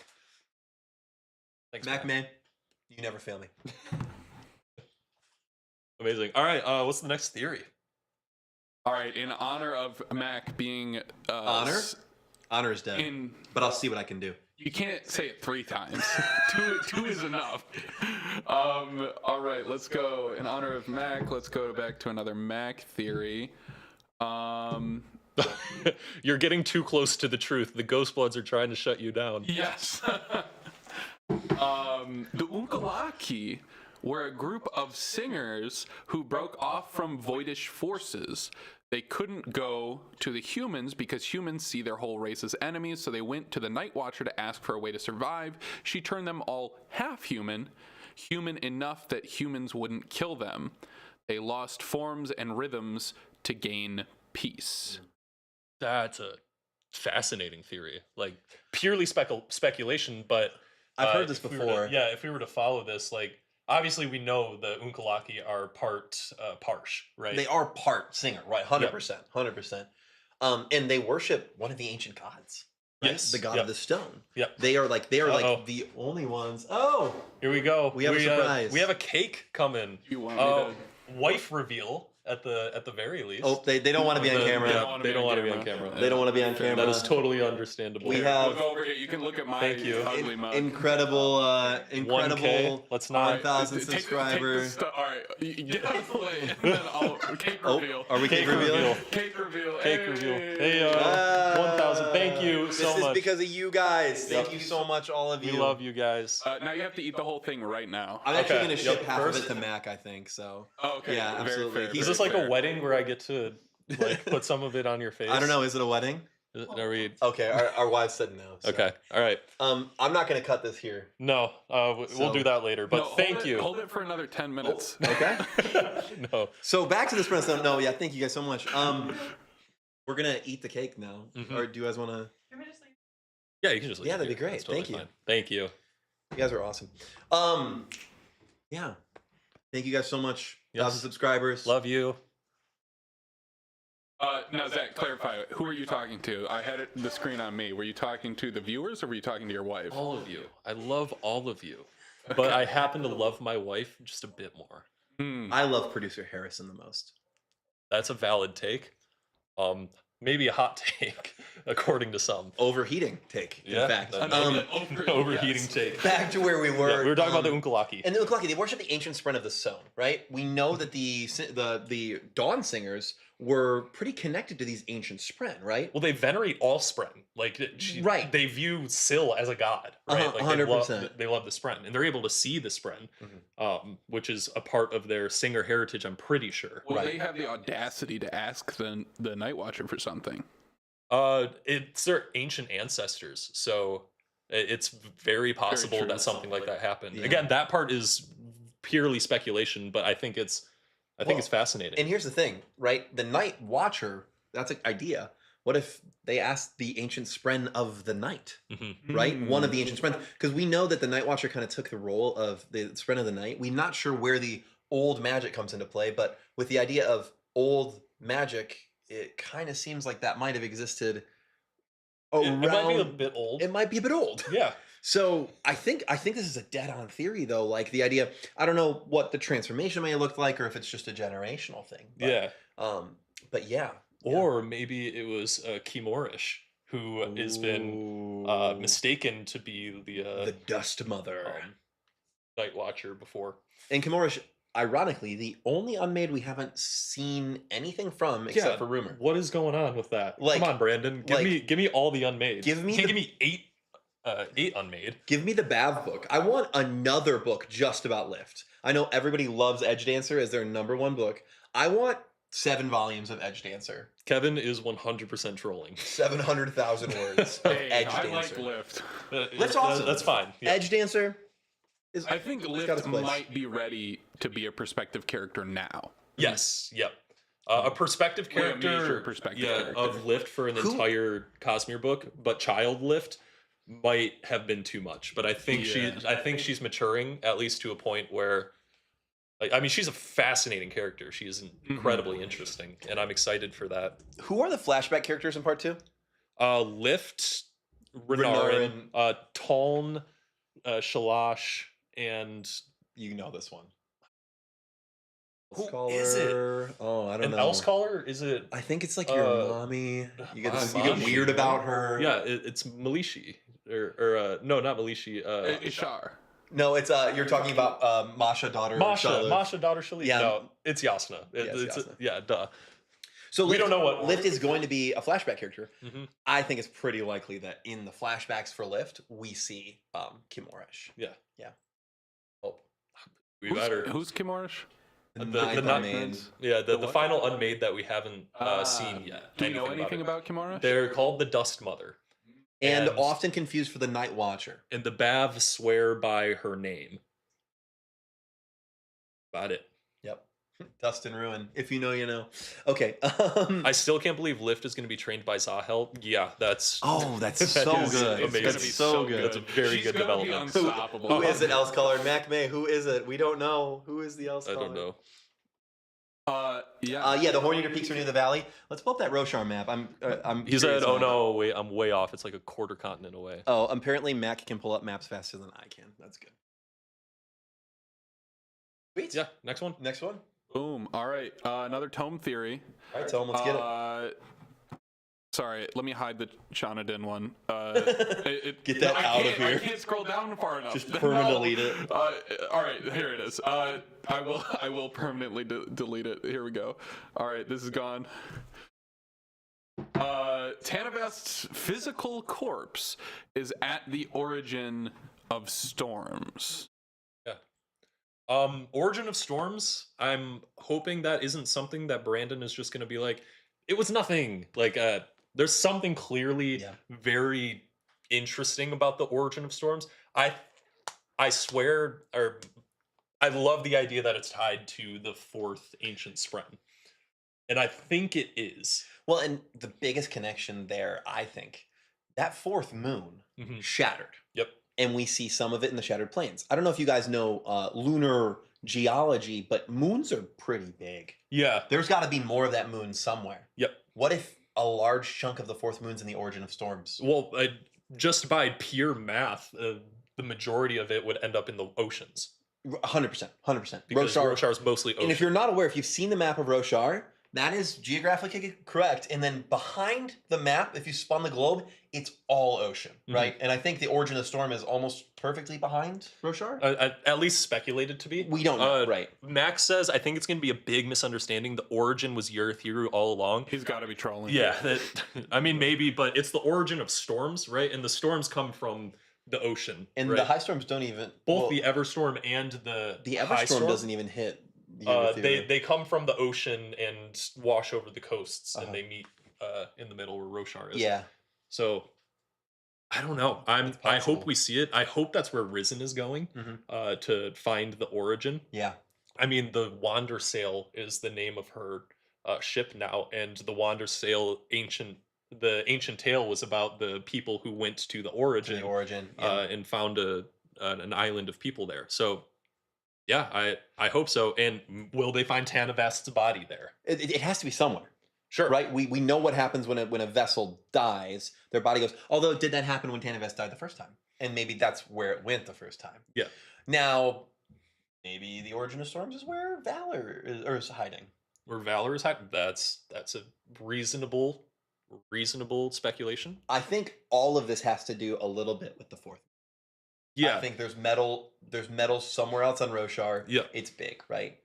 Thanks, Mac man. You never fail me. Amazing. All right, what's the next theory? All right, in honor of Mac being honor is dead. But I'll see what I can do. You can't say it 3 times. two is enough. All right, let's go. In honor of Mac, let's go back to another Mac theory. You're getting too close to the truth. The Ghostbloods are trying to shut you down. Yes. The Unkalaki were a group of singers who broke off from voidish forces. They couldn't go to the humans because humans see their whole race as enemies, so they went to the Night Watcher to ask for a way to survive. She turned them all half-human, human enough that humans wouldn't kill them. They lost forms and rhythms to gain peace. That's a fascinating theory. Like purely speculation, but I've heard this if we before. if we were to follow this, like obviously we know the Unkalaki are part Parsh, right? They are part singer, right? 100%, 100%. And they worship one of the ancient gods. Right? Yes, the god of the stone. Yep. They are like the only ones. Oh, Here we go. We have a surprise. We have a cake coming. You want me to... Wife reveal at the very least. oh, they don't want to be on camera. Yeah, they don't want to be on camera. They don't want to be on camera. That is totally understandable. We have Look over here. You can look at my Thank you. ugly mug. incredible 1K. Let's not. 1,000 subscribers. All right, get out of the way, and then I'll cake reveal. Are we cake reveal? Cake reveal. Cake reveal. Hey, 1,000. Thank you so This is much. because of you guys. Thank you so much, all of you. We love you guys. Now you have to eat the whole thing right now. I'm actually Okay. going to ship Yep. half First- of it to Mac, I think. So. Oh, okay. Yeah, Very absolutely. fair, Is Is very this like fair. a wedding where I get to like put some of it on your face? I don't know. Is it a wedding? Are we? Okay, our wives said no. So. Okay. All right. I'm not going to cut this here. No. We'll do that later. But No, thank hold it- you. Hold it for another 10 minutes. Okay. No. So back to the Sprint Stone. No, yeah, thank you guys so much. We're gonna eat the cake now. Mhm. Or do you guys want to? Yeah, you can just. Leave Yeah, it that'd be here. great. That's totally Thank you. fine. Thank you. You guys are awesome. Yeah. Thank you guys so much. Yes. 1,000 subscribers. Love you. Now, Zach, clarify. Who are you talking to? I had the screen on me. Were you talking to the viewers or were you talking to your wife? All of you. I love all of you. But I happen to love my wife just a bit more. I love producer Harrison the most. That's a valid take. Maybe a hot take, according to some. Overheating take. Yeah, In fact. that- Overheating, Overheating yes. take. Back to where we were. Yeah, we were talking about the Unkalaki. And the Unkalaki, they worship the ancient sprint of the Sown, right? We know that the Dawn Singers were pretty connected to these ancient Spren, right? Well, they venerate all Spren. Like, Right. They view Syl as a god, right? Like 100%. They love the Spren, and they're able to see the Spren, which is a part of their Singer heritage. I'm pretty sure. Well, they have the audacity to ask the Night Watcher for something. It's their ancient ancestors, so it's very possible true. that something like that happened. Yeah. Again, that part is purely speculation, but I think it's fascinating. And here's the thing, right? The Night Watcher, that's an idea. What if they asked the ancient Spren of the night, right? One of the ancient Spren. Because we know that the Night Watcher kind of took the role of the Spren of the night. We're not sure where the old magic comes into play, but with the idea of old magic, it kind of seems like that might have existed around. It might be a bit old. It might be a bit old. Yeah. So I think this is a dead-on theory, though. Like the idea, I don't know what the transformation may have looked like, or if it's just a generational thing. But, Yeah. But yeah. Or maybe it was Kimorish, who has been mistaken to be the Dust Mother. Night Watcher before. And Kimorish, ironically, the only Unmade we haven't seen anything from except for rumor. What is going on with that? Like- Come on, Brandon. Give me all the Unmade. Give me You can't the- give me eight Unmade. Give me the Bav book. I want another book just about Lift. I know everybody loves Edge Dancer as their #1 book. I want 7 volumes of Edge Dancer. Kevin is 100% trolling. 700,000 words of Hey, Edge I Dancer. like Lift. Lift's awesome. That's fine. Yeah. Edge Dancer is. I think it's got Lift its place. might be ready to be a perspective character now. Yes. Yep. A perspective Well, a major character, perspective yeah, character. of Lift for an entire Cosmere book, but Child Lift might have been too much. But I think she's maturing at least to a point where, like, I mean, she's a fascinating character. She is incredibly interesting, and I'm excited for that. Who are the flashback characters in part 2? Lift, Renarin, Taln, Shalash, and You know this one. Who is it? Oh, I don't an know. Elsecaller? Is it? I think it's like your mommy. You get mommy, weird about her. Yeah, it's Malishi, or no, not Malishi. Ishar. No, it's you're talking about Masha, daughter Masha, Shallan. Masha, daughter Shali. Yeah. No, it's Yasna. Yeah, it's Yasna. Yeah, duh. So We don't know what Lift is going to be a flashback character. Mhm. I think it's pretty likely that in the flashbacks for Lift, we see Kimorish. Yeah. Yeah. Oh, We better. Who's Kimorish? The ninth not- Unmade. Yeah, the what? final Unmade that we haven't seen yet. Do you know about anything it. about Kimorish? They're called the Dust Mother. And And- often confused for the Night Watcher. And the Bav swear by her name. About it. Yep. Dust and Ruin. If you know, you know. Okay. I still can't believe Lift is going to be trained by Zahel. Yeah, that's that's that so is good. amazing. That's so good. That's a very She's good gonna be development. unstoppable. Who is it, Else Color? Mac May, who is it? We don't know. Who is the Else I Color? don't know. Yeah, the Horneater Peaks are near the valley. Let's pull up that Roshar map. I'm He said, curious "Oh on no, wait, I'm way off. It's like a quarter continent away." that. Oh, apparently Mac can pull up maps faster than I can. That's good. Sweet. Yeah, next one. Next one. Boom. All right. Another tome theory. All right, Tom, let's get it. Sorry, let me hide the Chanadin one. Get that out of I here. can't scroll down far enough. Just permanently delete it. All right, here it is. I will permanently delete it. Here we go. All right, this is gone. Tanavest's physical corpse is at the origin of storms. Origin of Storms. I'm hoping that isn't something that Brandon is just going to be like, it was nothing. Like, there's something clearly very interesting about the Origin of Storms. I swear, or I love the idea that it's tied to the fourth ancient Spren. And I think it is. Well, and the biggest connection there, I think, that fourth moon shattered. Yep. And we see some of it in the Shattered Plains. I don't know if you guys know lunar geology, but moons are pretty big. Yeah. There's got to be more of that moon somewhere. Yep. What if a large chunk of the fourth moon's in the Origin of Storms? Well, just by pure math, the majority of it would end up in the oceans. 100%. 100%. Because Roshar is mostly ocean. And if you're not aware, if you've seen the map of Roshar, that is geographically correct. And then behind the map, if you spun the globe, it's all ocean, right? And I think the Origin of Storm is almost perfectly behind Roshar. At least speculated to be. We don't know, right? Max says, I think it's going to be a big misunderstanding. The origin was Yurithiru all along. He's got to be trolling. Yeah, I mean, maybe, but it's the origin of storms, right? And the storms come from the ocean. And right? the high storms don't even... Both the Everstorm and the high Everstorm storm doesn't even hit. They come from the ocean and wash over the coasts, and they meet in the middle where Roshar is. Yeah. So I don't know. I hope we see it. I hope that's where Risen is going to find the origin. Yeah. I mean, the Wander Sail is the name of her ship now, and the Wander Sail the ancient tale was about the people who went to the origin, and found an island of people there. So yeah, I hope so. And will they find Tanavest's body there? It has to be somewhere. Sure. Right? We know what happens when a vessel dies. Their body goes, although did that happen when Tanavest died the first time? And maybe that's where it went the first time. Yeah. Now, maybe the Origin of Storms is where Valor is hiding. Where Valor is hiding? That's a reasonable speculation. I think all of this has to do a little bit with the fourth. Yeah. I think there's metal somewhere else on Roshar. Yeah. It's big, right?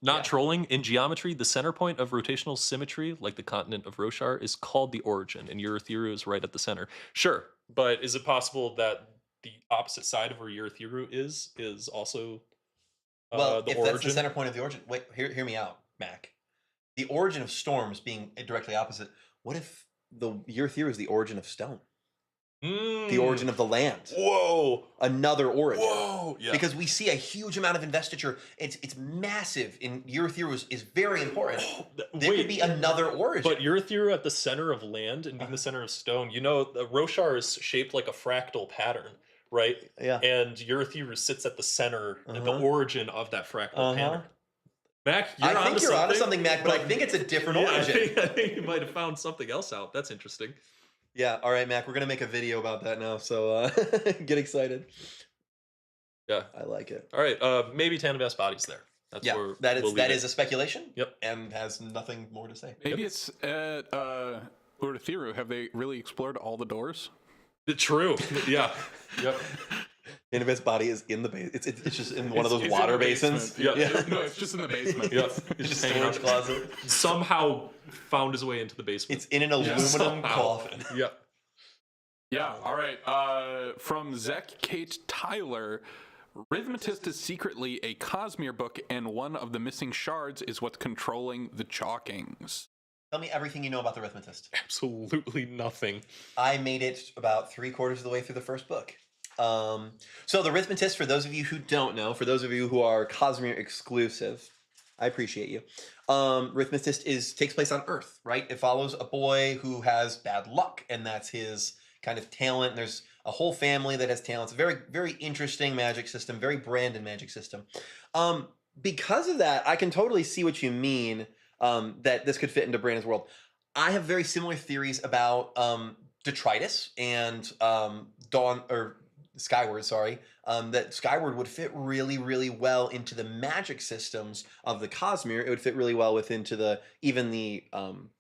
Not trolling. In geometry, the center point of rotational symmetry, like the continent of Roshar, is called the origin, and Urithiru is right at the center. Sure, but is it possible that the opposite side of where Urithiru is also well, the if origin? That's the center point of the origin. Wait, hear me out, Mac. The Origin of Storms being directly opposite. What if the Urithiru is the origin of stone? The origin of the land. Whoa. Another origin. Whoa. Yeah. Because we see a huge amount of investiture. It's massive. And Urithiru is very important. There could be another origin. But Urithiru at the center of land and being the center of stone, you know, the Roshar is shaped like a fractal pattern, right? Yeah. And Urithiru sits at the center, at the origin of that fractal pattern. Mac, I think you're onto something, Mac, but I think it's a different origin. I think you might have found something else out. That's interesting. Yeah, all right, Mac, we're going to make a video about that now, so get excited. Yeah. I like it. All right, maybe Tanavest's body's there. That's where that is a speculation. Yep. And has nothing more to say. Maybe it's at Urithiru. Have they really explored all the doors? True. Yeah. Yep. Innovet's body is in the base. It's just in one of those It's water in the basins. basement. Yeah. No, it's just in the basement. Yep. It's just hanging storage out. closet. Somehow found his way into the basement. It's in an aluminum Somehow. coffin. Yep. Yeah, all right. From Zek Kate Tyler, Rithmatist is secretly a Cosmere book, and one of the missing shards is what's controlling the Chalkings. Tell me everything you know about the Rithmatist. Absolutely nothing. I made it about 3/4 of the way through the first book. So the Rithmatist, for those of you who don't know, for those of you who are Cosmere exclusive, I appreciate you. Rithmatist takes place on Earth, right? It follows a boy who has bad luck, and that's his kind of talent. There's a whole family that has talents. Very, very interesting magic system, very Brandon magic system. Because of that, I can totally see what you mean, that this could fit into Brandon's world. I have very similar theories about detritus and Skyward, sorry, that Skyward would fit really, really well into the magic systems of the Cosmere. It would fit really well into the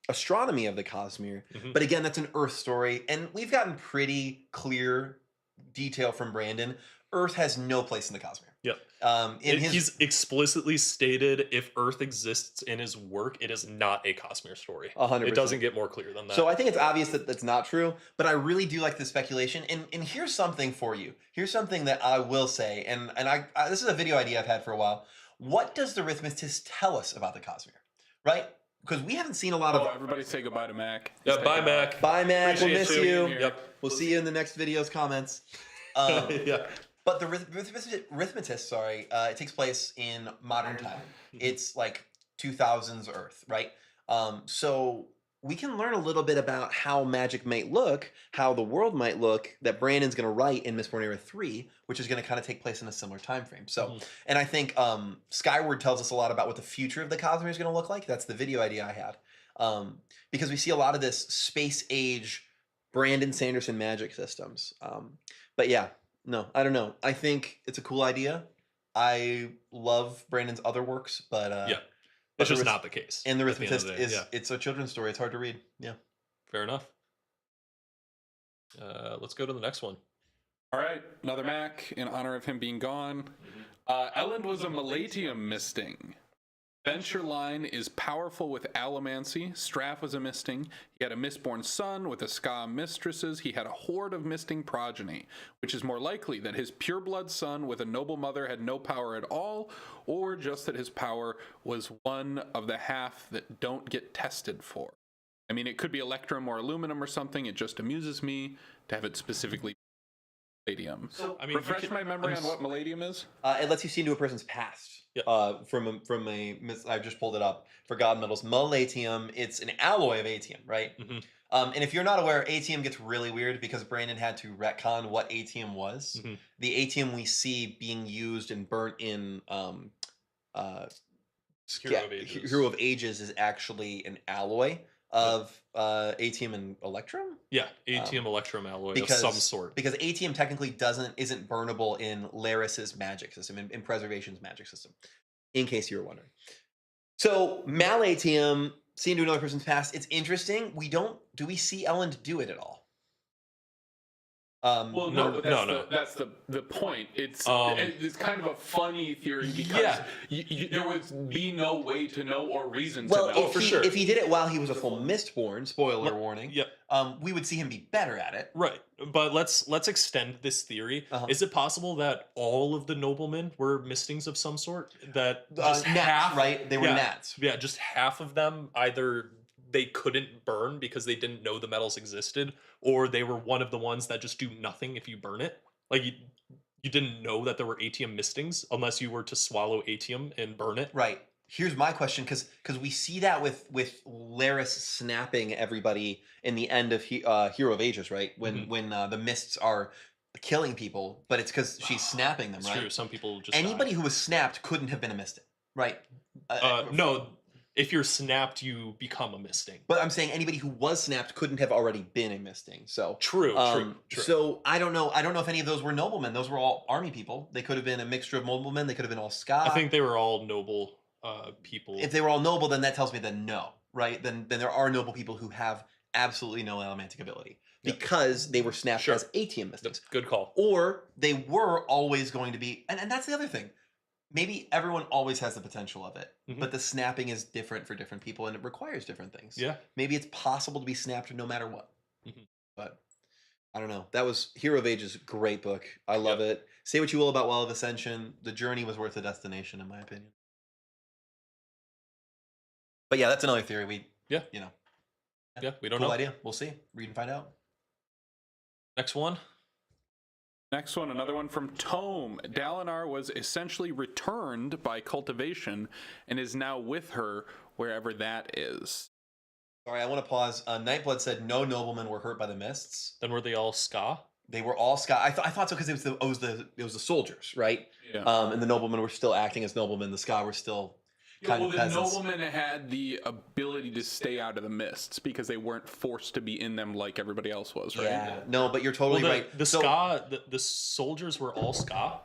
astronomy of the Cosmere. Mhm. But again, that's an Earth story, and we've gotten pretty clear detail from Brandon. Earth has no place in the Cosmere. Yep. He's He's explicitly stated if Earth exists in his work, it is not a Cosmere story. 100%. It doesn't get more clear than that. So I think it's obvious that that's not true, but I really do like the speculation. And here's something for you. Here's something that I will say, and I this is a video idea I've had for a while. What does the Rithmatist tell us about the Cosmere, right? Because we haven't seen a lot of. Everybody say goodbye to Mac. yeah, Say bye, goodbye. Mac. Bye, Mac. We'll Appreciate miss you. you. Yep. We'll see you in the next video's comments. Yeah. But the Rithmatist, sorry, it takes place in modern time. It's like 2000s Earth, right? So we can learn a little bit about how magic might look, how the world might look, that Brandon's going to write in Mistborn Era 3, which is going to kind of take place in a similar time frame. So, and I think Skyward tells us a lot about what the future of the Cosmere is going to look like. That's the video idea I had. Because we see a lot of this space age Brandon Sanderson magic systems. But yeah. No, I don't know. I think it's a cool idea. I love Brandon's other works, but Yeah. but That's the just Rith- not the case. And the at the end of Rithmatist the day. is Yeah. it's a children's story. It's hard to read. Yeah. Fair enough. Let's go to the next one. All right, another Mac in honor of him being gone. Elend was a Malatium misting. Venture line is powerful with allomancy. Straff was a misting. He had a mistborn son with a ska mistresses. He had a horde of misting progeny, which is more likely that his pureblood son with a noble mother had no power at all, or just that his power was one of the half that don't get tested for. I mean, it could be electrum or aluminum or something. It just amuses me to have it specifically Malatium. So, I mean, Refresh my memory on what Malatium is. it lets you see into a person's past. Yep. I just pulled it up for God metals. Malatium. It's an alloy of atium, right? Mhm. And if you're not aware, atium gets really weird because Brandon had to retcon what atium was. Mhm. The atium we see being used and burnt in Hero of Ages. Hero of Ages is actually an alloy of atium and electrum. Yeah, atium electrum alloy Because of some sort. because atium technically isn't burnable in Laris's magic system, in Preservation's magic system, in case you were wondering. So malatium, seen to another person's past, it's interesting. Do we see Elend do it at all? Well, No, no, but no. that's the point. It's kind of a funny theory because Yeah. there would be no way to know or reason Well, to know. if he did it while he was a full Mistborn, spoiler warning, Yep. we would see him be better at it. Right, but let's extend this theory. Uh-huh. Is it possible that all of the noblemen were mistings of some sort? That just Gnats, half, right? They were yeah, gnats. Yeah, just half of them either they couldn't burn because they didn't know the metals existed, or they were one of the ones that just do nothing if you burn it. Like you didn't know that there were atium mistings unless you were to swallow atium and burn it. Right. Here's my question, because we see that with Laris snapping everybody in the end of Hero of Ages, right? When the mists are killing people, but it's because she's snapping them, It's right? true. Some people just Anybody die. who was snapped couldn't have been a mystic, right? No, if you're snapped, you become a misting. But I'm saying anybody who was snapped couldn't have already been a misting. So True. So I don't know. I don't know if any of those were noblemen. Those were all army people. They could have been a mixture of noblemen. They could have been all ska. I think they were all noble people. If they were all noble, then that tells me that no, right? Then there are noble people who have absolutely no allomantic ability. because they were snapped Sure. as ATM mystics. Good call. Or they were always going to be, and that's the other thing. Maybe everyone always has the potential of it, Mhm. but the snapping is different for different people and it requires different things. Yeah. Maybe it's possible to be snapped no matter what. Mhm. But I don't know. That was Hero of Ages, great book. I love it. Say what you will about Well of Ascension. The journey was worth the destination, in my opinion. But yeah, that's another theory. We Yeah. We don't cool know. idea. We'll see. Read and find out. Next one. Next one, another one from Tome. Dalinar was essentially returned by cultivation and is now with her wherever that is. Sorry, I want to pause. Nightblood said no noblemen were hurt by the mists. Then were they all ska? They were all Scott. I thought so because it was the soldiers, right? Yeah. And the noblemen were still acting as noblemen. The Ska were still kind of the peasants. noblemen had the ability to stay out of the mists because they weren't forced to be in them like everybody else was, right? Yeah. No, but you're totally Well, right. the ska, the soldiers were all ska.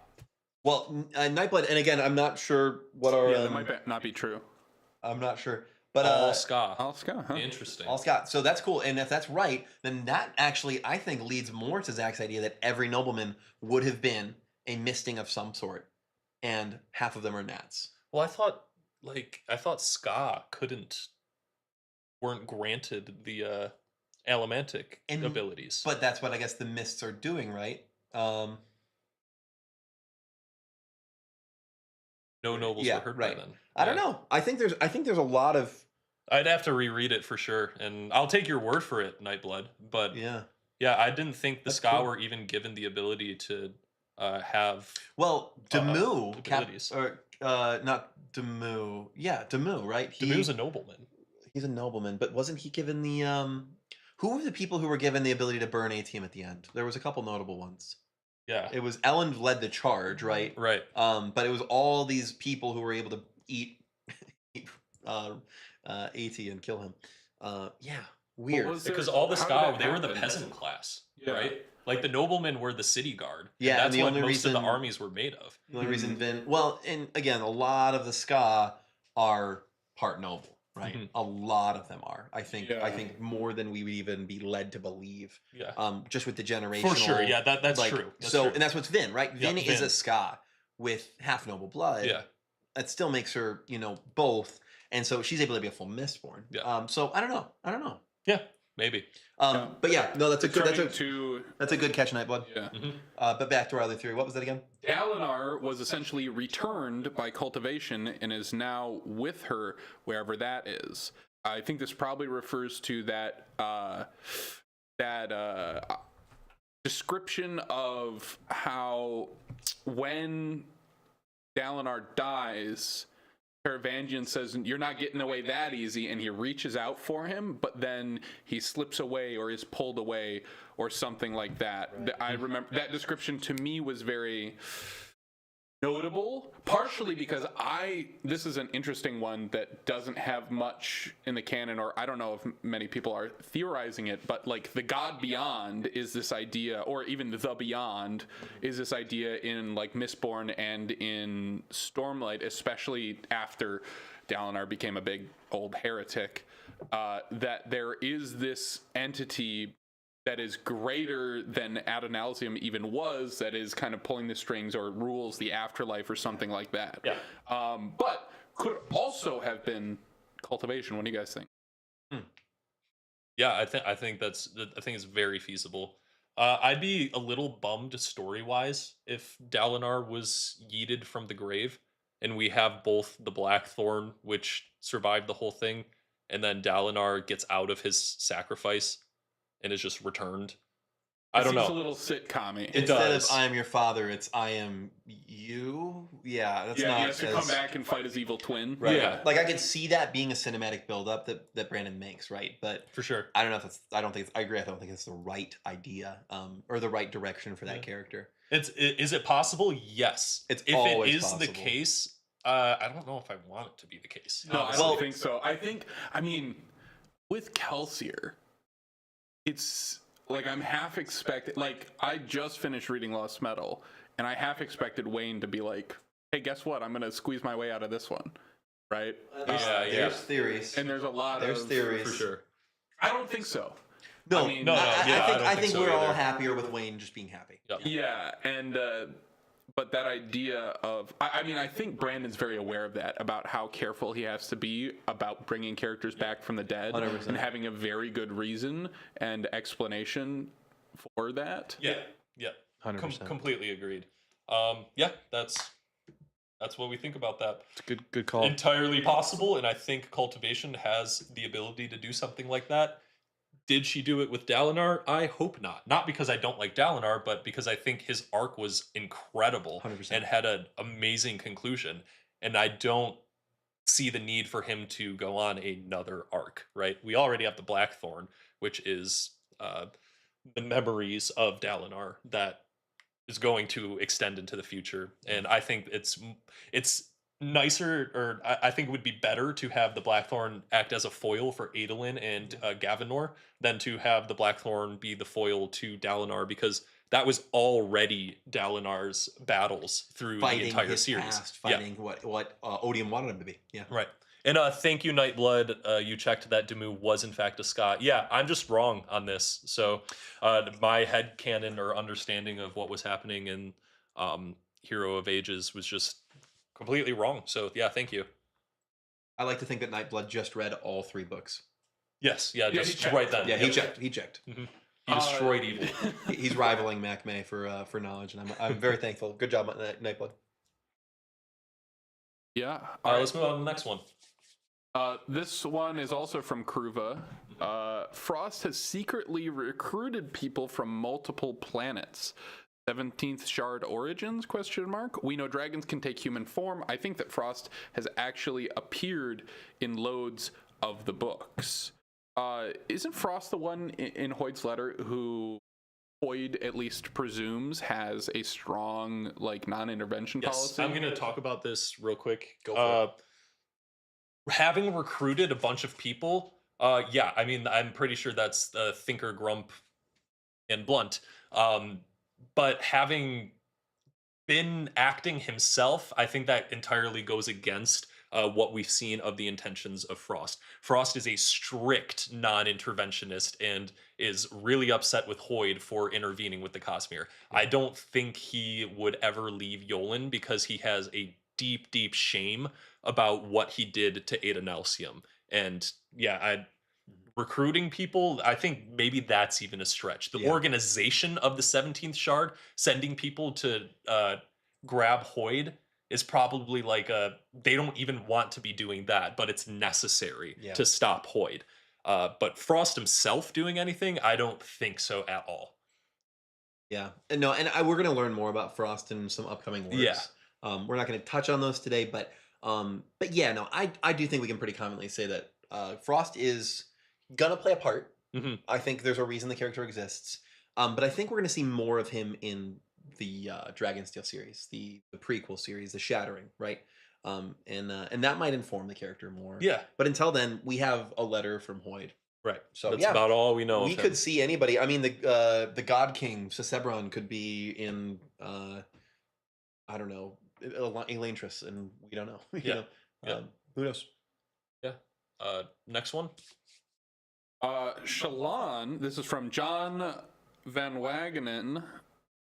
Well, Nightblood, and again, I'm not sure what our. Yeah, that might not be true. I'm not sure, but All ska. All Ska, huh? Interesting. all Scott. So that's cool. And if that's right, then that actually, I think, leads more to Zach's idea that every nobleman would have been a misting of some sort, and half of them are Nats. Well, I thought ska weren't granted the allomantic And- abilities. But that's what I guess the mists are doing, right? no nobles yeah, were hurt right. by then. I don't know. I think there's a lot of I'd have to reread it for sure, and I'll take your word for it, Nightblood. But yeah. I didn't think the That's ska cool. were even given the ability to have. Well, Demu, abilities. not Demu. Yeah, Demu, right? Demu's a nobleman. He's a nobleman, but wasn't he given the who were the people who were given the ability to burn ATM at the end? There was a couple notable ones. Yeah. It was Elend led the charge, right? Right. But it was all these people who were able to eat AT and kill him. Yeah, weird. was there- Because all the how did ska, that they were the happen? peasant class, Yeah. right? Like the noblemen were the city guard. Yeah, and that's the what only most of reason- the armies were made of. The only reason Vin, well, and again, a lot of the Ska are part noble, right? Mhm. A lot of them are. I think Yeah. more than we would even be led to believe. Yeah. Just with the generational. For sure. Yeah, that's like, true. That's so, true. and that's what's Vin, right? Yeah, Vin is Vin. a Ska with half noble blood. Yeah. That still makes her, both, and so she's able to be a full Mistborn. Yeah. So I don't know. Yeah. Maybe. But yeah, no, that's a good catch, Nightblood. Yeah. But back to our other theory. What was that again? Dalinar was essentially returned by cultivation and is now with her wherever that is. I think this probably refers to that description of how when Dalinar dies, Paravangian says, "You're not getting away that easy," and he reaches out for him, but then he slips away or is pulled away or something like that. I remember that description to me was very notable, partially because this is an interesting one that doesn't have much in the canon, or I don't know if many people are theorizing it, but like the God Beyond is this idea, or even the Beyond is this idea in like Mistborn and in Stormlight, especially after Dalinar became a big old heretic, that there is this entity that is greater than Adonalsium even was, that is kind of pulling the strings or rules the afterlife or something like that. Yeah. But could also have been cultivation. What do you guys think? Yeah, I think it's very feasible. I'd be a little bummed story wise if Dalinar was yeeted from the grave, and we have both the Blackthorn, which survived the whole thing, and then Dalinar gets out of his sacrifice and is just returned. I don't Seems know. a little sitcom-y. It Instead does. of I am your father, it's I am you. Yeah, that's Yeah, not he has to as- come back and fight his evil twin. Right. Yeah. Like I could see that being a cinematic buildup that Brandon makes, right? But For sure. I don't know if it's. I don't think. I agree. I don't think it's the right idea, or the right direction for that Yeah. character. Is it possible? Yes. It's if always it is the possible. case, I don't know if I want it to be the case. No, I honestly. don't think so. I mean, with Kelsier, it's like I'm half expected. Like I just finished reading Lost Metal, and I half expected Wayne to be like, "Hey, guess what? I'm gonna squeeze my way out of this one." Right? Yeah. There's theories. And there's a lot There's of theories For sure. I don't think so. No, I mean, No, yeah, I don't I think think so we're all either. happier with Wayne just being happy. Yep. Yeah, and but that idea of, I mean, I think Brandon's very aware of that, about how careful he has to be about bringing characters back from the dead 100%. and having a very good reason and explanation for that. Yeah, yeah, 100%. completely agreed. Yeah, that's what we think about that. It's a good call. Entirely possible, and I think Cultivation has the ability to do something like that. Did she do it with Dalinar? I hope not. Not because I don't like Dalinar, but because I think his arc was incredible 100%. and had an amazing conclusion. And I don't see the need for him to go on another arc, right? We already have the Blackthorn, which is the memories of Dalinar that is going to extend into the future. And I think it's nicer, or I think it would be better to have the Blackthorn act as a foil for Adolin and Gavinor than to have the Blackthorn be the foil to Dalinar, because that was already Dalinar's battles through the Fighting entire his series. past, fighting what Odium wanted him to be. Yeah. Right. And thank you, Nightblood. You checked that Demu was in fact a Scot. Yeah, I'm just wrong on this. So my headcanon or understanding of what was happening in Hero of Ages was just completely wrong. So yeah, thank you. I like to think that Nightblood just read all 3 books. Yes, yeah, Yeah, just he right then. Yeah, Yep. he checked. He destroyed evil. He's rivaling Mac May for knowledge, and I'm very thankful. Good job, Nightblood. Yeah. All right, let's move on to the next one. This one is also from Kruva. Frost has secretly recruited people from multiple planets. 17th shard origins, question mark. We know dragons can take human form. I think that Frost has actually appeared in loads of the books. Isn't Frost the one in Hoyd's letter who Hoyd at least presumes has a strong like non-intervention Yes, policy? I'm going to talk about this real quick. Go for it. Having recruited a bunch of people, yeah, I mean, I'm pretty sure that's Thinker, Grump, and Blunt. But having been acting himself, I think that entirely goes against what we've seen of the intentions of Frost. Frost is a strict non-interventionist and is really upset with Hoyd for intervening with the Cosmere. I don't think he would ever leave Yolen because he has a deep, deep shame about what he did to Adonalsium. And yeah, recruiting people, I think maybe that's even a stretch. The organization of the 17th Shard, sending people to grab Hoyd, is probably like they don't even want to be doing that, but it's necessary to stop Hoyd. But Frost himself doing anything, I don't think so at all. Yeah, and no, and we're going to learn more about Frost in some upcoming works. Yeah. We're not going to touch on those today, but yeah, no, I do think we can pretty confidently say that Frost is gonna play a part. Mhm. I think there's a reason the character exists, but I think we're going to see more of him in the Dragonsteel series, the prequel series, the Shattering, right? And that might inform the character more. Yeah. But until then, we have a letter from Hoyd. Right. So that's yeah, about all we know. we of him. could see anybody. I mean, the God King Sesebron could be in I don't know, Elantris, and we don't know. You know, who knows? Yeah. Next one. Shallan, this is from John Van Wagenen.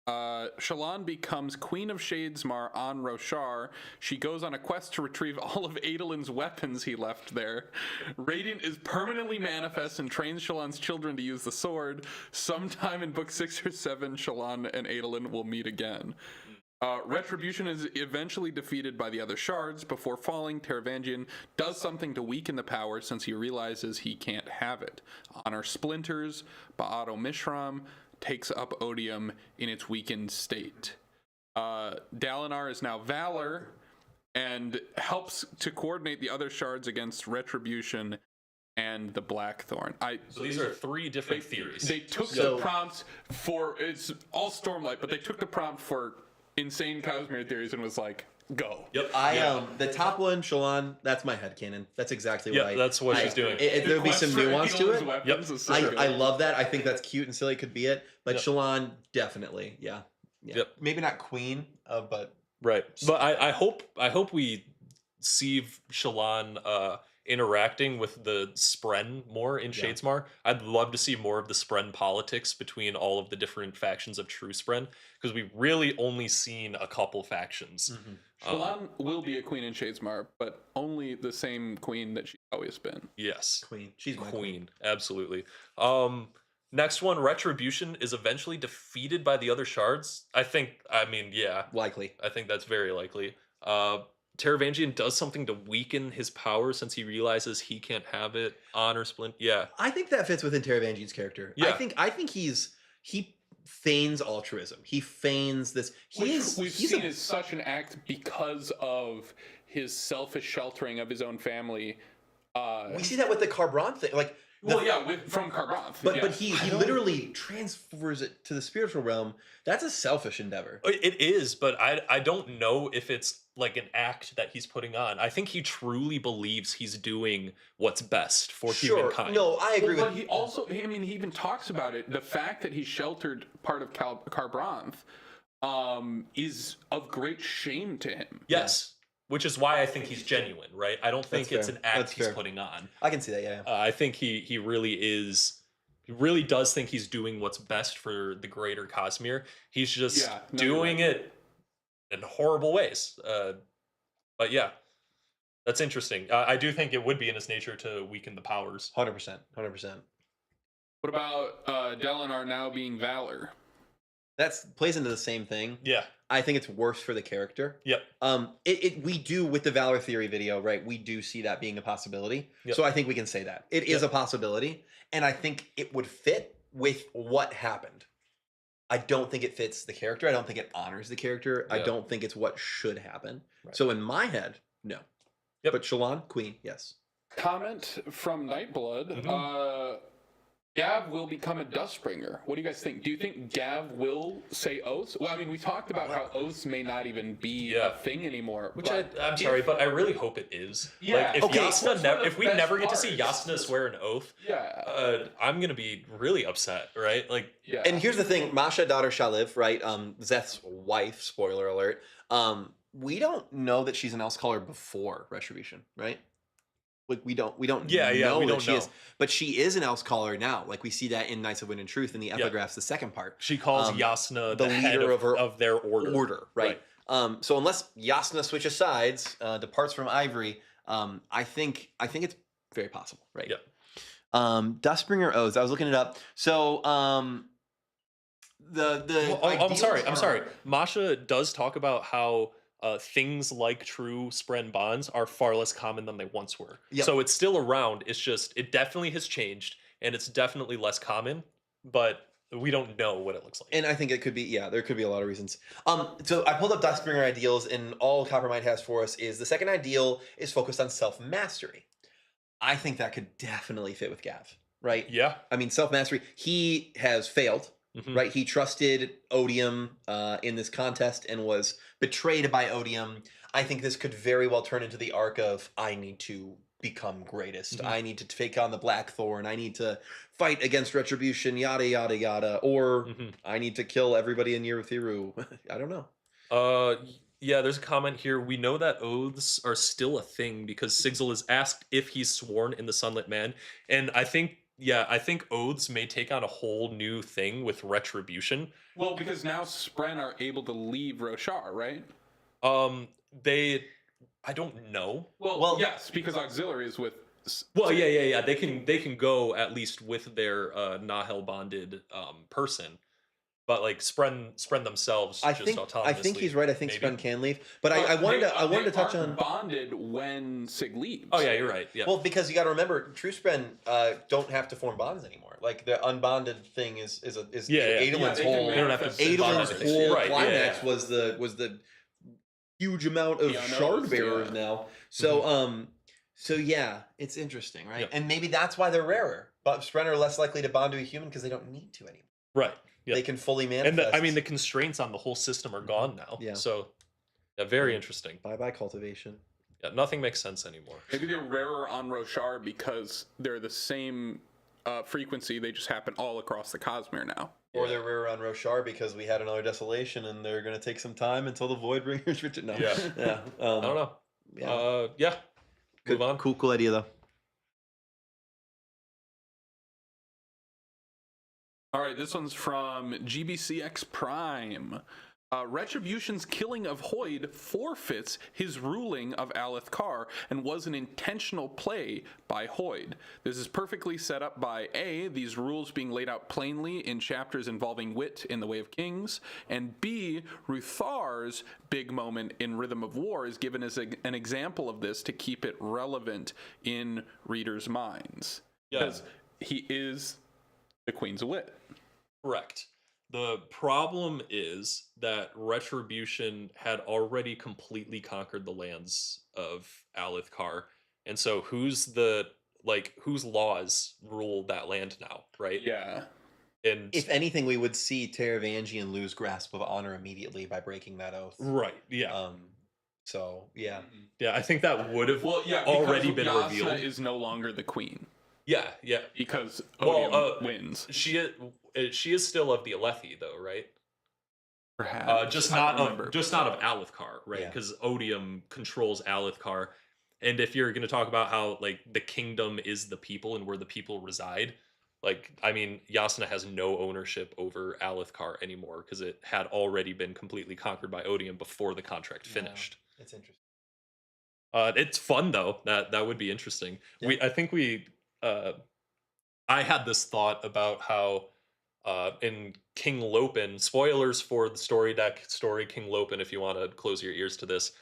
Shallan becomes Queen of Shadesmar on Roshar. She goes on a quest to retrieve all of Adolin's weapons he left there. Radiant is permanently manifest and trains Shallan's children to use the sword. Sometime in book 6 or 7, Shallan and Adolin will meet again. Retribution is eventually defeated by the other shards. Before falling, Taravangian does something to weaken the power since he realizes he can't have it. Honor splinters. Ba'ato Mishram takes up Odium in its weakened state. Dalinar is now Valor and helps to coordinate the other shards against Retribution and the Blackthorn. So these are 3 different theories. They took the prompt for, it's all Stormlight, but they took the prompt for Insane Cosmere theories and was like, go. Yep. The top one, Shallan, that's my headcanon. That's exactly what I... that's what she's doing. There'll be some nuance to it. Yep. I love that. I think that's cute and silly. Could be it. But Shallan, definitely. Yeah. Yep. Maybe not queen, but... Right. But I hope we see Shallan interacting with the Spren more in Yeah. Shadesmar. I'd love to see more of the Spren politics between all of the different factions of True Spren, because we've really only seen a couple factions. Shallan will be a queen in Shadesmar, but only the same queen that she's always been. Yes. Queen. She's my queen. Absolutely. Next one, Retribution is eventually defeated by the other shards. I mean, yeah, Likely. I think that's very likely. Taravangian does something to weaken his power since he realizes he can't have it. Honor splint. Yeah. I think that fits within Taravangian's character. Yeah. I think he feigns altruism. He feigns this. We've seen as such an act because of his selfish sheltering of his own family. We see that with the Carbron thing. Like, from Carbranth. but he literally transfers it to the spiritual realm. That's a selfish endeavor. It is, but I don't know if it's like an act that he's putting on. I think he truly believes he's doing what's best for humankind. No, I agree But with he also, I mean, he even talks about it. The fact that he sheltered part of Carbranth is of great shame to him. Yes. Which is why I think he's genuine, right? I don't think That's it's fair. an act That's he's fair. putting on. I can see that, yeah. I think he really is. He really does think he's doing what's best for the greater Cosmere. He's just doing it in horrible ways. But yeah, that's interesting. I do think it would be in his nature to weaken the powers. 100%. 100%. What about Dalinar now being Valor? That plays into the same thing. Yeah. I think it's worse for the character. Yep. We do with the Valor Theory video, right? We do see that being a possibility. Yep. So I think we can say that it is a possibility, and I think it would fit with what happened. I don't think it fits the character. I don't think it honors the character. I Yeah. don't think it's what should happen. Right. So in my head, no. Yep. But Shallan, queen, yes. Comment from Nightblood. Gav will become a Dustbringer. What do you guys think? Do you think Gav will say oaths? Well, I mean, we talked about how oaths may not even be a thing anymore. Which I'm sorry, but I really hope it is. Yeah. Like, if Okay. Yasna if we best never get to see parts. Yasna swear an oath, I'm gonna be really upset, right? Like, yeah. And here's the thing, Masha, daughter Shaliv, right? Zeth's wife, spoiler alert. We don't know that she's an Elf Caller before Retribution, right? Like we don't know we don't that she know. is, but she is an Elf Caller now. Like we see that in Knights of Wind and Truth in the epigraphs, the second part. she calls Yasna the the head leader of their order. right? So unless Yasna switches sides, departs from Ivory, I think it's very possible, right? Yeah. Dustbringer oaths. I was looking it up. So I'm sorry. Masha does talk about how things like true Spren bonds are far less common than they once were. Yep. So it's still around. It's just, it definitely has changed, and it's definitely less common, but we don't know what it looks like. And I think it could be, there could be a lot of reasons. So I pulled up Dustbringer ideals, and all Coppermind has for us is the second ideal is focused on self-mastery. I think that could definitely fit with Gav, right? Yeah. I mean, self-mastery, he has failed, right? He trusted Odium in this contest and was betrayed by Odium. I think this could very well turn into the arc of, I need to become greatest. I need to take on the Blackthorn. I need to fight against Retribution, yada, yada, yada. Or I need to kill everybody in Yerithiru. I don't know. Yeah, there's a comment here. We know that oaths are still a thing because Sigil is asked if he's sworn in the Sunlit Man. And I think oaths may take on a whole new thing with Retribution. Well, because now Spren are able to leave Roshar, right? I don't know. Well, yes, because auxiliaries with. Well, yeah. They can go at least with their Nahel bonded person, but like Spren themselves just autonomously. I think he's right. I think maybe. Spren can leave, but I wanted to touch on bonded when Sig leaves. Oh yeah, you're right. Yeah. Well, because you got to remember, true Spren don't have to form bonds anymore. Like the unbonded thing is Adolin's whole. They don't have to Adolin's bond whole right, climax was the huge amount of shard bearers now. So so yeah, it's interesting, right? Yep. And maybe that's why they're rarer. But Spren are less likely to bond to a human because they don't need to anymore. Right. Yep. They can fully manifest. And the constraints on the whole system are gone now. Yeah. So, yeah, very interesting. Bye cultivation. Yeah, nothing makes sense anymore. Maybe they're rarer on Roshar because they're the same frequency. They just happen all across the Cosmere now. Or they're rarer on Roshar because we had another desolation and they're going to take some time until the Voidbringers return. No. Yeah. Yeah. I don't know. Yeah. Yeah. move on. Cool idea though. All right, this one's from GBCX Prime. Retribution's killing of Hoid forfeits his ruling of Alethkar and was an intentional play by Hoid. This is perfectly set up by A, these rules being laid out plainly in chapters involving wit in the Way of Kings, and B, Ruthar's big moment in Rhythm of War is given as an example of this to keep it relevant in readers' minds. Because he is the Queen's Wit. Correct. The problem is that Retribution had already completely conquered the lands of Alethkar, and so whose laws rule that land now, right? Yeah. And If anything, we would see Taravangian lose grasp of honor immediately by breaking that oath. right, yeah, So yeah. yeah. I think that would have because already been Yasna revealed. is no longer the queen Yeah, yeah. because Well, Odium wins. She is still of the Alethi, though, right? Perhaps. Just I not don't of remember. Alethkar, right? Yeah. Because Odium controls Alethkar, and if you're going to talk about how like the kingdom is the people and where the people reside, like I mean, Yasna has no ownership over Alethkar anymore because it had already been completely conquered by Odium before the contract finished. It's interesting. It's fun though. That would be interesting. Yeah. I had this thought about how in King Lopen, spoilers for the story deck story King Lopen, if you want to close your ears to this,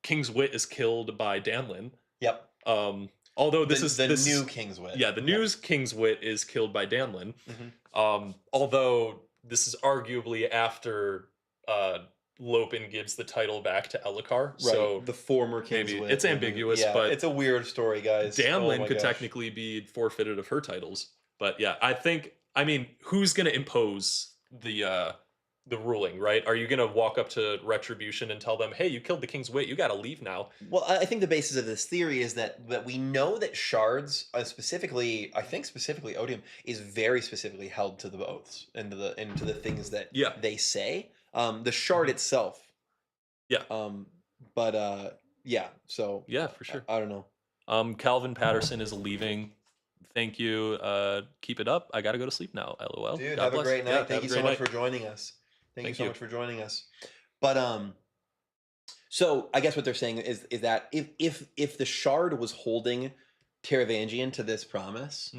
King's Wit is killed by Danlin. Yep. Although This is the new King's Wit. Yeah, the new King's Wit is killed by Danlin. Mm-hmm. Although this is arguably after Lopen gives the title back to Elhokar. Right. So the former King's maybe Wit. it's ambiguous, Yeah, but it's a weird story, guys. Danlin Oh my could gosh. technically be forfeited of her titles. But yeah, I mean, who's going to impose the ruling, right? Are you going to walk up to Retribution and tell them, "Hey, you killed the King's Wit. You got to leave now." Well, I think the basis of this theory is that we know that shards, specifically Odium, is very specifically held to the oaths and to the things that they say. The shard itself. Yeah. Yeah. So yeah, for sure. I don't know. Calvin Patterson is leaving. Thank you. Keep it up. I got to go to sleep now. LOL. Dude, God have bless. a great night. Yeah, Thank you so much for joining us. Thank you so much for joining us. But so I guess what they're saying is that if the shard was holding Taravangian to this promise,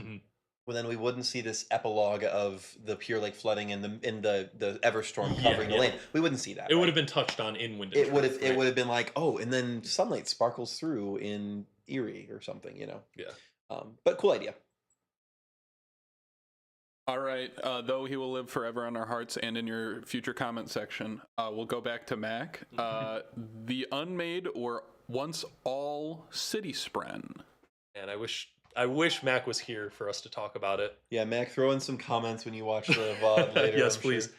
well then we wouldn't see this epilogue of the Pure Lake flooding and the Everstorm covering the land. We wouldn't see that. It would have been touched on in Wind. It would have been like, oh, and then sunlight sparkles through in Eerie or something, you know. Yeah. But cool idea. All right, though he will live forever in our hearts and in your future comment section. We'll go back to Mac. The Unmade were once all city spren. And I wish Mac was here for us to talk about it. Yeah, Mac, throw in some comments when you watch the VOD later. Yes, I'm please. Sure.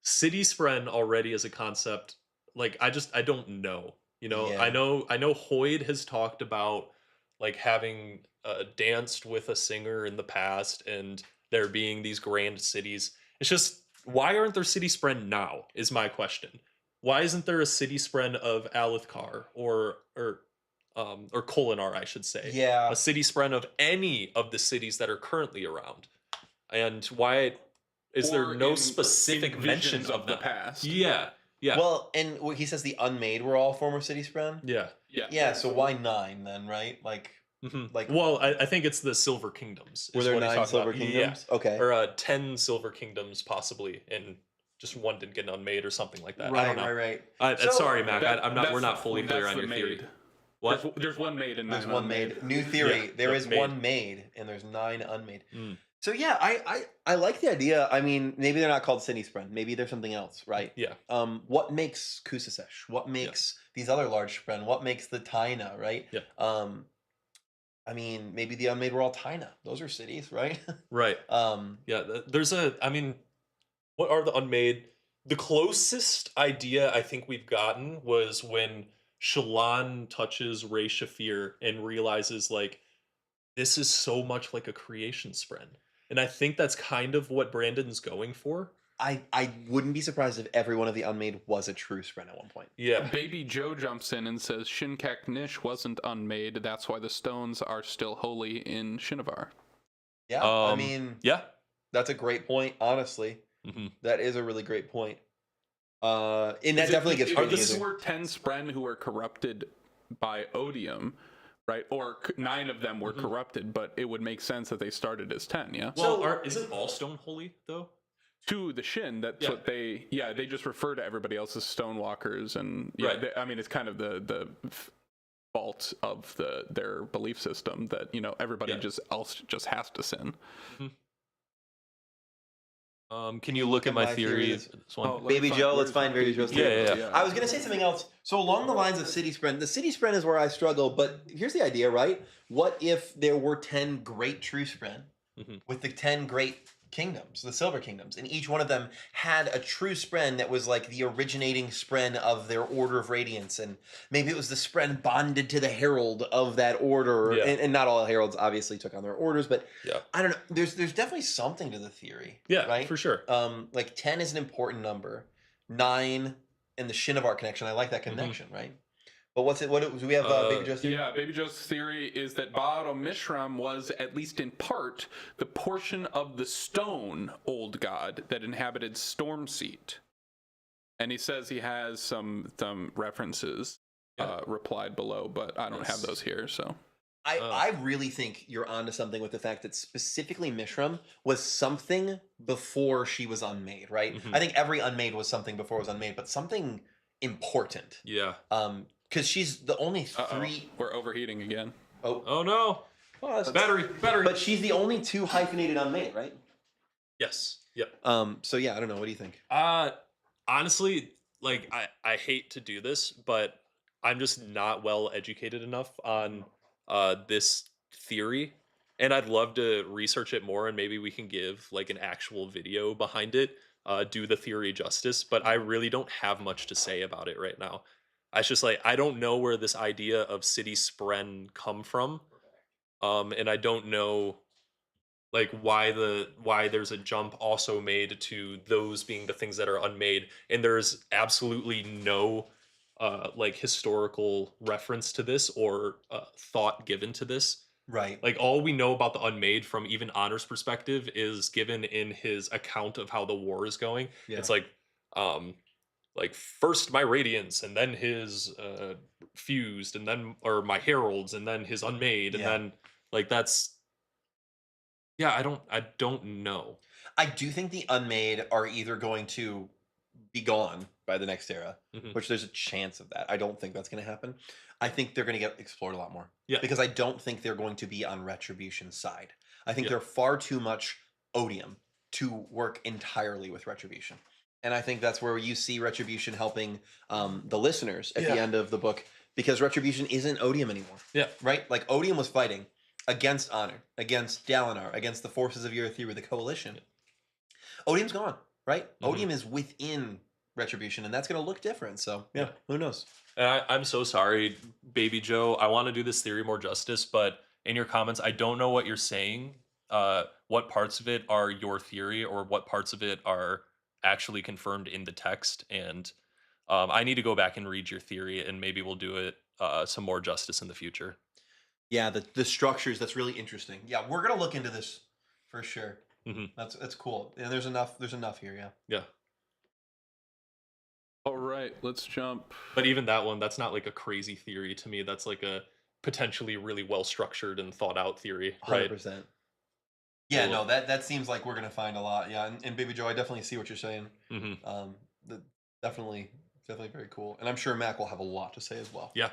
City spren already as a concept, like I don't know. You know, Yeah. I know Hoid has talked about like having danced with a singer in the past and there being these grand cities. It's just, why aren't there city spren now is my question. Why isn't there a city spren of Alethkar or Kholinar, I should say? Yeah. A city spren of any of the cities that are currently around. And why is there no specific mentions of the past? Yeah. Yeah. Well, and he says the Unmade were all former city spren. Yeah. Yeah. So why 9 then, right? Like, well, I think it's the Silver Kingdoms. Were there 9 Silver Kingdoms? Yeah. Okay. Or 10 Silver Kingdoms possibly, and just one didn't get unmade or something like that. Right, I don't know. right. Sorry, Mac. We're not fully clear on your theory. What? There's one made and 9 there's one unmade. made. New theory. Yeah, there is made. one made and there's 9 unmade. So yeah, I like the idea. I mean, maybe they're not called city spren. Maybe there's something else, right? Yeah. What makes Kusasesh? What makes these other large spren? What makes the Taina, right? Yeah. I mean, maybe the Unmade were all Taina. Those are cities, right? Right. Yeah. I mean, what are the Unmade? The closest idea I think we've gotten was when Shallan touches Ray Shafir and realizes like this is so much like a creation spren. And I think that's kind of what Brandon's going for. I wouldn't be surprised if every one of the Unmade was a true Spren at one point. Yeah. Baby Joe jumps in and says Shinkak Nish wasn't unmade. That's why the stones are still holy in Shinovar. Yeah, I mean, yeah. that's a great point. Honestly, that is a really great point. And that definitely gets crazy. These were 10 Spren who were corrupted by odium, right? Or 9 of them were corrupted, but it would make sense that they started as 10, yeah? Well, isn't all stone holy, though? To the Shin, that's what they just refer to everybody else as Stonewalkers, and I mean, it's kind of the fault of their belief system that, everybody else just has to sin. Can you look at my theory? Baby Joe, let's find Baby Joe's theory. Yeah. I was going to say something else. So along the lines of City Spren, the City Spren is where I struggle, but here's the idea, right? What if there were 10 great true Spren with the 10 great kingdoms, the Silver Kingdoms, and each one of them had a true Spren that was like the originating Spren of their Order of Radiance, and maybe it was the Spren bonded to the Herald of that order, and not all Heralds obviously took on their orders, but I don't know. There's definitely something to the theory, right? For sure. Like 10 is an important number, 9 and the Shinovar connection. I like that connection, right? But what's it? What do we have? Baby Joe's theory? Yeah, Baby Joe's theory is that Ba'aro Mishram was, at least in part, the portion of the stone old god that inhabited Stormseat. And he says he has some references replied below, but I don't have those here. So I really think you're onto something with the fact that specifically Mishram was something before she was unmade, right? I think every unmade was something before it was unmade, but something important. Yeah. Because she's the only 3. We're overheating again. Oh no. Well, Battery. But she's the only 2 hyphenated unmade, right? Yes. Yep. So yeah, I don't know. What do you think? Honestly, like I hate to do this, but I'm just not well educated enough on this theory, and I'd love to research it more, and maybe we can give like an actual video behind it, do the theory justice. But I really don't have much to say about it right now. It's just like I don't know where this idea of City Spren come from, and I don't know like why there's a jump also made to those being the things that are unmade, and there's absolutely no like historical reference to this or thought given to this. Right. Like all we know about the Unmade from even Honor's perspective is given in his account of how the war is going. It's like first my Radiance, and then his fused, and then or my Heralds, and then his Unmade, and then like that's I don't know. I do think the Unmade are either going to be gone by the next era, which there's a chance of that. I don't think that's going to happen. I think they're going to get explored a lot more. Yeah. Because I don't think they're going to be on Retribution's side. I think they're far too much odium to work entirely with Retribution. And I think that's where you see Retribution helping the listeners at the end of the book, because Retribution isn't odium anymore. Yeah. Right? Like odium was fighting against Honor, against Dalinar, against the forces of Urithiru, the Coalition. Odium's gone, right? Odium is within Retribution, and that's going to look different. So, who knows? And I'm so sorry, Baby Joe. I want to do this theory more justice, but in your comments, I don't know what you're saying. What parts of it are your theory, or what parts of it are actually confirmed in the text? And I need to go back and read your theory, and maybe we'll do it some more justice in the future. Yeah, the structures, that's really interesting. Yeah, we're going to look into this for sure. That's cool. And there's enough here, Yeah. All right, let's jump. But even that one, that's not like a crazy theory to me. That's like a potentially really well structured and thought out theory, right? 100%. Yeah, no, that seems like we're going to find a lot. Yeah, and Baby Joe, I definitely see what you're saying. Definitely very cool. And I'm sure Mac will have a lot to say as well. Yeah.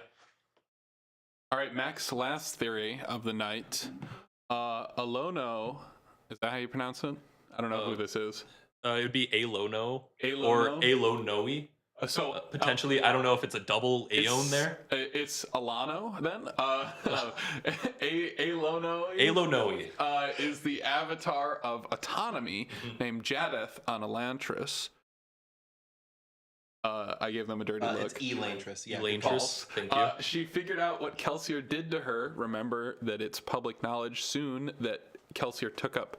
All right, Mac's last theory of the night. Alono, is that how you pronounce it? I don't know who this is. It would be Alono or Alonoe. So potentially, I don't know if it's a double Aeon there. It's Alono then. Alonoe is the avatar of Autonomy named Jadeth on Elantris. I gave them a dirty look. It's Elantris. Yeah, Elantris. Thank you. She figured out what Kelsier did to her. Remember that it's public knowledge soon that Kelsier took up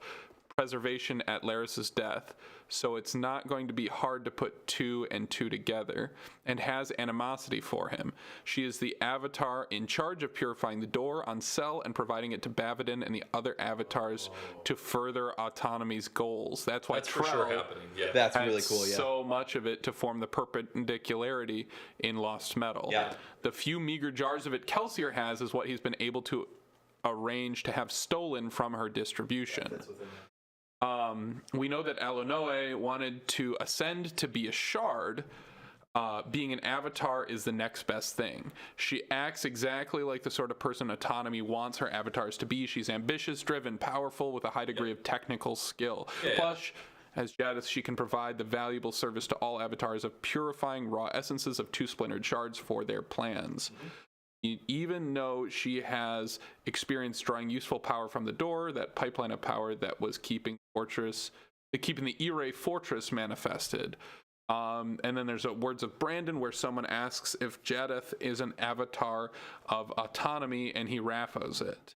preservation at Laris's death, so it's not going to be hard to put 2 and 2 together, and has animosity for him. She is the avatar in charge of purifying the door on Cell and providing it to Bavadin and the other avatars to further Autonomy's goals. That's why That's for sure Trell happening. Yeah. That's had really cool. Yeah. so much of it to form the perpendicularity in Lost Metal. Yeah. The few meager jars of it Kelsier has is what he's been able to arrange to have stolen from her distribution. We know that Alono wanted to ascend to be a shard. Being an avatar is the next best thing. She acts exactly like the sort of person Autonomy wants her avatars to be. She's ambitious, driven, powerful, with a high degree of technical skill. Plus, as Jadis, she can provide the valuable service to all avatars of purifying raw essences of 2 splintered shards for their plans. Even though she has experienced drawing useful power from the door, that pipeline of power that was keeping the Ire Fortress manifested. And then there's Words of Brandon, where someone asks if Jadith is an avatar of Autonomy, and he raffos it.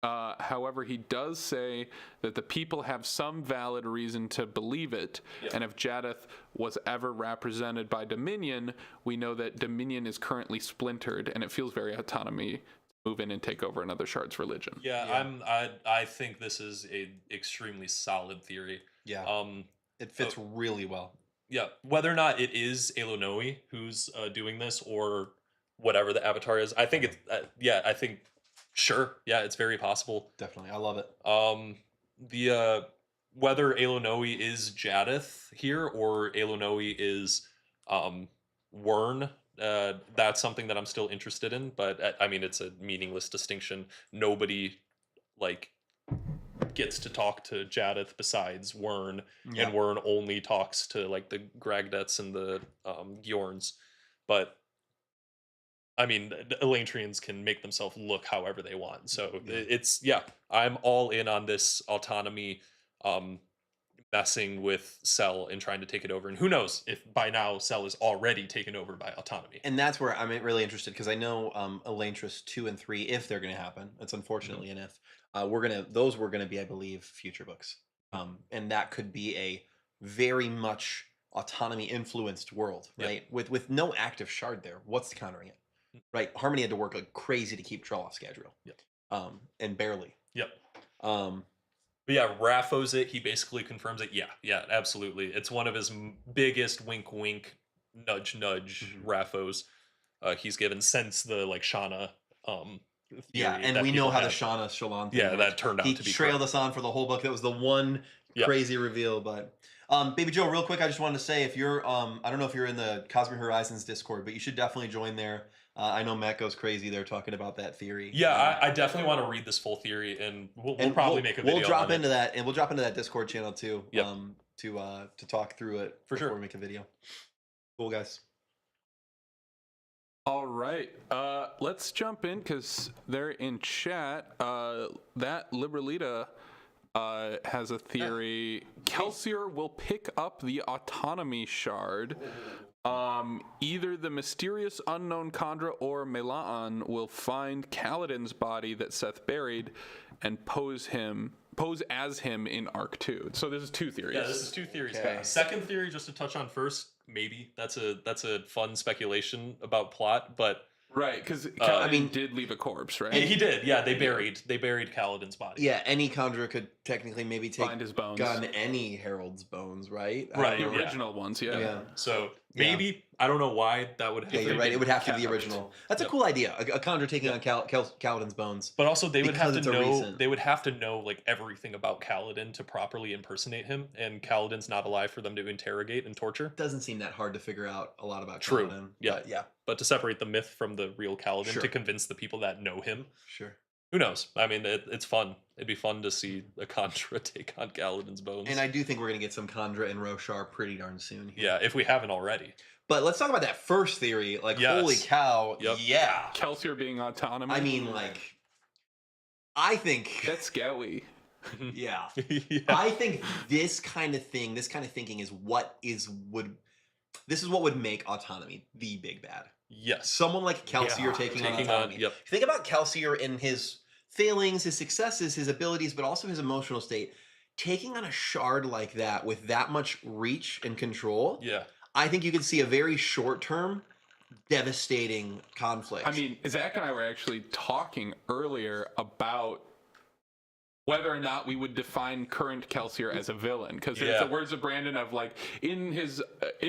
However, he does say that the people have some valid reason to believe it, and if Jadith was ever represented by Dominion, we know that Dominion is currently splintered, and it feels very Autonomy to move in and take over another shard's religion. I think this is a extremely solid theory. Yeah. It fits really well. Yeah, whether or not it is Alono who's doing this or whatever the avatar is, I think it's I think. Sure. Yeah, it's very possible. Definitely. I love it. The whether Alono is Jadith here or Alono is Wern, that's something that I'm still interested in, but I mean it's a meaningless distinction. Nobody gets to talk to Jadith besides Wern, and Wern only talks to the Gragdets and the Gjorns. But I mean, the Elantrians can make themselves look however they want. So I'm all in on this Autonomy messing with Cell and trying to take it over. And who knows if by now Cell is already taken over by Autonomy. And that's where I'm really interested, because I know Elantris 2 and 3, if they're going to happen, it's unfortunately an if, those were going to be, I believe, future books. And that could be a very much Autonomy influenced world, right? With no active shard there. What's countering it? Right, Harmony had to work like crazy to keep Troll off schedule. And barely. But yeah, Raffos it. He basically confirms it. Yeah, absolutely. It's one of his biggest wink, wink, nudge, nudge Raffos he's given since the Shauna. And we know how the Shallan thing that turned out to be. He trailed us on for the whole book. That was the one crazy reveal, but. Baby Joe, real quick, I just wanted to say, if you're, I don't know if you're in the Cosmere Horizons Discord, but you should definitely join there. I know Matt goes crazy there talking about that theory. Yeah, I definitely want to read this full theory, and we'll probably make a video. We'll drop on into it. that, and we'll drop into that Discord channel too. To talk through it for before sure. we make a video. Cool, guys. All right, let's jump in because they're in chat. That Liberalita has a theory. Kelsier will pick up the Autonomy shard. Either the mysterious unknown Khandra or Melaan will find Kaladin's body that Seth buried and pose as him in Arc 2. So this is 2 theories. Yeah, this is 2 theories. Okay. Second theory, just to touch on first, maybe that's a fun speculation about plot, but right, because Kaladin did leave a corpse, right? he did. Yeah, they buried Kaladin's body. Yeah, any Khandra could technically maybe Find his bones. gun any Herald's bones, right? Right, The original ones, yeah. So maybe I don't know why that would. Yeah, you're right. It would have to be the original. That's a cool idea. A Khandra taking on Kaladin's bones. But also, they would have to know. recent. They would have to know everything about Kaladin to properly impersonate him, and Kaladin's not alive for them to interrogate and torture. Doesn't seem that hard to figure out a lot about True. Kaladin. Yeah. But But to separate the myth from the real Kaladin, Sure. to convince the people that know him, Sure. who knows? I mean, it's fun. It'd be fun to see a Khandra take on Kaladin's bones. And I do think we're gonna get some Khandra and Roshar pretty darn soon. Here. yeah, if we haven't already. But let's talk about that first theory. Yes. Holy cow! Yep. Yeah. Kelsier being Autonomy. I mean, I think. that's scary. Yeah. Yeah. I think this kind of thinking is what would make Autonomy the big bad. Yes. Someone like Kelsier taking on Autonomy. Yep. Think about Kelsier and his failings, his successes, his abilities, but also his emotional state. taking on a shard like that with that much reach and control, Yeah. I think you could see a very short-term, devastating conflict. I mean, Zach and I were actually talking earlier about whether or not we would define current Kelsier as a villain, because it's the words of Brandon of like in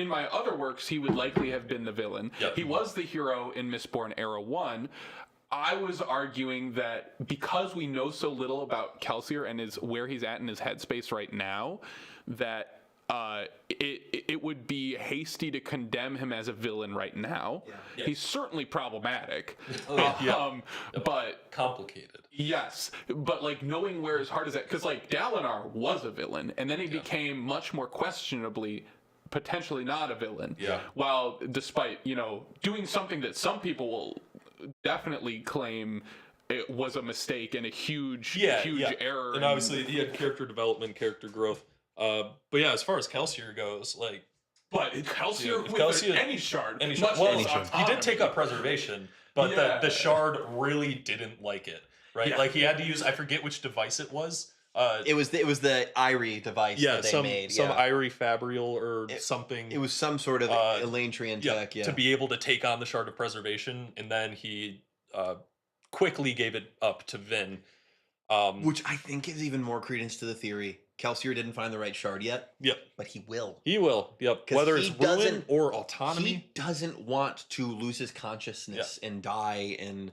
my other works he would likely have been the villain. Yep. He was the hero in Mistborn Era 1. I was arguing that because we know so little about Kelsier and where he's at in his headspace right now, that it would be hasty to condemn him as a villain right now. Yeah. He's certainly problematic, but complicated. yes, but like knowing where his heart is at, because like Dalinar was a villain, and then he became much more questionably potentially not a villain. Yeah. While despite doing something that some people will definitely claim it was a mistake and a huge error, and obviously he had character development, character growth. But yeah, as far as Kelsier goes, like, but Kelsier with Kelsier, any shard, he did take up preservation, but the shard really didn't like it, right? Yeah. Like he had to use, I forget which device it was. It was the Irie device that they made. Some Irie Fabrial or something. It was some sort of Elantrian tech, to be able to take on the shard of preservation, and then he quickly gave it up to Vin. Which I think gives even more credence to the theory. Kelsier didn't find the right shard yet. Yep. But he will. He will. Yep. Whether it's ruin or autonomy. He doesn't want to lose his consciousness and die and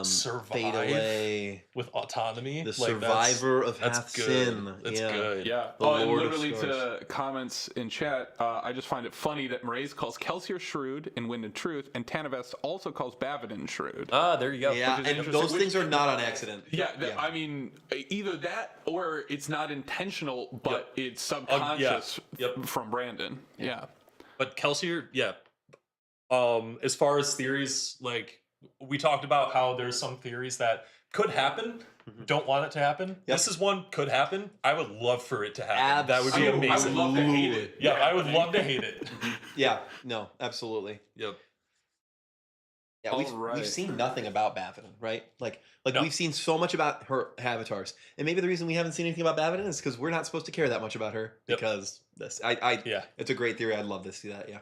survive fade away. With autonomy. The survivor of hath sin. That's good. Yeah. And literally to comments in chat, I just find it funny that Mraize calls Kelsier shrewd in Wind and Truth, and Tanavest also calls Bavadin shrewd. Ah, there you go. Yeah, and those things are not on accident. Yeah, I mean, either that or it's not intentional, but it's subconscious from Brandon. Yeah. But Kelsier, as far as theories, like we talked about how there's some theories that could happen, don't want it to happen. Yep. This is one could happen. I would love for it to happen. That would be amazing. I would love to hate it. Yeah, I would love to hate it. Yeah, no, absolutely. Yep. Yeah, we've seen nothing about Bavadin, right? Like we've seen so much about her avatars, and maybe the reason we haven't seen anything about Bavadin is because we're not supposed to care that much about her. Because it's a great theory. I'd love to see that. Yeah.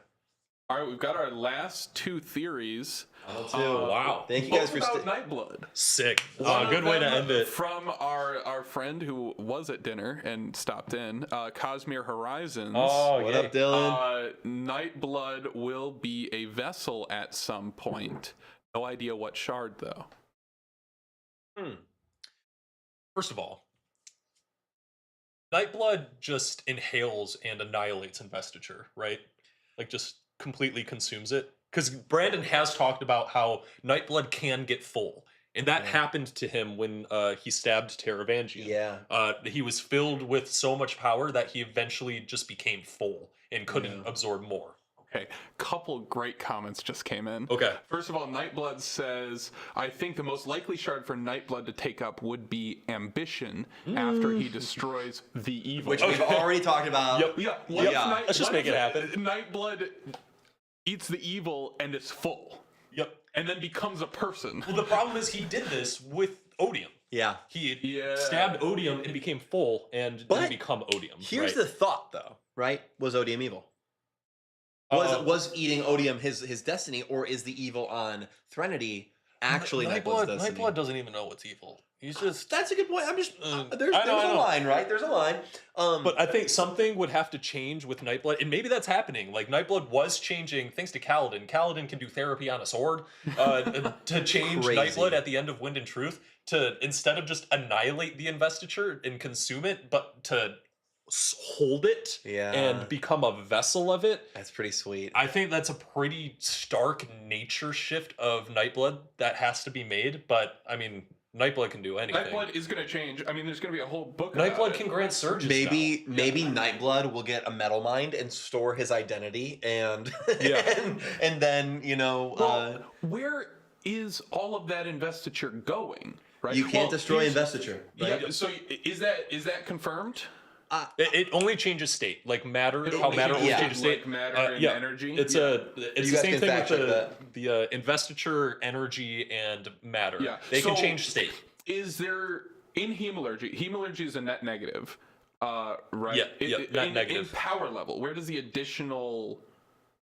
All right, we've got our last two theories. Wow. Thank you guys for Nightblood. Sick. Good way to end it. From our friend who was at dinner and stopped in, Cosmere Horizons. Oh, what up, Dylan? Nightblood will be a vessel at some point. No idea what shard, though. First of all, Nightblood just inhales and annihilates investiture, right? Like, just completely consumes it. Because Brandon has talked about how Nightblood can get full. And that happened to him when he stabbed Taravangian. Yeah. He was filled with so much power that he eventually just became full and couldn't absorb more. Okay, couple great comments just came in. Okay. First of all, Nightblood says, I think the most likely shard for Nightblood to take up would be Ambition after he destroys the evil. Which we've already talked about. Let's just make it happen. Nightblood eats the evil and is full. Yep. And then becomes a person. Well, the problem is he did this with Odium. Yeah. He stabbed Odium and became full and didn't become Odium. Here's the thought, though, right? Was Odium evil? Was eating Odium his destiny, or is the evil on Threnody actually Nightblood's destiny? Nightblood doesn't even know what's evil. He's just... That's a good point. I'm just... there's a line, right? There's a line. But I think something would have to change with Nightblood, and maybe that's happening. Like, Nightblood was changing, thanks to Kaladin. Kaladin can do therapy on a sword to change Nightblood at the end of Wind and Truth, to, instead of just annihilate the investiture and consume it, but to hold it and become a vessel of it. That's pretty sweet. I think that's a pretty stark nature shift of Nightblood that has to be made, but, I mean... Nightblood can do anything. Nightblood is going to change. I mean, there's going to be a whole book. Nightblood can grant surges. Maybe Nightblood will get a metal mind and store his identity, and and then where is all of that investiture going? Right, you can't destroy investiture. Right? Yeah. So is that confirmed? It only changes state, like matter. How matter only changes state. Like matter and energy. It's the same thing with the investiture, energy, and matter. Yeah. They can change state. Is there in hemalurgy? Hemalurgy is a net negative. Right? Yeah, net in negative. power level, where does the additional...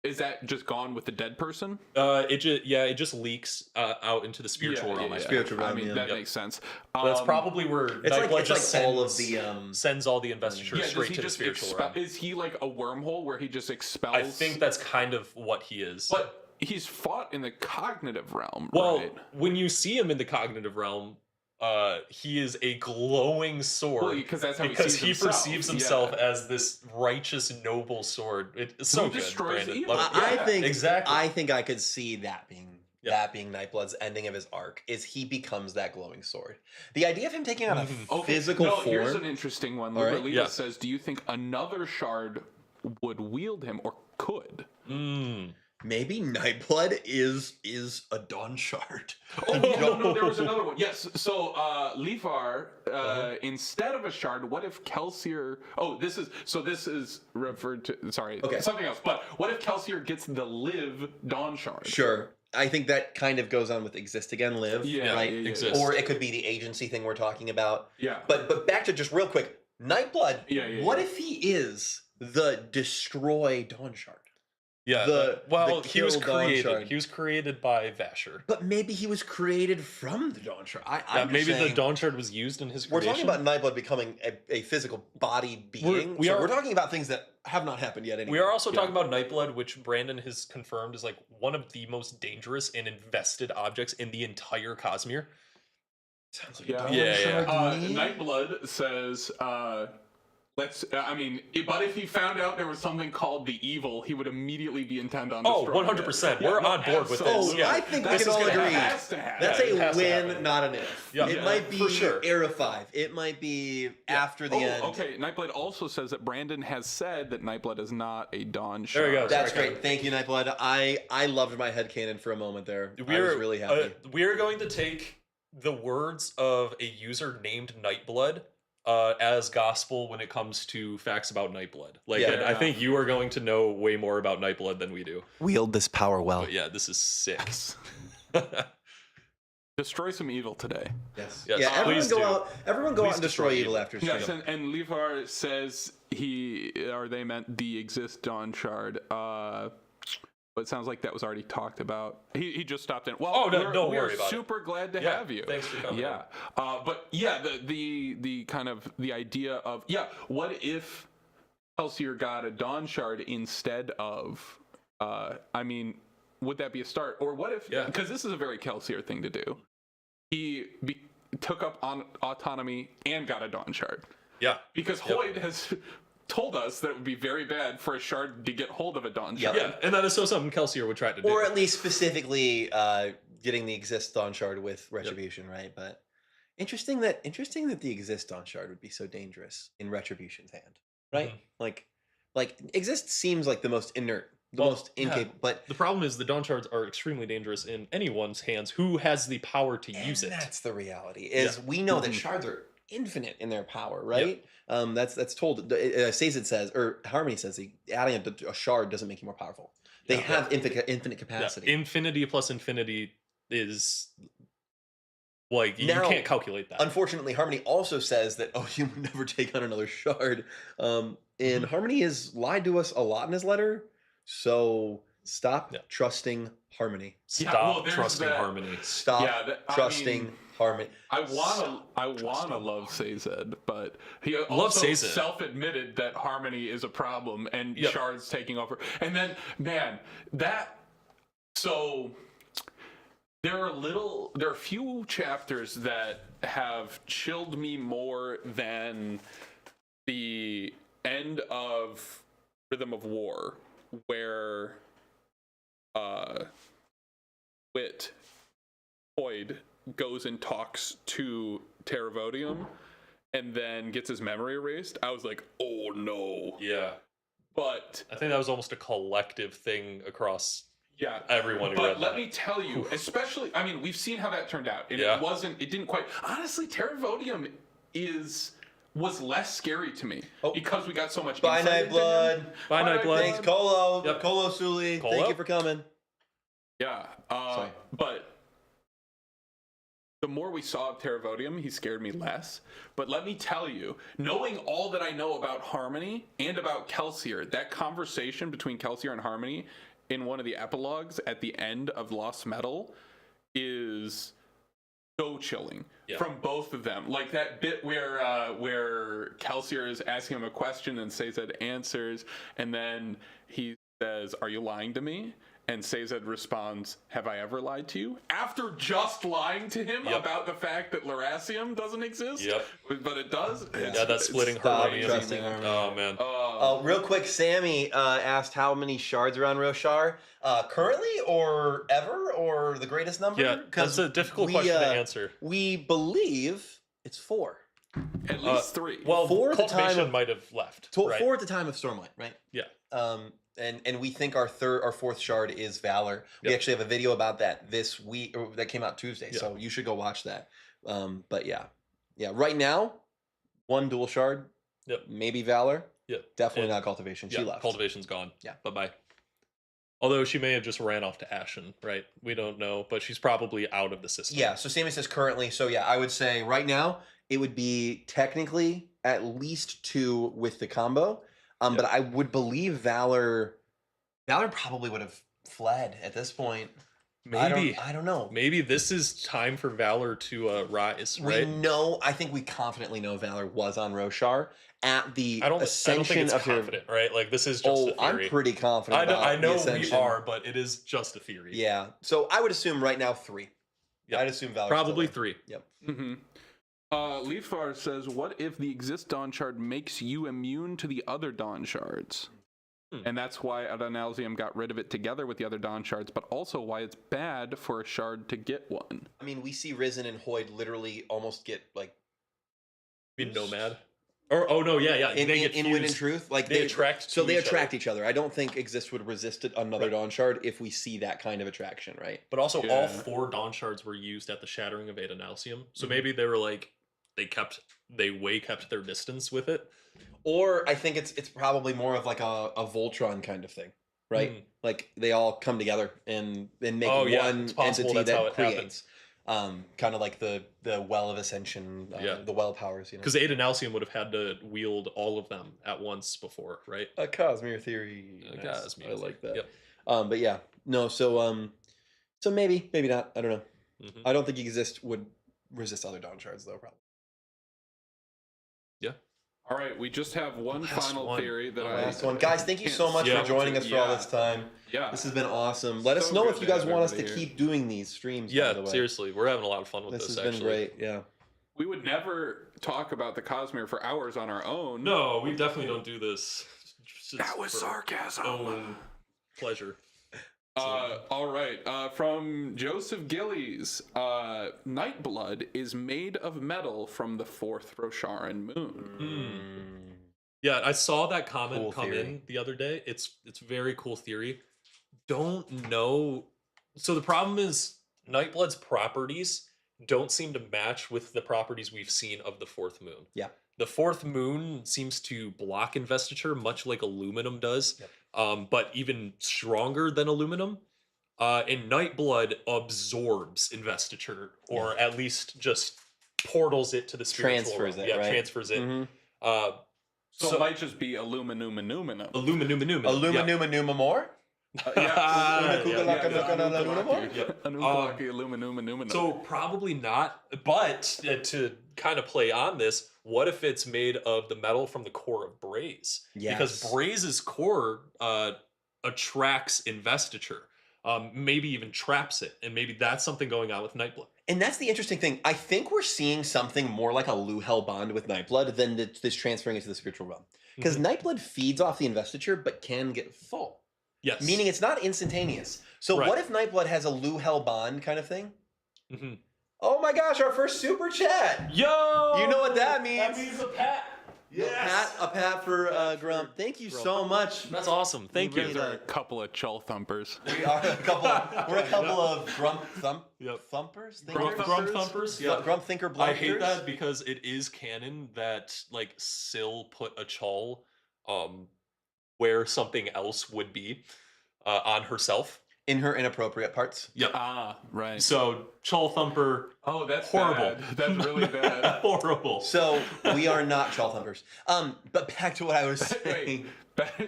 Is that just gone with the dead person? It just leaks out into the spiritual realm. I think. Spiritual realm, I mean, yeah. that makes sense. That's probably where It's like Nightblood just all of sends, the sends all the investitures does straight he to the just spiritual realm. Is he like a wormhole where he just expels? I think that's kind of what he is. But he's fought in the cognitive realm, well, right? when you see him in the cognitive realm, he is a glowing sword Well, because that's how because he he sees himself. perceives himself as this righteous, noble sword. It's so good, destroys Brandon. evil. Love it. I think exactly. I think I could see that being Nightblood's ending of his arc is he becomes that glowing sword. The idea of him taking on a physical form. Here's an interesting one. All right. Liberalita says, "Do you think another shard would wield him or could?" Maybe Nightblood is a Dawnshard. Oh no, there was another one. Yes, so Leafar, instead of a shard, what if Kelsier? Oh, this is referred to. Sorry, something else. But what if Kelsier gets the live Dawnshard? Sure. I think that kind of goes on with exist again, live, right? Exist. Or it could be the agency thing we're talking about. Yeah. But back to just real quick, Nightblood. What if he is the destroy Dawnshard? Yeah. He was kill created. Dawnshard. He was created by Vasher. But maybe he was created from the Dawnshard. Maybe the Dawnshard was used in his We're creation. talking about Nightblood becoming a physical body being. We're talking about things that have not happened yet anyway. We are also talking about Nightblood, which Brandon has confirmed is like one of the most dangerous and invested objects in the entire Cosmere. Sounds like Nightblood says, but if he found out there was something called the evil, he would immediately be intent on destroying 100%. We're on board with this. I think we can all agree. That's a win, not an if. It might be Era 5. It might be after the end. Okay, Nightblood also says that Brandon has said that Nightblood is not a Dawnshard. There we go. That's great. Thank you, Nightblood. I loved my headcanon for a moment there. I was really happy. We are going to take the words of a user named Nightblood as gospel when it comes to facts about Nightblood. I think you are going to know way more about Nightblood than we do. Wield this power well. But yeah, this is sick. Destroy some evil today. Yes. Yeah, everyone go out and destroy evil after stream. Yes, and Leafar says they meant the exist Dawnshard. But it sounds like that was already talked about. He just stopped in. Well, don't worry about it. We're super glad to have you. Thanks for coming. Yeah, the kind of the idea of what if Kelsier got a Dawnshard instead of? Would that be a start? Or what if? Because this is a very Kelsier thing to do. He took up on autonomy and got a Dawnshard. Yeah, because Hoyd has told us that it would be very bad for a shard to get hold of a Dawnshard. Yeah, and that is something Kelsier would try to do. Or at least specifically getting the exist Dawnshard with retribution, right? But interesting that the exist Dawnshard would be so dangerous in retribution's hand, right? Like exist seems like the most inert, most incapable. But the problem is the Dawnshards are extremely dangerous in anyone's hands who has the power to use it. That's the reality. We know that shards are infinite in their power, right? That's told. Sazed says, or Harmony says, adding a shard doesn't make you more powerful. They have infinite capacity. Infinity plus infinity is like you can't calculate that. Unfortunately, Harmony also says that you would never take on another shard. And Harmony has lied to us a lot in his letter. So stop trusting Harmony. Stop trusting Harmony. Stop trusting Harmony. I wanna love Sazed, but he also self-admitted that Harmony is a problem and shards taking over. And then, man, there are a few chapters that have chilled me more than the end of Rhythm of War, where Hoyd goes and talks to Terravodium and then gets his memory erased. I was like, oh no. Yeah. But I think that was almost a collective thing across everyone who read that. But let me tell you, especially, we've seen how that turned out. And it didn't quite, honestly, Terravodium was less scary to me because we got so much Bye, Nightblood. Bye, Nightblood. Thanks, Colo. Colo Suli. Thank you for coming. Yeah. But the more we saw of Terravodium, he scared me less. But let me tell you, knowing all that I know about Harmony and about Kelsier, that conversation between Kelsier and Harmony in one of the epilogues at the end of Lost Metal is so chilling from both of them. Like that bit where Kelsier is asking him a question and Sazed answers, and then he says, "Are you lying to me?" And Sazed responds, "Have I ever lied to you?" After just lying to him about the fact that Lerasium doesn't exist. But it does. Yeah, that's splitting Harmonium. Oh, man. Real quick, Sammy asked how many shards are on Roshar. Currently or ever or the greatest number? Yeah, that's a difficult question to answer. We believe it's 4. At least 3. Well, 4 at the time Cultivation might have left. Right? 4 at the time of Stormlight, right? Yeah. And we think our 4th shard is Valor. We actually have a video about that this week, or that came out Tuesday, so you should go watch that. But yeah, right now, 1 dual shard, maybe Valor, definitely not Cultivation. She left. Cultivation's gone. Yeah, bye. Although she may have just ran off to Ashen, right? We don't know, but she's probably out of the system. Yeah. So Sammy says currently. So yeah, I would say right now it would be technically at least 2 with the combo. But I would believe Valor probably would have fled at this point. Maybe. I don't know. Maybe this is time for Valor to rise, right? I think we confidently know Valor was on Roshar at the I don't ascension think it's of confident, right? Like, this is just a theory. I'm pretty confident about I know the ascension. we are, but it is just a theory. Yeah. So I would assume right now 3. I'd assume Valor. Probably 3. Yep. Mm-hmm. Leafar says, "What if the exist Dawnshard makes you immune to the other Dawnshards?" And that's why Adonalsium got rid of it together with the other Dawnshards, but also why it's bad for a shard to get one. I mean, we see Risen and Hoyd literally almost get like Nomad. Or they get in Wind and Truth, like they attract. So they attract each other. I don't think Exist would resist another Dawnshard if we see that kind of attraction, right? But also, all 4 Dawnshards were used at the shattering of Adonalsium, so maybe they were like they kept their distance with it. Or I think it's probably more of like a Voltron kind of thing, right? Like they all come together and make one entity that creates. Kind of like the Well of Ascension, the Well powers, Because Adonalsium would have had to wield all of them at once before, right? A Cosmere theory. Nice. I like that. Yep. But yeah, no. So maybe not. I don't know. I don't think Exist would resist other Dawnshards though. Probably. Yeah. All right, we just have one final theory that last one. Guys, thank you so much for joining us for all this time. Yeah. This has been awesome. Let us know if you guys want us to keep doing these streams. Yeah, by the way. seriously. We're having a lot of fun with this. This has been great. Yeah. We would never talk about the Cosmere for hours on our own. No, we definitely don't do this. That was sarcasm. Own pleasure. All right. From Joseph Gillies, Nightblood is made of metal from the 4th Rosharan moon. Yeah, I saw that comment come in the other day. It's very cool theory. Don't know. So the problem is Nightblood's properties don't seem to match with the properties we've seen of the 4th moon. Yeah. The 4th moon seems to block investiture much like aluminum does. Yep. But even stronger than aluminum. And Nightblood absorbs investiture, or at least just portals it to the spiritual transfers realm. it, right? Transfers it. So it might just be aluminum. Aluminum more? So probably not, but to kind of play on this, what if it's made of the metal from the core of Braze? Yes. Because Braze's core attracts investiture, maybe even traps it, and maybe that's something going on with Nightblood. And that's the interesting thing. I think we're seeing something more like a Luhel bond with Nightblood than this transferring into the spiritual realm. Because Nightblood feeds off the investiture, but can get full. Yes. Meaning it's not instantaneous. So what if Nightblood has a Luhel bond kind of thing? Oh my gosh, our first super chat. Yo! You know what that means. That means a pat. Yes. A pat for Grump. Thank you so much. That's awesome. Thank you. These are a couple of chul thumpers. We are a couple of Grump thumpers? Grump thumpers? Yeah. Grump thinker blumpers. I hate that because it is canon that like Syl put a chul where something else would be on herself. in her inappropriate parts. Yep. Ah, right. So Chull Thumper. Oh, that's horrible. bad. That's really bad. Horrible. So we are not Chull Thumpers. But back to what I was saying.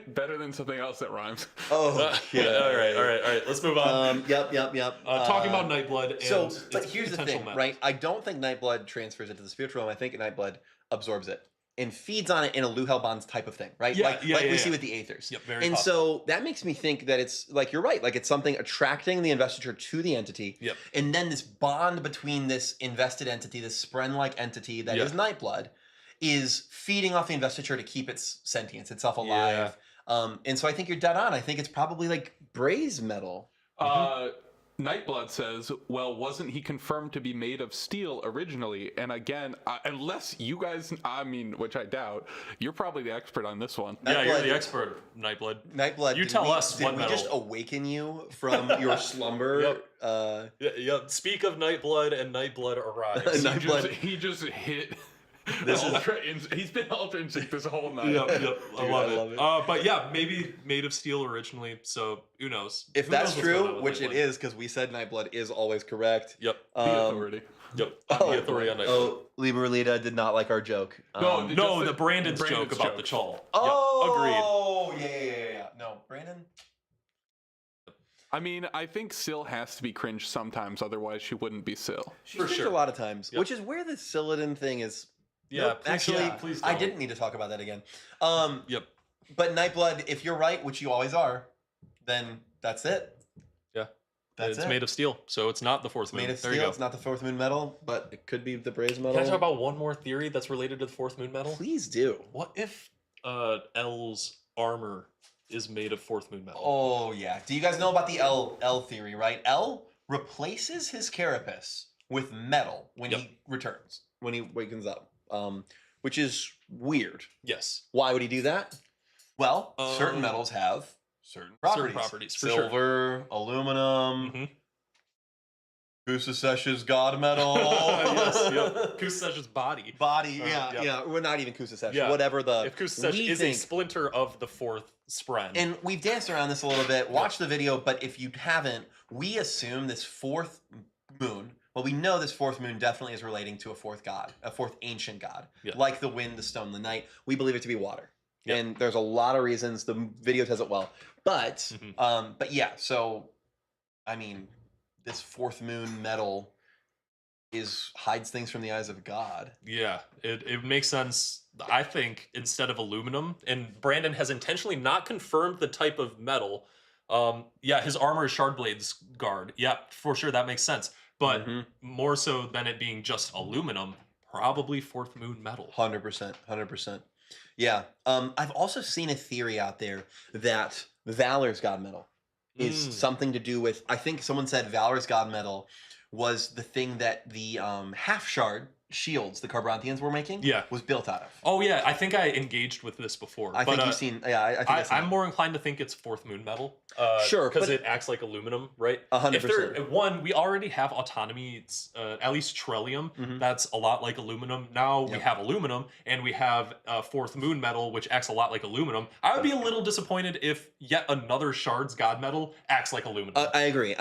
Better than something else that rhymes. Oh, yeah. All right. Let's move on. Yep. Talking about Nightblood. So, And but its here's the potential thing, meta. right? I don't think Nightblood transfers into the spiritual realm. I think Nightblood absorbs it and feeds on it in a Luhel Bonds type of thing, right? Yeah, like yeah, we see yeah. with the Aethers. Yep, very and possible. so that makes me think that it's like you're right, like it's something attracting the investiture to the entity. Yep. And then this bond between this invested entity, this Spren-like entity that Yep. is Nightblood, is feeding off the investiture to keep its sentience, itself alive. And so I think you're dead on. I think it's probably like braze metal. Nightblood says, well, wasn't he confirmed to be made of steel originally? And again, unless you guys, I mean, which I doubt, you're probably the expert on this one. Yeah, you're Nightblood- the expert, Nightblood. Nightblood, You did tell we- us did what we metal. just awaken you from your slumber? Yep. Yeah. Speak of Nightblood, and Nightblood arrives. Nightblood. He just hit. This is- He's been Ultra Instinct this whole night. Yep. I Dude, love I it. love it. But yeah, maybe made of steel originally. So who knows? If Who that's knows what's going on true, with which it Nightblood. is, because we said Nightblood is always correct. Yep. The authority. Yep. The authority on Nightblood. Oh, Liberalita did not like our joke. No, No, Just the Brandon's joke about joke. the Chull. Oh, yeah. No, Brandon. I mean, I think Syl has to be cringe sometimes, otherwise she wouldn't be Syl. She's For cringed sure. a lot of times, Yep. which is where the Silladin thing is. Yeah. Nope, Please, actually, please I don't. didn't need to talk about that again. Yep. But Nightblood, if you're right, which you always are, then that's it. Yeah. That's It's it. made of steel, so it's not the fourth It's moon. made of There you steel. go. It's not the fourth moon metal, but it could be the braze metal. Can I talk about one more theory that's related to the fourth moon metal? Please do. What if L's armor is made of fourth moon metal? Oh yeah. Do you guys know about the L theory, right? L replaces his carapace with metal when Yep. he returns, when he wakens up. Which is weird. Yes. Why would he do that? Well, certain Um, metals have certain properties. Certain properties, for Silver, aluminum, Mhm. Kusasesh's god metal. Yes, yep. Kusasesh's body. Body, yeah. yeah. We're not even Kusasesh. Yeah. Whatever the If Kusasesh we is a think- splinter of the fourth Spren. And we've danced around this a little bit. Watch the video, but if you haven't, we assume this fourth moon. Well, we know this fourth moon definitely is relating to a fourth god, a fourth ancient god, Yeah. like the wind, the stone, the night. We believe it to be water, Yeah. and there's a lot of reasons. The video tells it well, but Mhm. but yeah. So, I mean, this fourth moon metal hides things from the eyes of God. Yeah, it makes sense. I think instead of aluminum, and Brandon has intentionally not confirmed the type of metal. Yeah, his armor is Shardblade's guard. Yeah, for sure, that makes sense. But Mhm. more so than it being just aluminum, probably fourth moon metal. 100%, 100%. Yeah. I've also seen a theory out there that Valor's god metal is something to do with. I think someone said Valor's god metal was the thing that the half shard shields the Carbanthians were making. Yeah. Was built out of. Oh yeah, I think I engaged with this before. I but, think you've seen. Yeah, I think I've seen I'm it. more inclined to think it's fourth moon metal. Sure, because but- it acts like aluminum, right? 100%. If one, we already have autonomy. It's at least Trellium. Mhm. That's a lot like aluminum. Now we Yep. have aluminum, and we have fourth moon metal, which acts a lot like aluminum. I would be a little disappointed if yet another Shards god metal acts like aluminum. I agree.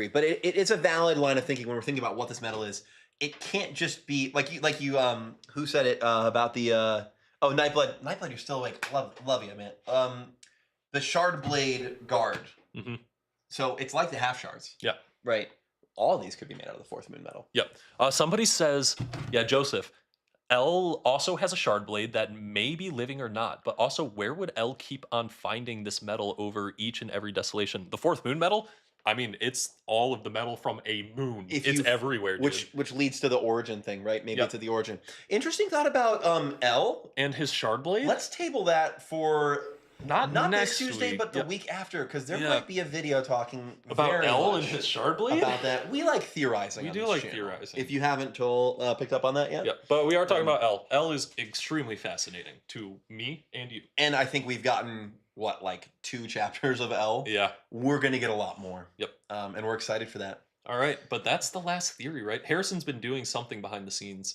But it's a valid line of thinking when we're thinking about what this metal is. It can't just be like you who said it about the Nightblood, you're still awake. Love you, man. The shard blade guard. Mhm. So it's like the half shards. Yeah. Right. All of these could be made out of the fourth moon metal. Yep. Somebody says, yeah, Joseph, L also has a shard blade that may be living or not, but also where would L keep on finding this metal over each and every desolation? The fourth moon metal? I mean, it's all of the metal from a moon. If It's you- everywhere, dude. Which leads to the origin thing, right? Maybe Yep. it's at the origin. Interesting thought about L. And his shard blade? Let's table that for not not next this Tuesday, week. but the Yep. week after, because there Yeah. might be a video talking About very L and much his shard blade? about that. We like theorizing. We on do this like channel. theorizing. If you haven't picked up on that yet, Yeah, but we are talking about L. L is extremely fascinating to me and you. and I think we've gotten like 2 chapters of L. Yeah. We're gonna get a lot more. Yep. And we're excited for that. All right, but that's the last theory, right? Harrison's been doing something behind the scenes.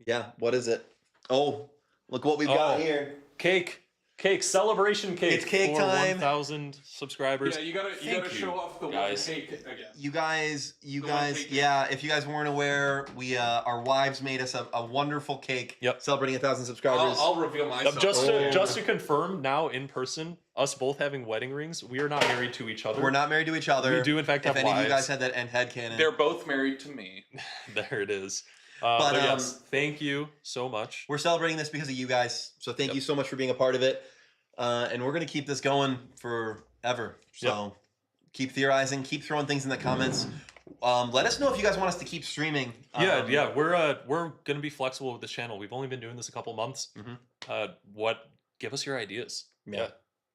Yeah. What is it? Oh, look what we've got Oh. here. Cake. Cake celebration cake. It's cake for time. 1,000 subscribers. Yeah, you gotta Thank show off the guys. cake again. You guys, The one cake. yeah. If you guys weren't aware, we our wives made us a wonderful cake. Yep. Celebrating 1,000 subscribers. I'll reveal myself. Just to confirm now in person, us both having wedding rings, we are not married to each other. We're not married to each other. We do in fact if have any of you wives. guys had that end headcanon. They're both married to me. There it is. But, But yes, thank you so much. We're celebrating this because of you guys. So thank you so much for being a part of it. And we're going to keep this going forever. So keep theorizing, keep throwing things in the comments. Let us know if you guys want us to keep streaming. Yeah, we're gonna be flexible with this channel. We've only been doing this a couple months. Give us your ideas. Yeah.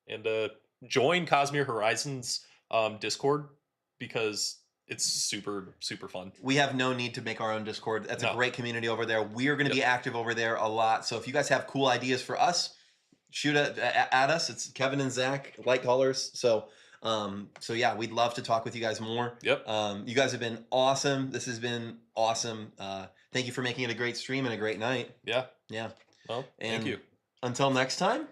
And join Cosmere Horizons Discord because it's super fun. We have no need to make our own Discord. That's a great community over there. We are going to be active over there a lot. So if you guys have cool ideas for us, shoot at us. It's Kevin and Zach, light colors. So yeah, we'd love to talk with you guys more. Yep. You guys have been awesome. This has been awesome. Thank you for making it a great stream and a great night. Yeah. Yeah. Well, And thank you. Until next time.